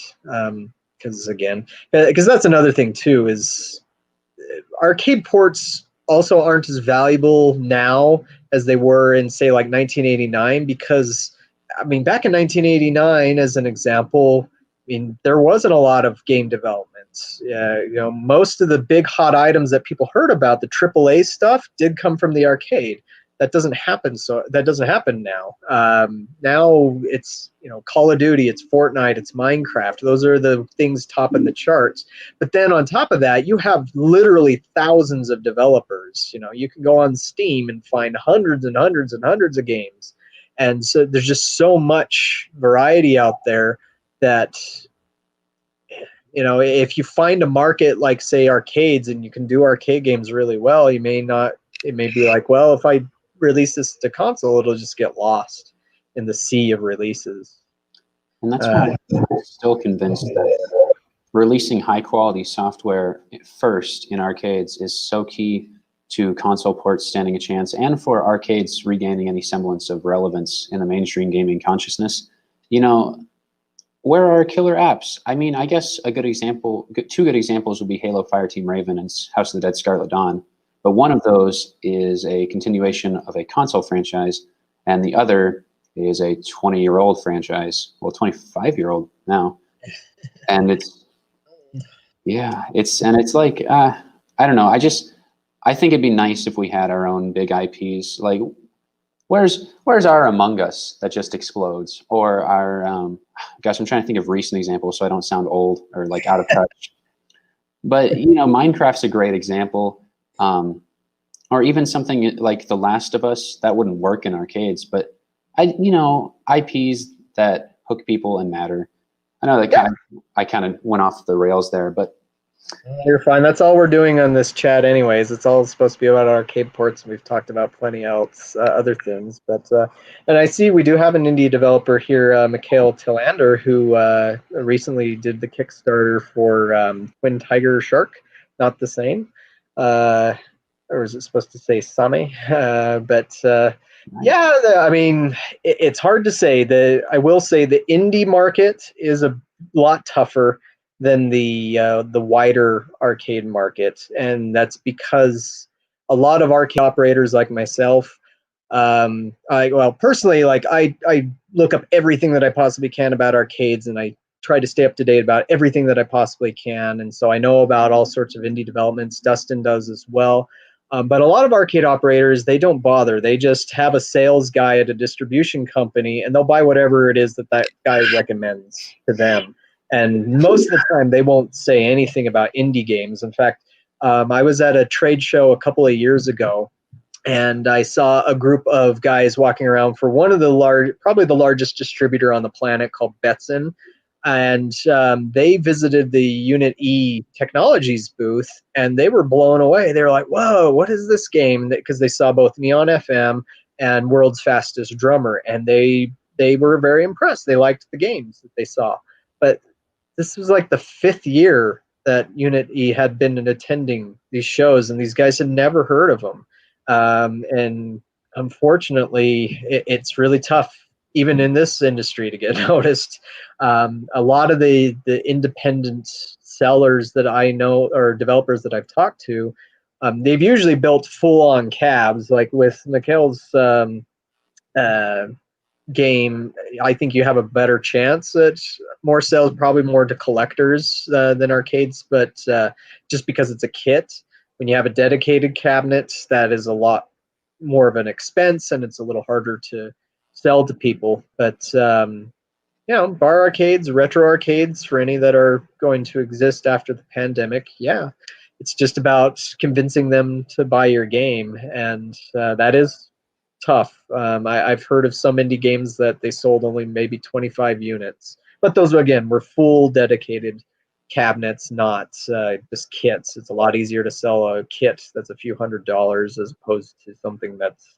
Because that's another thing too is arcade ports also aren't as valuable now as they were in, say, like 1989, because I mean, back in 1989, as an example, I mean, there wasn't a lot of game development. Most of the big hot items that people heard about, the AAA stuff, did come from the arcade. That doesn't happen. So that doesn't happen now. Now it's Call of Duty, it's Fortnite, it's Minecraft. Those are the things topping the charts. But then on top of that, you have literally thousands of developers. You can go on Steam and find hundreds and hundreds and hundreds of games, and so there's just so much variety out there that if you find a market like, say, arcades, and you can do arcade games really well, it may be like, well, if I release this to console, it'll just get lost in the sea of releases. And that's why I'm still convinced that releasing high quality software first in arcades is so key to console ports standing a chance, and for arcades regaining any semblance of relevance in the mainstream gaming consciousness. Where are killer apps? I mean, I guess two good examples would be Halo Fireteam Raven and House of the Dead Scarlet Dawn. But one of those is a continuation of a console franchise, and the other is a 20-year-old franchise. Well, 25-year-old now. And it's like, I don't know. I think it'd be nice if we had our own big IPs. Like, where's our Among Us that just explodes? Or our, gosh, I'm trying to think of recent examples so I don't sound old or like out of touch. But, Minecraft's a great example. Or even something like The Last of Us, that wouldn't work in arcades, but IPs that hook people and matter. I know that I kind of went off the rails there, but you're fine. That's all we're doing on this chat, anyways. It's all supposed to be about arcade ports, and we've talked about plenty else, other things. But and I see we do have an indie developer here, Mikhail Tillander, who recently did the Kickstarter for Twin Tiger Shark. Not the same. Or is it supposed to say Same? I mean, it's hard to say. I will say the indie market is a lot tougher than the wider arcade market, and that's because a lot of arcade operators like myself, personally, like I look up everything that I possibly can about arcades, and I try to stay up to date about everything that I possibly can, and so I know about all sorts of indie developments. Dustin does as well. But a lot of arcade operators, they don't bother. They just have a sales guy at a distribution company, and they'll buy whatever it is that guy recommends to them. And most of the time, they won't say anything about indie games. In fact, I was at a trade show a couple of years ago, and I saw a group of guys walking around for one of probably the largest distributor on the planet, called Betson. And they visited the Unit E Technologies booth, and they were blown away. They were like, whoa, what is this game? Because they saw both Neon FM and World's Fastest Drummer, and they were very impressed. They liked the games that they saw. But this was like the 5th year that Unit E had been attending these shows, and these guys had never heard of them. And unfortunately, it's really tough, even in this industry, to get noticed. A lot of the independent sellers that I know, or developers that I've talked to, they've usually built full-on cabs. Like with Mikhail's game, I think you have a better chance at more sales, probably more to collectors than arcades, but just because it's a kit. When you have a dedicated cabinet, that is a lot more of an expense, and it's a little harder to sell to people. But bar arcades, retro arcades, for any that are going to exist after the pandemic. Yeah, it's just about convincing them to buy your game, and that is tough. I've heard of some indie games that they sold only maybe 25 units, but those again were full dedicated cabinets, not just kits. It's a lot easier to sell a kit that's a few $100s as opposed to something that's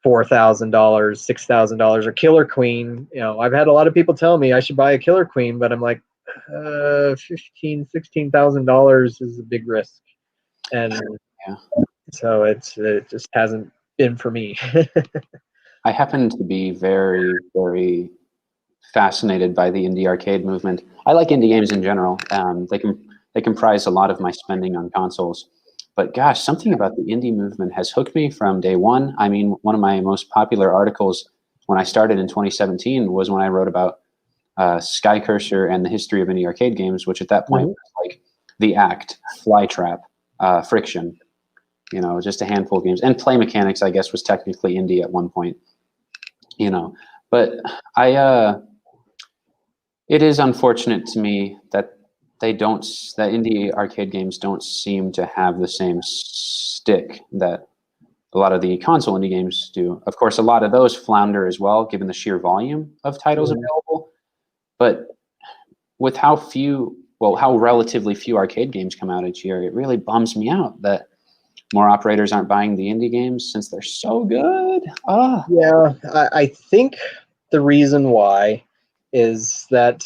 $4,000, $6,000, or Killer Queen. I've had a lot of people tell me I should buy a Killer Queen, but I'm like, $15,000, $16,000 is a big risk, and so it just hasn't been for me. I happen to be very, very fascinated by the indie arcade movement. I like indie games in general. They comprise a lot of my spending on consoles. But gosh, something about the indie movement has hooked me from day one. I mean, one of my most popular articles when I started in 2017 was when I wrote about Sky Cursor and the history of indie arcade games, which at that point was like The Act, Flytrap, Friction, just a handful of games. And Play Mechanics, I guess, was technically indie at one point, But it is unfortunate to me that that indie arcade games don't seem to have the same stick that a lot of the console indie games do. Of course, a lot of those flounder as well, given the sheer volume of titles available. But with how relatively few arcade games come out each year, it really bums me out that more operators aren't buying the indie games since they're so good. Yeah, I think the reason why is that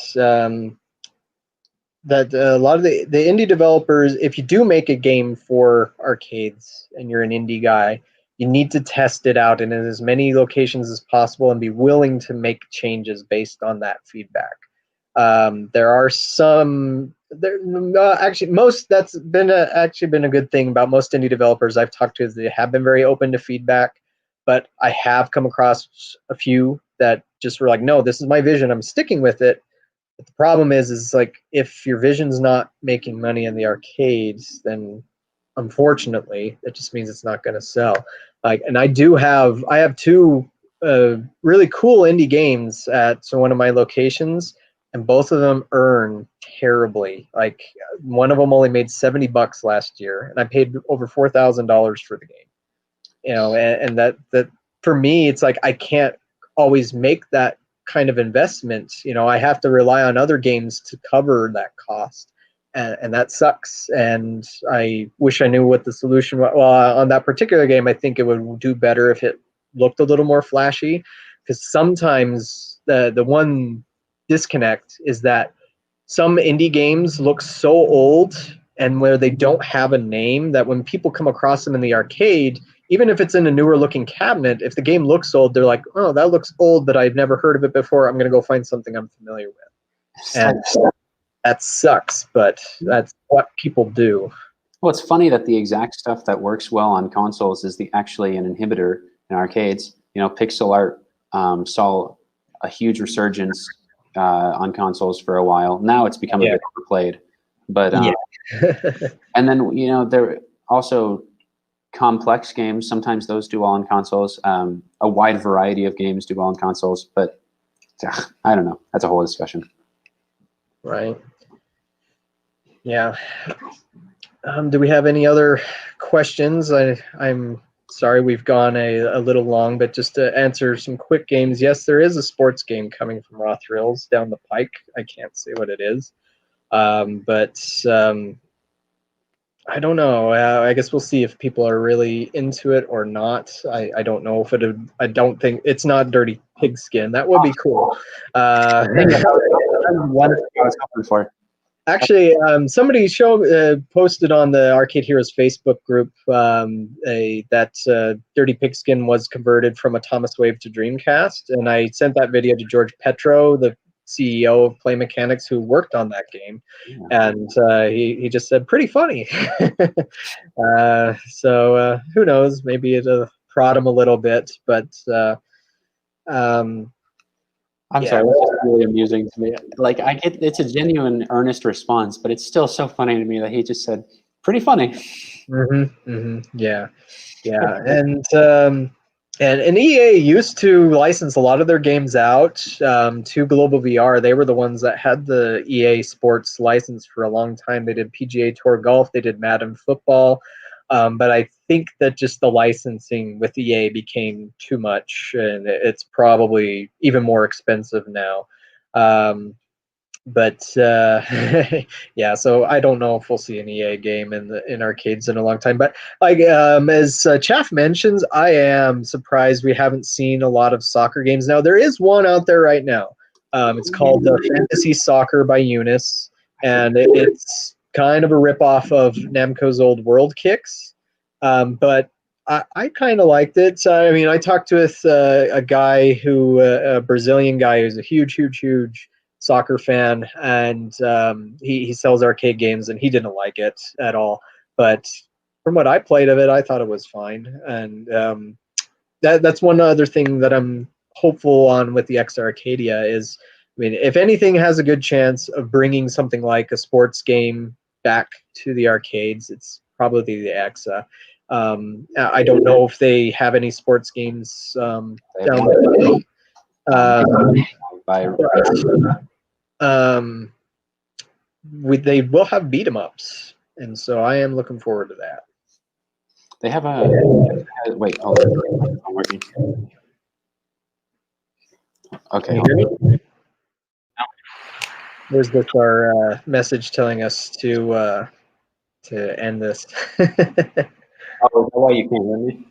that a lot of the indie developers, if you do make a game for arcades and you're an indie guy, you need to test it out in as many locations as possible and be willing to make changes based on that feedback. There are some actually most that's been actually been a good thing about most indie developers I've talked to is they have been very open to feedback, but I have come across a few that just were like, no, this is my vision, I'm sticking with it. But the problem is like if your vision's not making money in the arcades, then unfortunately that just means it's not going to sell. And I have two really cool indie games at one of my locations, and both of them earn terribly. Like one of them only made $70 last year, and I paid over $4,000 for the game. And that for me, it's like I can't always make that kind of investment. I have to rely on other games to cover that cost, and that sucks. And I wish I knew what the solution was. Well, on that particular game, I think it would do better if it looked a little more flashy, because sometimes the one disconnect is that some indie games look so old and where they don't have a name that when people come across them in the arcade, even if it's in a newer looking cabinet, if the game looks old, they're like, oh, that looks old, but I've never heard of it before. I'm going to go find something I'm familiar with. And that sucks, but that's what people do. Well, it's funny that the exact stuff that works well on consoles is actually an inhibitor in arcades. Pixel art saw a huge resurgence on consoles for a while. Now it's become a bit overplayed. But and then there also complex games. Sometimes those do well on consoles. A wide variety of games do well on consoles, but I don't know. That's a whole discussion. Right. Yeah. Do we have any other questions? I'm sorry we've gone a little long, but just to answer some quick games, yes, there is a sports game coming from Raw Thrills down the pike. I can't say what it is. But I don't know. I guess we'll see if people are really into it or not. I don't know if I don't think it's not Dirty Pigskin. That would be cool. One I was hoping for. Actually, somebody posted on the Arcade Heroes Facebook group that Dirty Pigskin was converted from a Thomas Wave to Dreamcast, and I sent that video to George Petro, the CEO of Play Mechanics, who worked on that game, and he just said pretty funny. So who knows? Maybe it'll prod him a little bit, but I'm sorry, that's just really amusing to me. Like I get it's a genuine, earnest response, but it's still so funny to me that he just said pretty funny. Yeah, and And EA used to license a lot of their games out to Global VR. They were the ones that had the EA Sports license for a long time. They did PGA Tour Golf, they did Madden Football, but I think that just the licensing with EA became too much, and it's probably even more expensive now. But yeah, so I don't know if we'll see an EA game in arcades in a long time. But like as Chaff mentions, I am surprised we haven't seen a lot of soccer games. Now there is one out there right now. It's called Fantasy Soccer by Eunice, and it's kind of a ripoff of Namco's old World Kicks. But I kind of liked it. So, I mean, I talked with a guy a Brazilian guy who's a huge soccer fan, and he sells arcade games, and he didn't like it at all. But from what I played of it, I thought it was fine, and that's one other thing that I'm hopeful on with the X Arcadia is, I mean, if anything has a good chance of bringing something like a sports game back to the arcades, it's probably the Exa. I don't know if they have any sports games down there. They will have beat 'em ups, and so I am looking forward to that. They have a wait. Hold on. I'm working. Okay. Can you hear me? Where's this our message telling us to end this? Oh, is that why you can't hear me?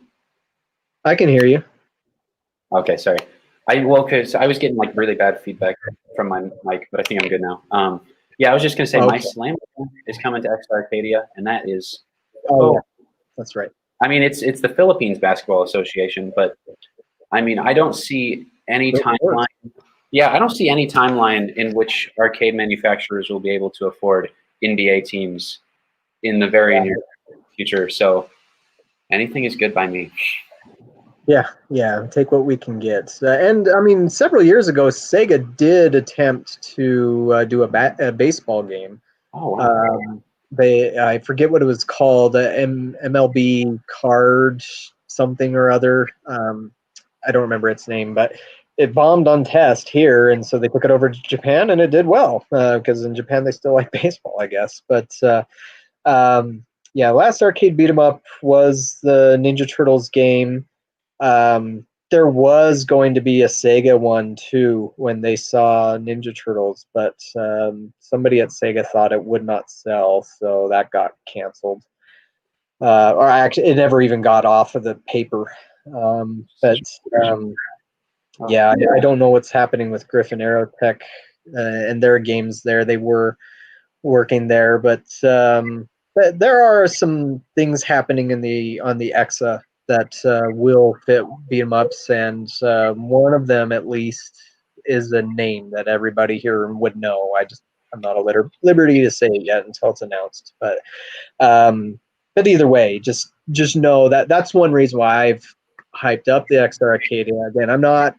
I can hear you. Okay, sorry. Because I was getting like really bad feedback from my mic, but I think I'm good now. Yeah, I was just gonna say my Slam is coming to X Arcadia, and that is. Oh, yeah. That's right. I mean, it's the Philippines Basketball Association, but I mean, I don't see any timeline. Yeah, I don't see any timeline in which arcade manufacturers will be able to afford NBA teams in the very near future. So anything is good by me. Yeah, take what we can get. And I mean, several years ago, Sega did attempt to do a baseball game. Oh, wow. I forget what it was called, MLB card something or other. I don't remember its name, but it bombed on test here, and so they took it over to Japan, and it did well because in Japan they still like baseball, I guess. But yeah, last arcade beat 'em up was the Ninja Turtles game. There was going to be a Sega one too when they saw Ninja Turtles, but somebody at Sega thought it would not sell, so that got canceled. Or actually, it never even got off of the paper. Yeah, I don't know what's happening with Griffin Aerotech and their games there. They were working there, but there are some things happening on the Exa that will fit beat 'em ups, and one of them at least is a name that everybody here would know. I'm not at liberty to say it yet until it's announced, but either way, just know that that's one reason why I've hyped up the X Arcadia. Again, I'm not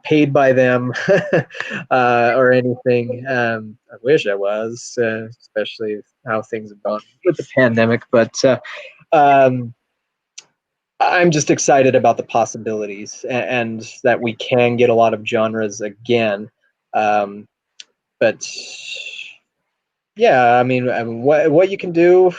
paid by them or anything. I wish I was, especially how things have gone with the pandemic. But I'm just excited about the possibilities and that we can get a lot of genres again. But yeah, I mean, what you can do.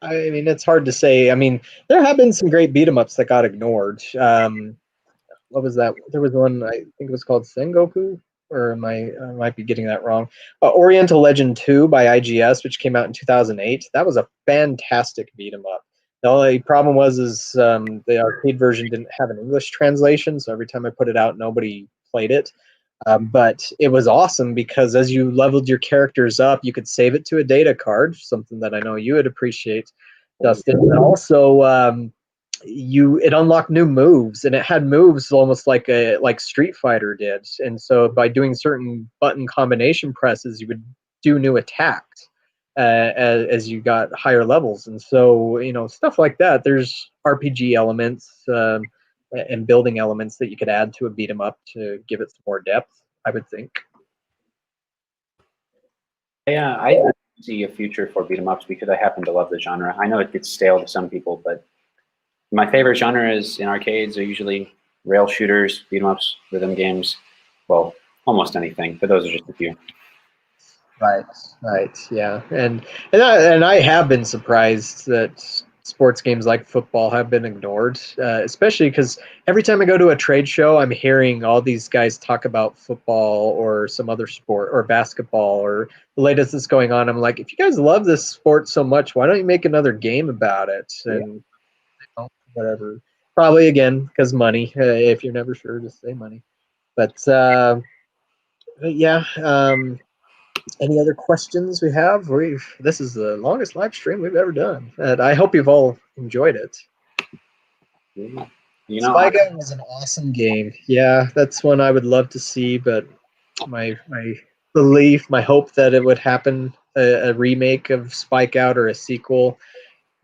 I mean, it's hard to say. I mean, there have been some great beat 'em ups that got ignored. What was that? There was one, I think it was called Sengoku, or I might be getting that wrong. Oriental Legend 2 by IGS, which came out in 2008. That was a fantastic beat 'em up. The only problem was the arcade version didn't have an English translation, so every time I put it out, nobody played it. But it was awesome because as you leveled your characters up, you could save it to a data card, something that I know you would appreciate, Dustin. And also, it unlocked new moves, and it had moves almost like Street Fighter did. And so by doing certain button combination presses, you would do new attacks as you got higher levels. And so stuff like that. There's RPG elements and building elements that you could add to a beat 'em up to give it some more depth, I would think. Yeah, I see a future for beat 'em ups because I happen to love the genre. I know it gets stale to some people, but My favorite genres in arcades are usually rail shooters, beat 'em ups, rhythm games. Well, almost anything, but those are just a few. Right, yeah, and I have been surprised that sports games like football have been ignored, especially because every time I go to a trade show, I'm hearing all these guys talk about football or some other sport or basketball or the latest that's going on. I'm like, if you guys love this sport so much, why don't you make another game about it? Yeah. And whatever, probably again because money. If you're never sure, just say money. But yeah. Any other questions we have? This is the longest live stream we've ever done, and I hope you've all enjoyed it. You know, Spy Gun was an awesome game. Yeah, that's one I would love to see, but my belief, my hope that it would happen, a remake of Spike Out or a sequel,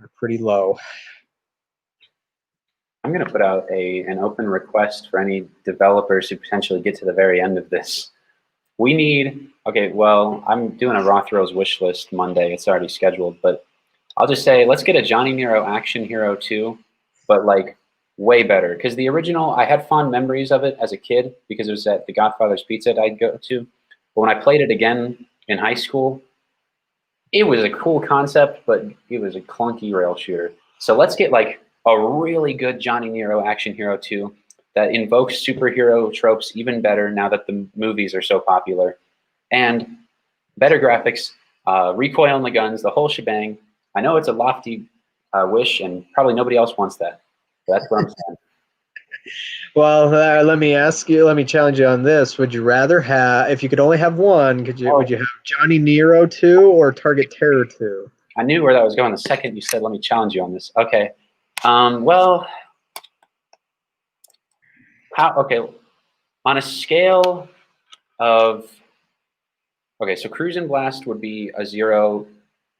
are pretty low. I'm going to put out an open request for any developers who potentially get to the very end of this. We need, okay, well, I'm doing a Raw Thrills wish list Monday. It's already scheduled, but I'll just say, let's get a Johnny Nero Action Hero 2, but like way better. Because the original, I had fond memories of it as a kid because it was at the Godfather's Pizza I'd go to. But when I played it again in high school, it was a cool concept, but it was a clunky rail shooter. So let's get like a really good Johnny Nero Action Hero 2 that invokes superhero tropes even better now that the movies are so popular. And better graphics, recoil on the guns, the whole shebang. I know it's a lofty wish, and probably nobody else wants that. But that's what I'm saying. Well, let me challenge you on this. Would you rather have, if you could only have one, would you have Johnny Nero 2 or Target Terror 2? I knew where that was going the second you said, let me challenge you on this. Okay. Well, okay. On a scale of, okay, so Cruise and Blast would be a 0,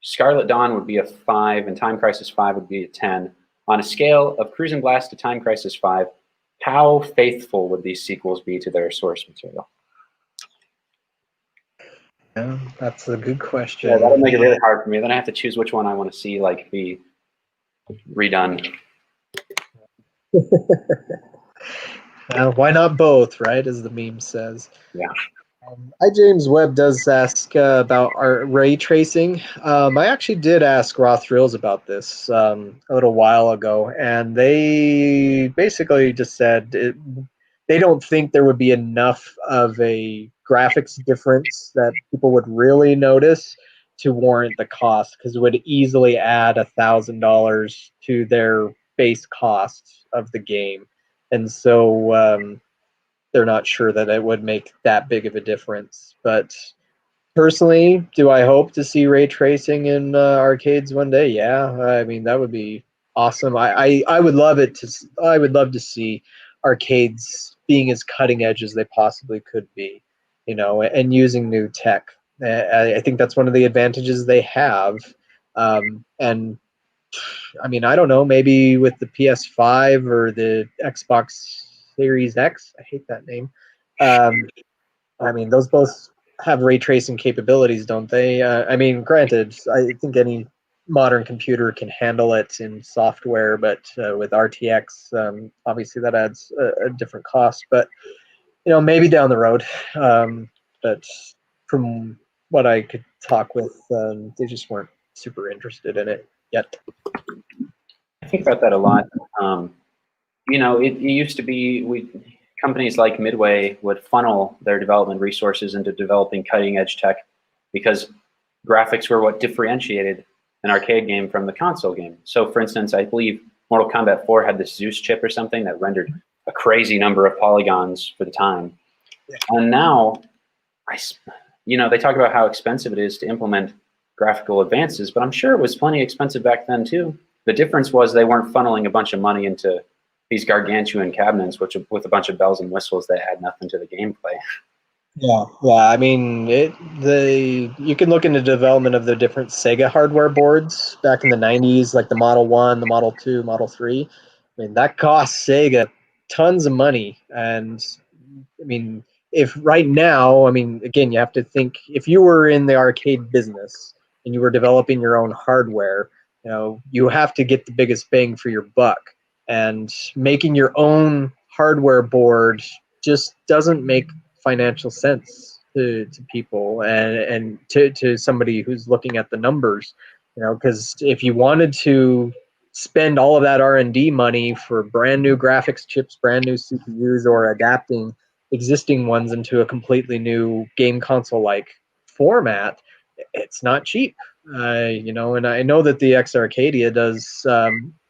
Scarlet Dawn would be a 5, and Time Crisis 5 would be a 10. On a scale of Cruise and Blast to Time Crisis 5, how faithful would these sequels be to their source material? Yeah, that's a good question. Yeah, that'll make it really hard for me. Then I have to choose which one I want to see like be redone. Why not both, right? As the meme says. Yeah. James Webb does ask about our ray tracing. I actually did ask Raw Thrills about this a little while ago, and they basically just said they don't think there would be enough of a graphics difference that people would really notice to warrant the cost, because it would easily add $1,000 to their base cost of the game, and so they're not sure that it would make that big of a difference. But personally, do I hope to see ray tracing in arcades one day? Yeah, I mean that would be awesome. I would love it to. I would love to see arcades being as cutting edge as they possibly could be, and using new tech. I think that's one of the advantages they have. And I mean, I don't know, maybe with the PS5 or the Xbox Series X. I hate that name. I mean, those both have ray tracing capabilities, don't they? I mean, granted, I think any modern computer can handle it in software, but with RTX, obviously that adds a different cost. But maybe down the road. But from what I could talk with, they just weren't super interested in it yet. I think about that a lot. It used to be companies like Midway would funnel their development resources into developing cutting edge tech because graphics were what differentiated an arcade game from the console game. So for instance, I believe Mortal Kombat 4 had this Zeus chip or something that rendered a crazy number of polygons for the time. Yeah. And now, they talk about how expensive it is to implement graphical advances, but I'm sure it was plenty expensive back then too. The difference was they weren't funneling a bunch of money into these gargantuan cabinets, with a bunch of bells and whistles that add nothing to the gameplay. Yeah. I mean, you can look into development of the different Sega hardware boards back in the 90s, like the Model 1, the Model 2, Model 3. I mean, that cost Sega tons of money. And I mean, if right now, I mean, again, you have to think, if you were in the arcade business and you were developing your own hardware, you have to get the biggest bang for your buck. and making your own hardware board just doesn't make financial sense to people and to somebody who's looking at the numbers, because if you wanted to spend all of that R&D money for brand new graphics chips, brand new CPUs, or adapting existing ones into a completely new game console like format, it's not cheap. And I know that the X Arcadia does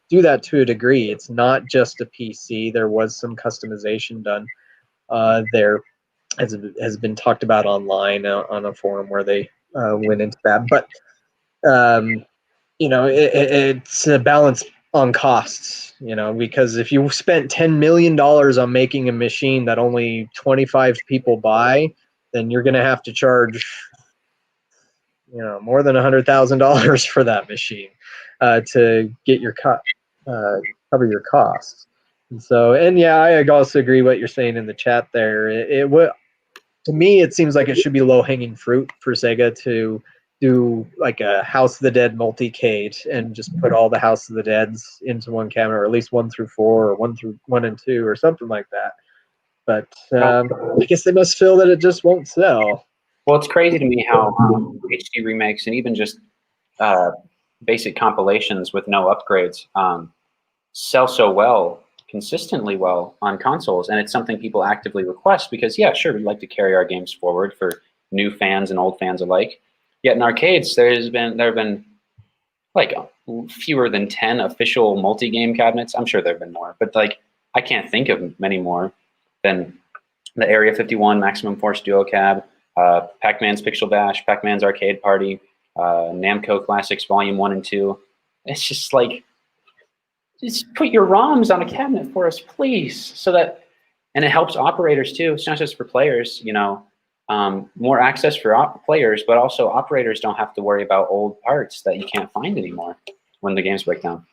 do that to a degree. It's not just a PC. There was some customization done there, as has been talked about online on a forum where they went into that. But it's a balance on costs. Because if you spent $10 million on making a machine that only 25 people buy, then you're going to have to charge more than $100,000 for that machine to get your cover your costs. And yeah, I also agree what you're saying in the chat there. It would, to me, it seems like it should be low hanging fruit for Sega to do like a House of the Dead multi-cade and just put all the House of the Deads into one cabinet, or at least 1 through 4, or 1 and 2, or something like that. But I guess they must feel that it just won't sell. Well, it's crazy to me how HD remakes and even just basic compilations with no upgrades sell so well, consistently well on consoles, and it's something people actively request because, yeah, sure, we'd like to carry our games forward for new fans and old fans alike. Yet in arcades, there have been like fewer than 10 official multi-game cabinets. I'm sure there have been more, but like I can't think of many more than the Area 51 Maximum Force Duo Cab, Pac-Man's Pixel Dash, Pac-Man's Arcade Party, Namco Classics Volume 1 and 2. It's just like, just put your ROMs on a cabinet for us, please. And it helps operators too. It's not just for players, more access for players, but also operators don't have to worry about old parts that you can't find anymore when the games break down.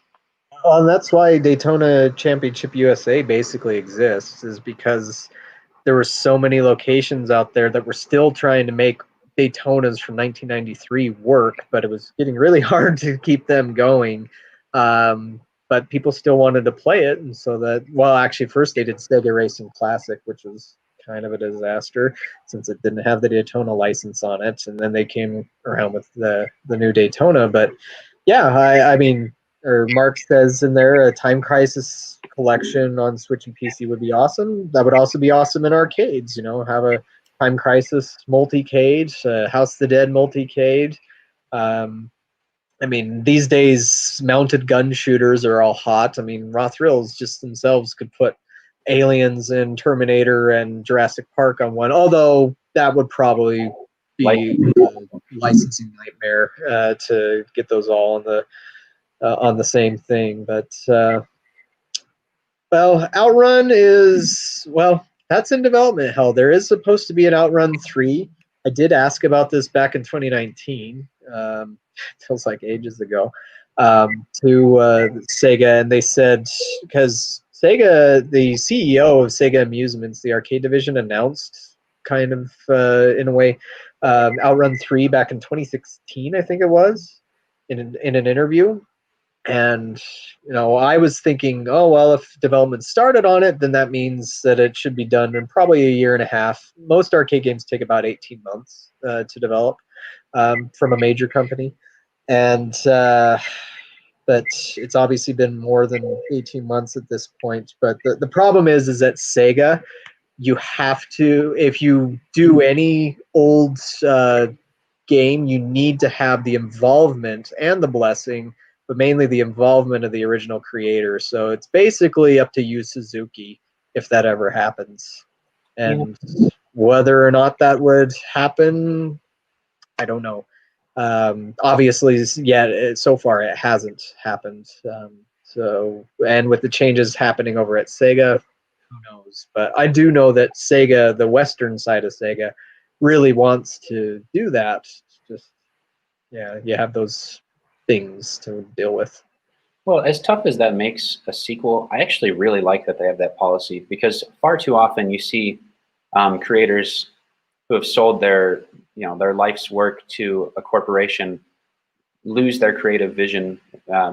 Well, and that's why Daytona Championship USA basically exists, is because there were so many locations out there that were still trying to make Daytonas from 1993 work, but it was getting really hard to keep them going. But people still wanted to play it, and so actually first they did Sega Racing Classic, which was kind of a disaster since it didn't have the Daytona license on it, and then they came around with the new Daytona. But yeah, I mean, or Mark says in there, a Time Crisis collection on Switch and PC would be awesome. That would also be awesome in arcades, have a Time Crisis multi-cade, House of the Dead multi-cade. I mean, these days, mounted gun shooters are all hot. I mean, Raw Thrills just themselves could put Aliens and Terminator and Jurassic Park on one, although that would probably be a licensing nightmare to get those all on the same thing. But, Outrun is, that's in development, hell. There is supposed to be an Outrun 3. I did ask about this back in 2019. Feels like ages ago, to Sega, and they said, because Sega, the CEO of Sega Amusements, the arcade division, announced kind of in a way Outrun 3 back in 2016, I think it was, in an interview. And I was thinking, oh well, if development started on it, then that means that it should be done in probably a year and a half. Most arcade games take about 18 months to develop from a major company. And but it's obviously been more than 18 months at this point. But the problem is that Sega, you have to, if you do any old game, you need to have the involvement and the blessing, but mainly the involvement of the original creator. So it's basically up to Yu Suzuki if that ever happens. And whether or not that would happen, I don't know. Obviously, so far it hasn't happened. And with the changes happening over at Sega, who knows? But I do know that Sega, the Western side of Sega, really wants to do that. Just, you have those things to deal with. Well, as tough as that makes a sequel, I actually really like that they have that policy, because far too often you see creators who have sold their life's work to a corporation lose their creative vision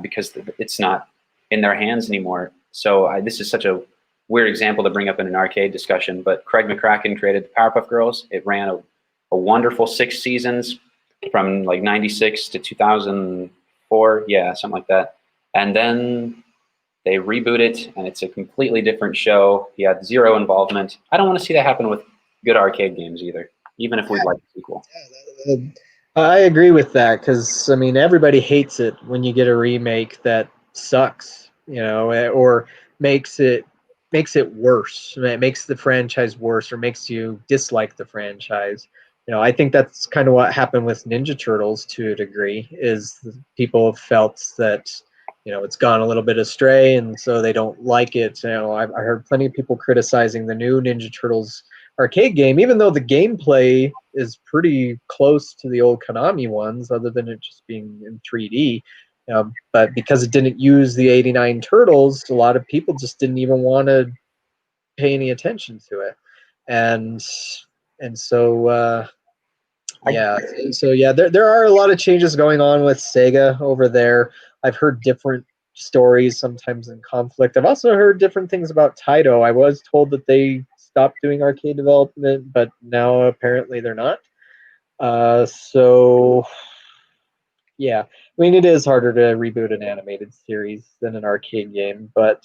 because it's not in their hands anymore. So this is such a weird example to bring up in an arcade discussion, but Craig McCracken created the Powerpuff Girls. It ran a wonderful 6 seasons from like 96 to 2004. Yeah, something like that. And then they reboot it, and it's a completely different show. He had zero involvement. I don't want to see that happen with good arcade games either, even if we'd like a sequel. I agree with that, because I mean, everybody hates it when you get a remake that sucks, or makes it worse. It makes the franchise worse, or makes you dislike the franchise. I think that's kind of what happened with Ninja Turtles to a degree. Is people felt that it's gone a little bit astray, and so they don't like it. I heard plenty of people criticizing the new Ninja Turtles arcade game, even though the gameplay is pretty close to the old Konami ones, other than it just being in 3D. But because it didn't use the '89 Turtles, a lot of people just didn't even want to pay any attention to it, and so there are a lot of changes going on with Sega over there. I've heard different stories, sometimes in conflict. I've also heard different things about Taito. I was told that they stopped doing arcade development, but now apparently they're not. So yeah, I mean, it is harder to reboot an animated series than an arcade game, but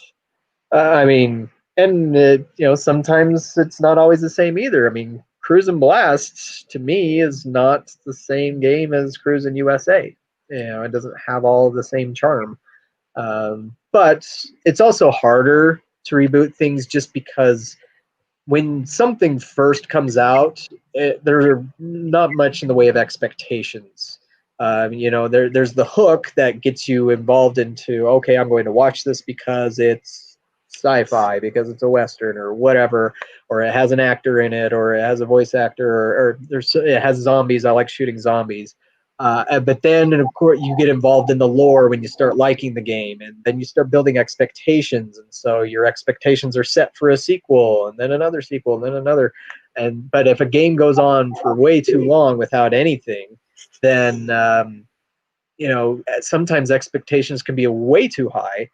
I mean, and sometimes it's not always the same either. I mean, Cruisin' Blast to me is not the same game as Cruisin' USA. It doesn't have all the same charm. But it's also harder to reboot things just because when something first comes out, there's not much in the way of expectations. There's the hook that gets you involved into, okay, I'm going to watch this because it's sci-fi, because it's a Western or whatever, or it has an actor in it, or it has a voice actor, or it has zombies. I like shooting zombies. But then, and of course, you get involved in the lore when you start liking the game, and then you start building expectations, and so your expectations are set for a sequel, and then another sequel, and then another. But if a game goes on for way too long without anything, then sometimes expectations can be way too high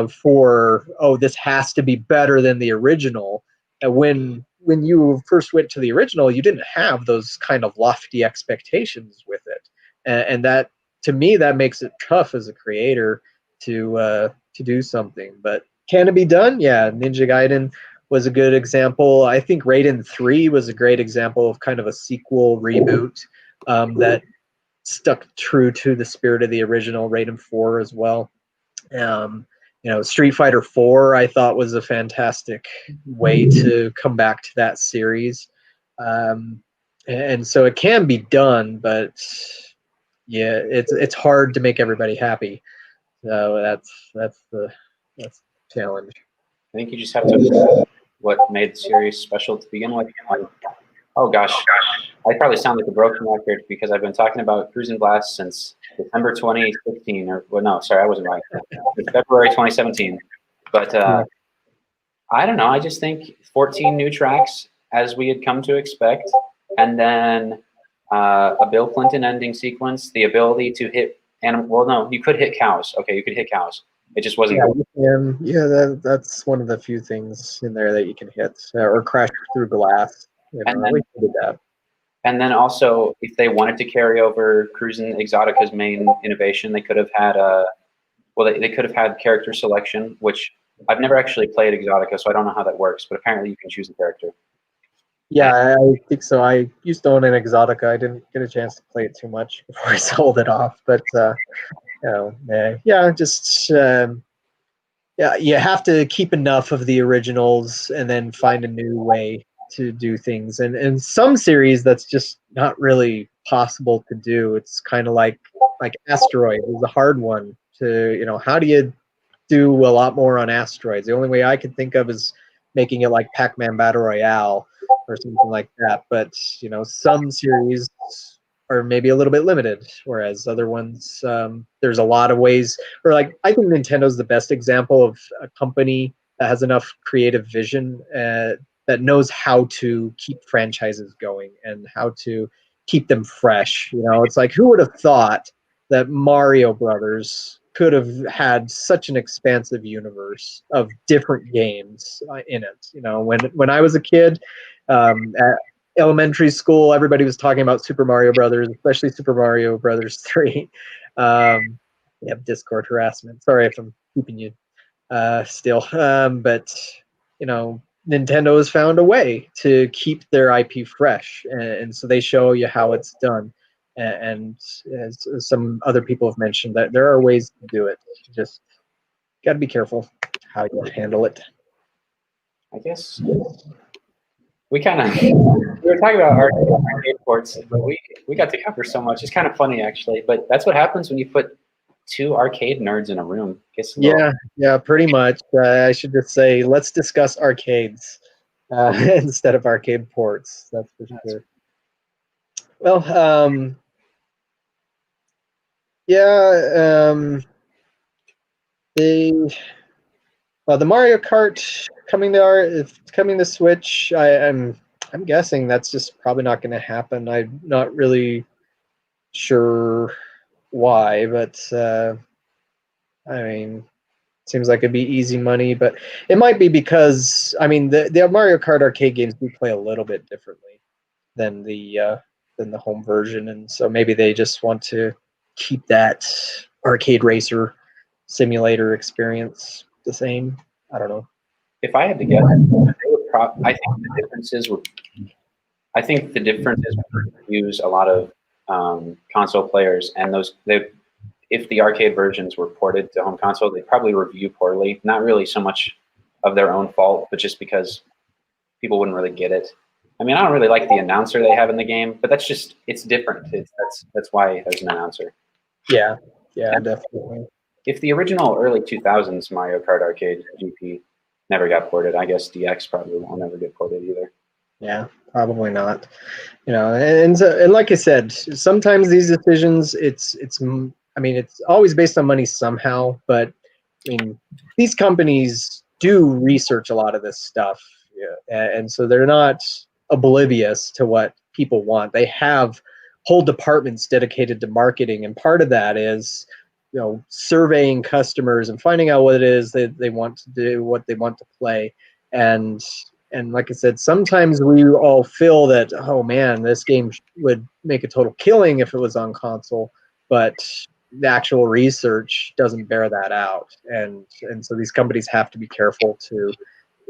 for, this has to be better than the original. And when you first went to the original, you didn't have those kind of lofty expectations with it. And that, to me, that makes it tough as a creator to do something. But can it be done? Yeah, Ninja Gaiden was a good example. I think Raiden 3 was a great example of kind of a sequel reboot that stuck true to the spirit of the original. Raiden 4 as well. Street Fighter 4 I thought was a fantastic way to come back to that series. And so it can be done, but yeah, it's hard to make everybody happy. So that's the challenge. I think you just have to what made the series special to begin with. Oh gosh, I probably sound like a broken record because I've been talking about Cruisin' Blast since December 2015, no, sorry, I wasn't right. February 2017. But I don't know. I just think 14 new tracks, as we had come to expect, and then a Bill Clinton ending sequence, the ability to hit animal. Well, no, you could hit cows. Okay, you could hit cows. It just wasn't. That's one of the few things in there that you can hit or crash through glass. And then, we did that. And then also, if they wanted to carry over Cruisin' Exotica's main innovation, they could have had they could have had character selection, which I've never actually played Exotica, so I don't know how that works. But apparently, you can choose a character. Yeah, I think so. I used to own an Exotica. I didn't get a chance to play it too much before I sold it off. But you have to keep enough of the originals and then find a new way to do things. And in some series, that's just not really possible to do. It's kind of like Asteroid is a hard one to, how do you do a lot more on Asteroids? The only way I could think of is making it like Pac-Man Battle Royale or something like that. But, some series are maybe a little bit limited, whereas other ones, there's a lot of ways. Or I think Nintendo's the best example of a company that has enough creative vision that knows how to keep franchises going and how to keep them fresh. It's like, who would have thought that Mario Brothers could have had such an expansive universe of different games in it. You know, when I was a kid, at elementary school, everybody was talking about Super Mario Brothers, especially Super Mario Brothers 3. We have Discord harassment. Sorry if I'm keeping you still. But, you know, Nintendo has found a way to keep their IP fresh. And so they show you how it's done. And as some other people have mentioned, that there are ways to do it. Just got to be careful how you handle it. I guess we kind of we were talking about arcade ports, but we got to cover so much. It's kind of funny actually, but that's what happens when you put two arcade nerds in a room. Yeah, pretty much. I should just say, let's discuss arcades instead of arcade ports. That's for sure. Well, yeah, the Mario Kart coming to Switch. I'm guessing that's just probably not going to happen. I'm not really sure why, but I mean, seems like it'd be easy money. But it might be because the Mario Kart arcade games do play a little bit differently than the home version, and so maybe they just want to keep that arcade racer simulator experience the same. I don't know. If I had to guess, I think the differences would use a lot of console players, and if the arcade versions were ported to home console, they'd probably review poorly. Not really so much of their own fault, but just because people wouldn't really get it. I mean, I don't really like the announcer they have in the game, but it's different. That's why there's an announcer. Yeah, definitely. If the original early 2000s Mario Kart Arcade GP never got ported, I guess DX probably won't ever get ported either. Yeah, probably not. You know, and like I said, sometimes these decisions, it's always based on money somehow, but I mean, these companies do research a lot of this stuff, and so they're not oblivious to what people want. They have whole departments dedicated to marketing, and part of that is, you know, surveying customers and finding out what it is they want to do, what they want to play, and like I said, sometimes we all feel that, oh man, this game would make a total killing if it was on console, but the actual research doesn't bear that out, and so these companies have to be careful to,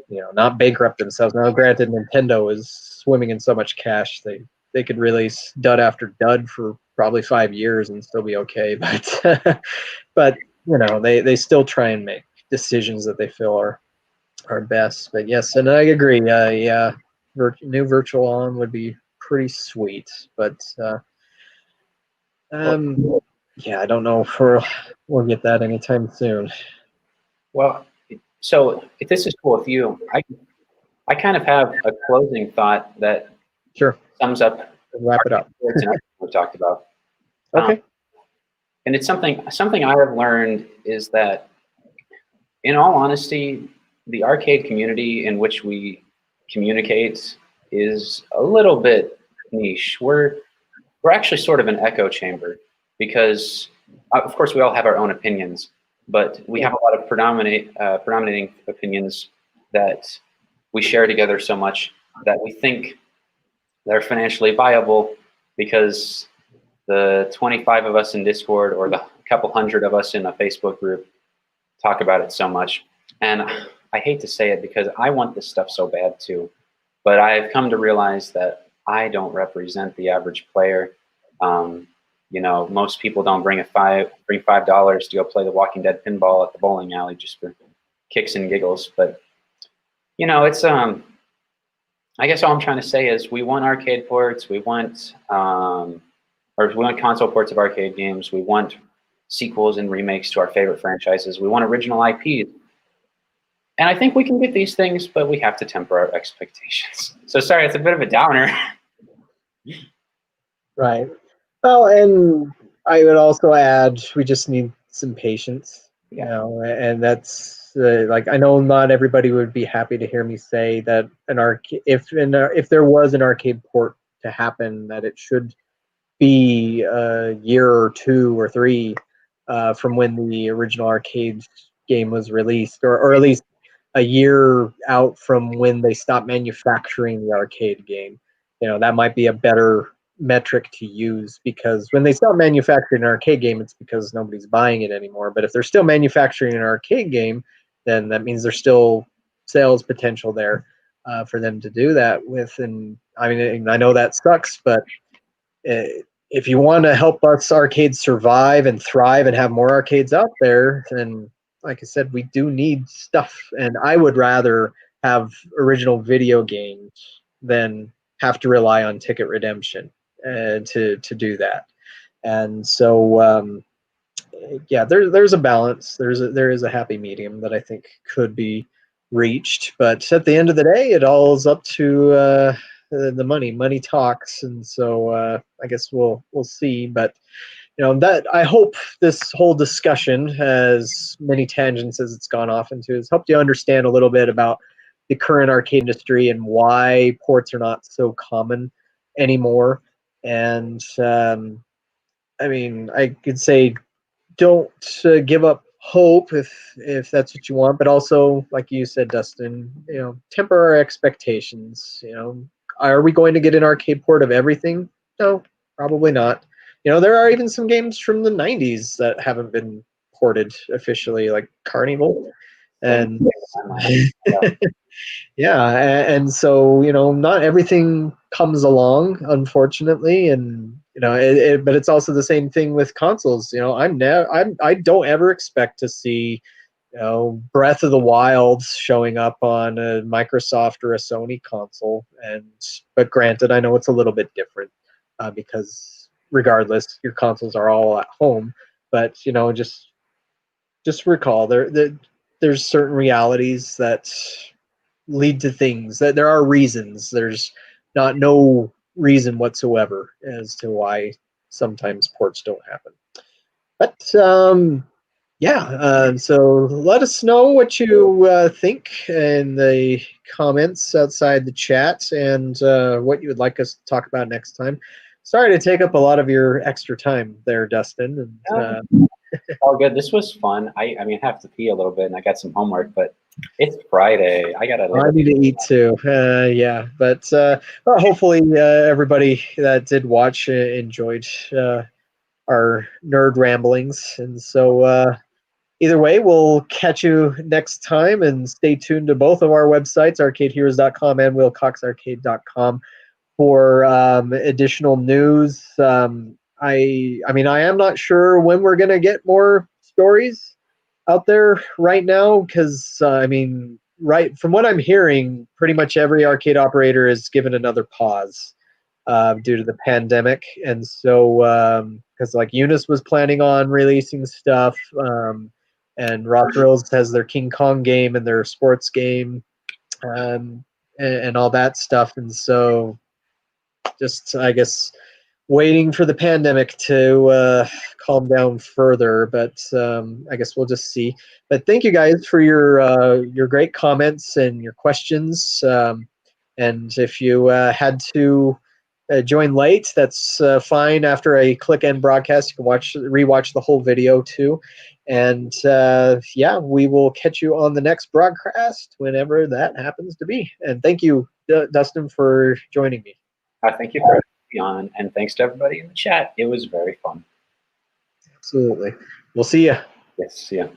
you know, not bankrupt themselves. Now, granted, Nintendo is swimming in so much cash, they could release dud after dud for probably 5 years and still be okay, but but you know, they still try and make decisions that they feel are best. But yes, and I agree. Yeah, new Virtual On would be pretty sweet, but yeah, I don't know if we'll get that anytime soon. Well, so if this is cool with you, I kind of have a closing thought that sums up. Wrap it up. We talked about. Okay. And it's something I have learned is that, in all honesty, the arcade community in which we communicate is a little bit niche. We're actually sort of an echo chamber because, of course, we all have our own opinions, but we have a lot of predominating opinions that we share together so much that we think they're financially viable because the 25 of us in Discord or the couple hundred of us in a Facebook group talk about it so much. And I hate to say it because I want this stuff so bad too, but I've come to realize that I don't represent the average player. You know, most people don't bring $5 to go play the Walking Dead pinball at the bowling alley just for kicks and giggles. But you know, it's I guess all I'm trying to say is we want arcade ports, we want console ports of arcade games, we want sequels and remakes to our favorite franchises, we want original IPs. And I think we can get these things, but we have to temper our expectations. So sorry, it's a bit of a downer. Right. Well, and I would also add, we just need some patience, you know, and that's like, I know not everybody would be happy to hear me say that if there was an arcade port to happen, that it should be a year or 2 or 3. from when the original arcade game was released, or at least a year out from when they stopped manufacturing the arcade game. That might be a better metric to use, because when they stop manufacturing an arcade game, it's because nobody's buying it anymore. But if they're still manufacturing an arcade game, then that means there's still sales potential there for them to do that with. And I mean, I know that sucks, but if you want to help us arcades survive and thrive and have more arcades out there, then like I said, we do need stuff. And I would rather have original video games than have to rely on ticket redemption to do that. And so yeah, there's a balance. There is a happy medium that I think could be reached. But at the end of the day, it all is up to the money. Money talks, and so I guess we'll see. But that I hope this whole discussion, as many tangents as it's gone off into, has helped you understand a little bit about the current arcade industry and why ports are not so common anymore. And I mean, I could say don't give up hope if that's what you want, but also, like you said, Dustin, temper our expectations. Are we going to get an arcade port of everything? No, probably not. There are even some games from the 90s that haven't been ported officially, like Carnival. And yeah, and so not everything comes along, unfortunately, and but it's also the same thing with consoles. I don't ever expect to see Breath of the Wild showing up on a Microsoft or a Sony console, but granted, I know it's a little bit different because regardless, your consoles are all at home. But just recall there's certain realities that lead to things, that there are reasons. There's no reason whatsoever as to why sometimes ports don't happen. But yeah, so let us know what you think in the comments outside the chat, and what you would like us to talk about next time. Sorry to take up a lot of your extra time there, Dustin. And, all good. This was fun. I mean, I have to pee a little bit, and I got some homework, but it's Friday. I need to eat too. Yeah, but well, hopefully everybody that did watch enjoyed our nerd ramblings. And so either way, we'll catch you next time, and stay tuned to both of our websites, arcadeheroes.com and wilcoxarcade.com, for additional news. I mean, I am not sure when we're going to get more stories out there right now, because I mean, right from what I'm hearing, pretty much every arcade operator is given another pause due to the pandemic. And so because like Eunice was planning on releasing stuff, and Raw Thrills has their King Kong game and their sports game, and all that stuff. And so just, I guess, waiting for the pandemic to calm down further, but I guess we'll just see. But thank you guys for your great comments and your questions. And if you had to join late, that's fine. After I click end broadcast, you can rewatch the whole video too. And yeah, we will catch you on the next broadcast whenever that happens to be. And thank you, Dustin, for joining me. Thank you for having me on, and thanks to everybody in the chat. It was very fun. Absolutely. We'll see you. Yes, see ya.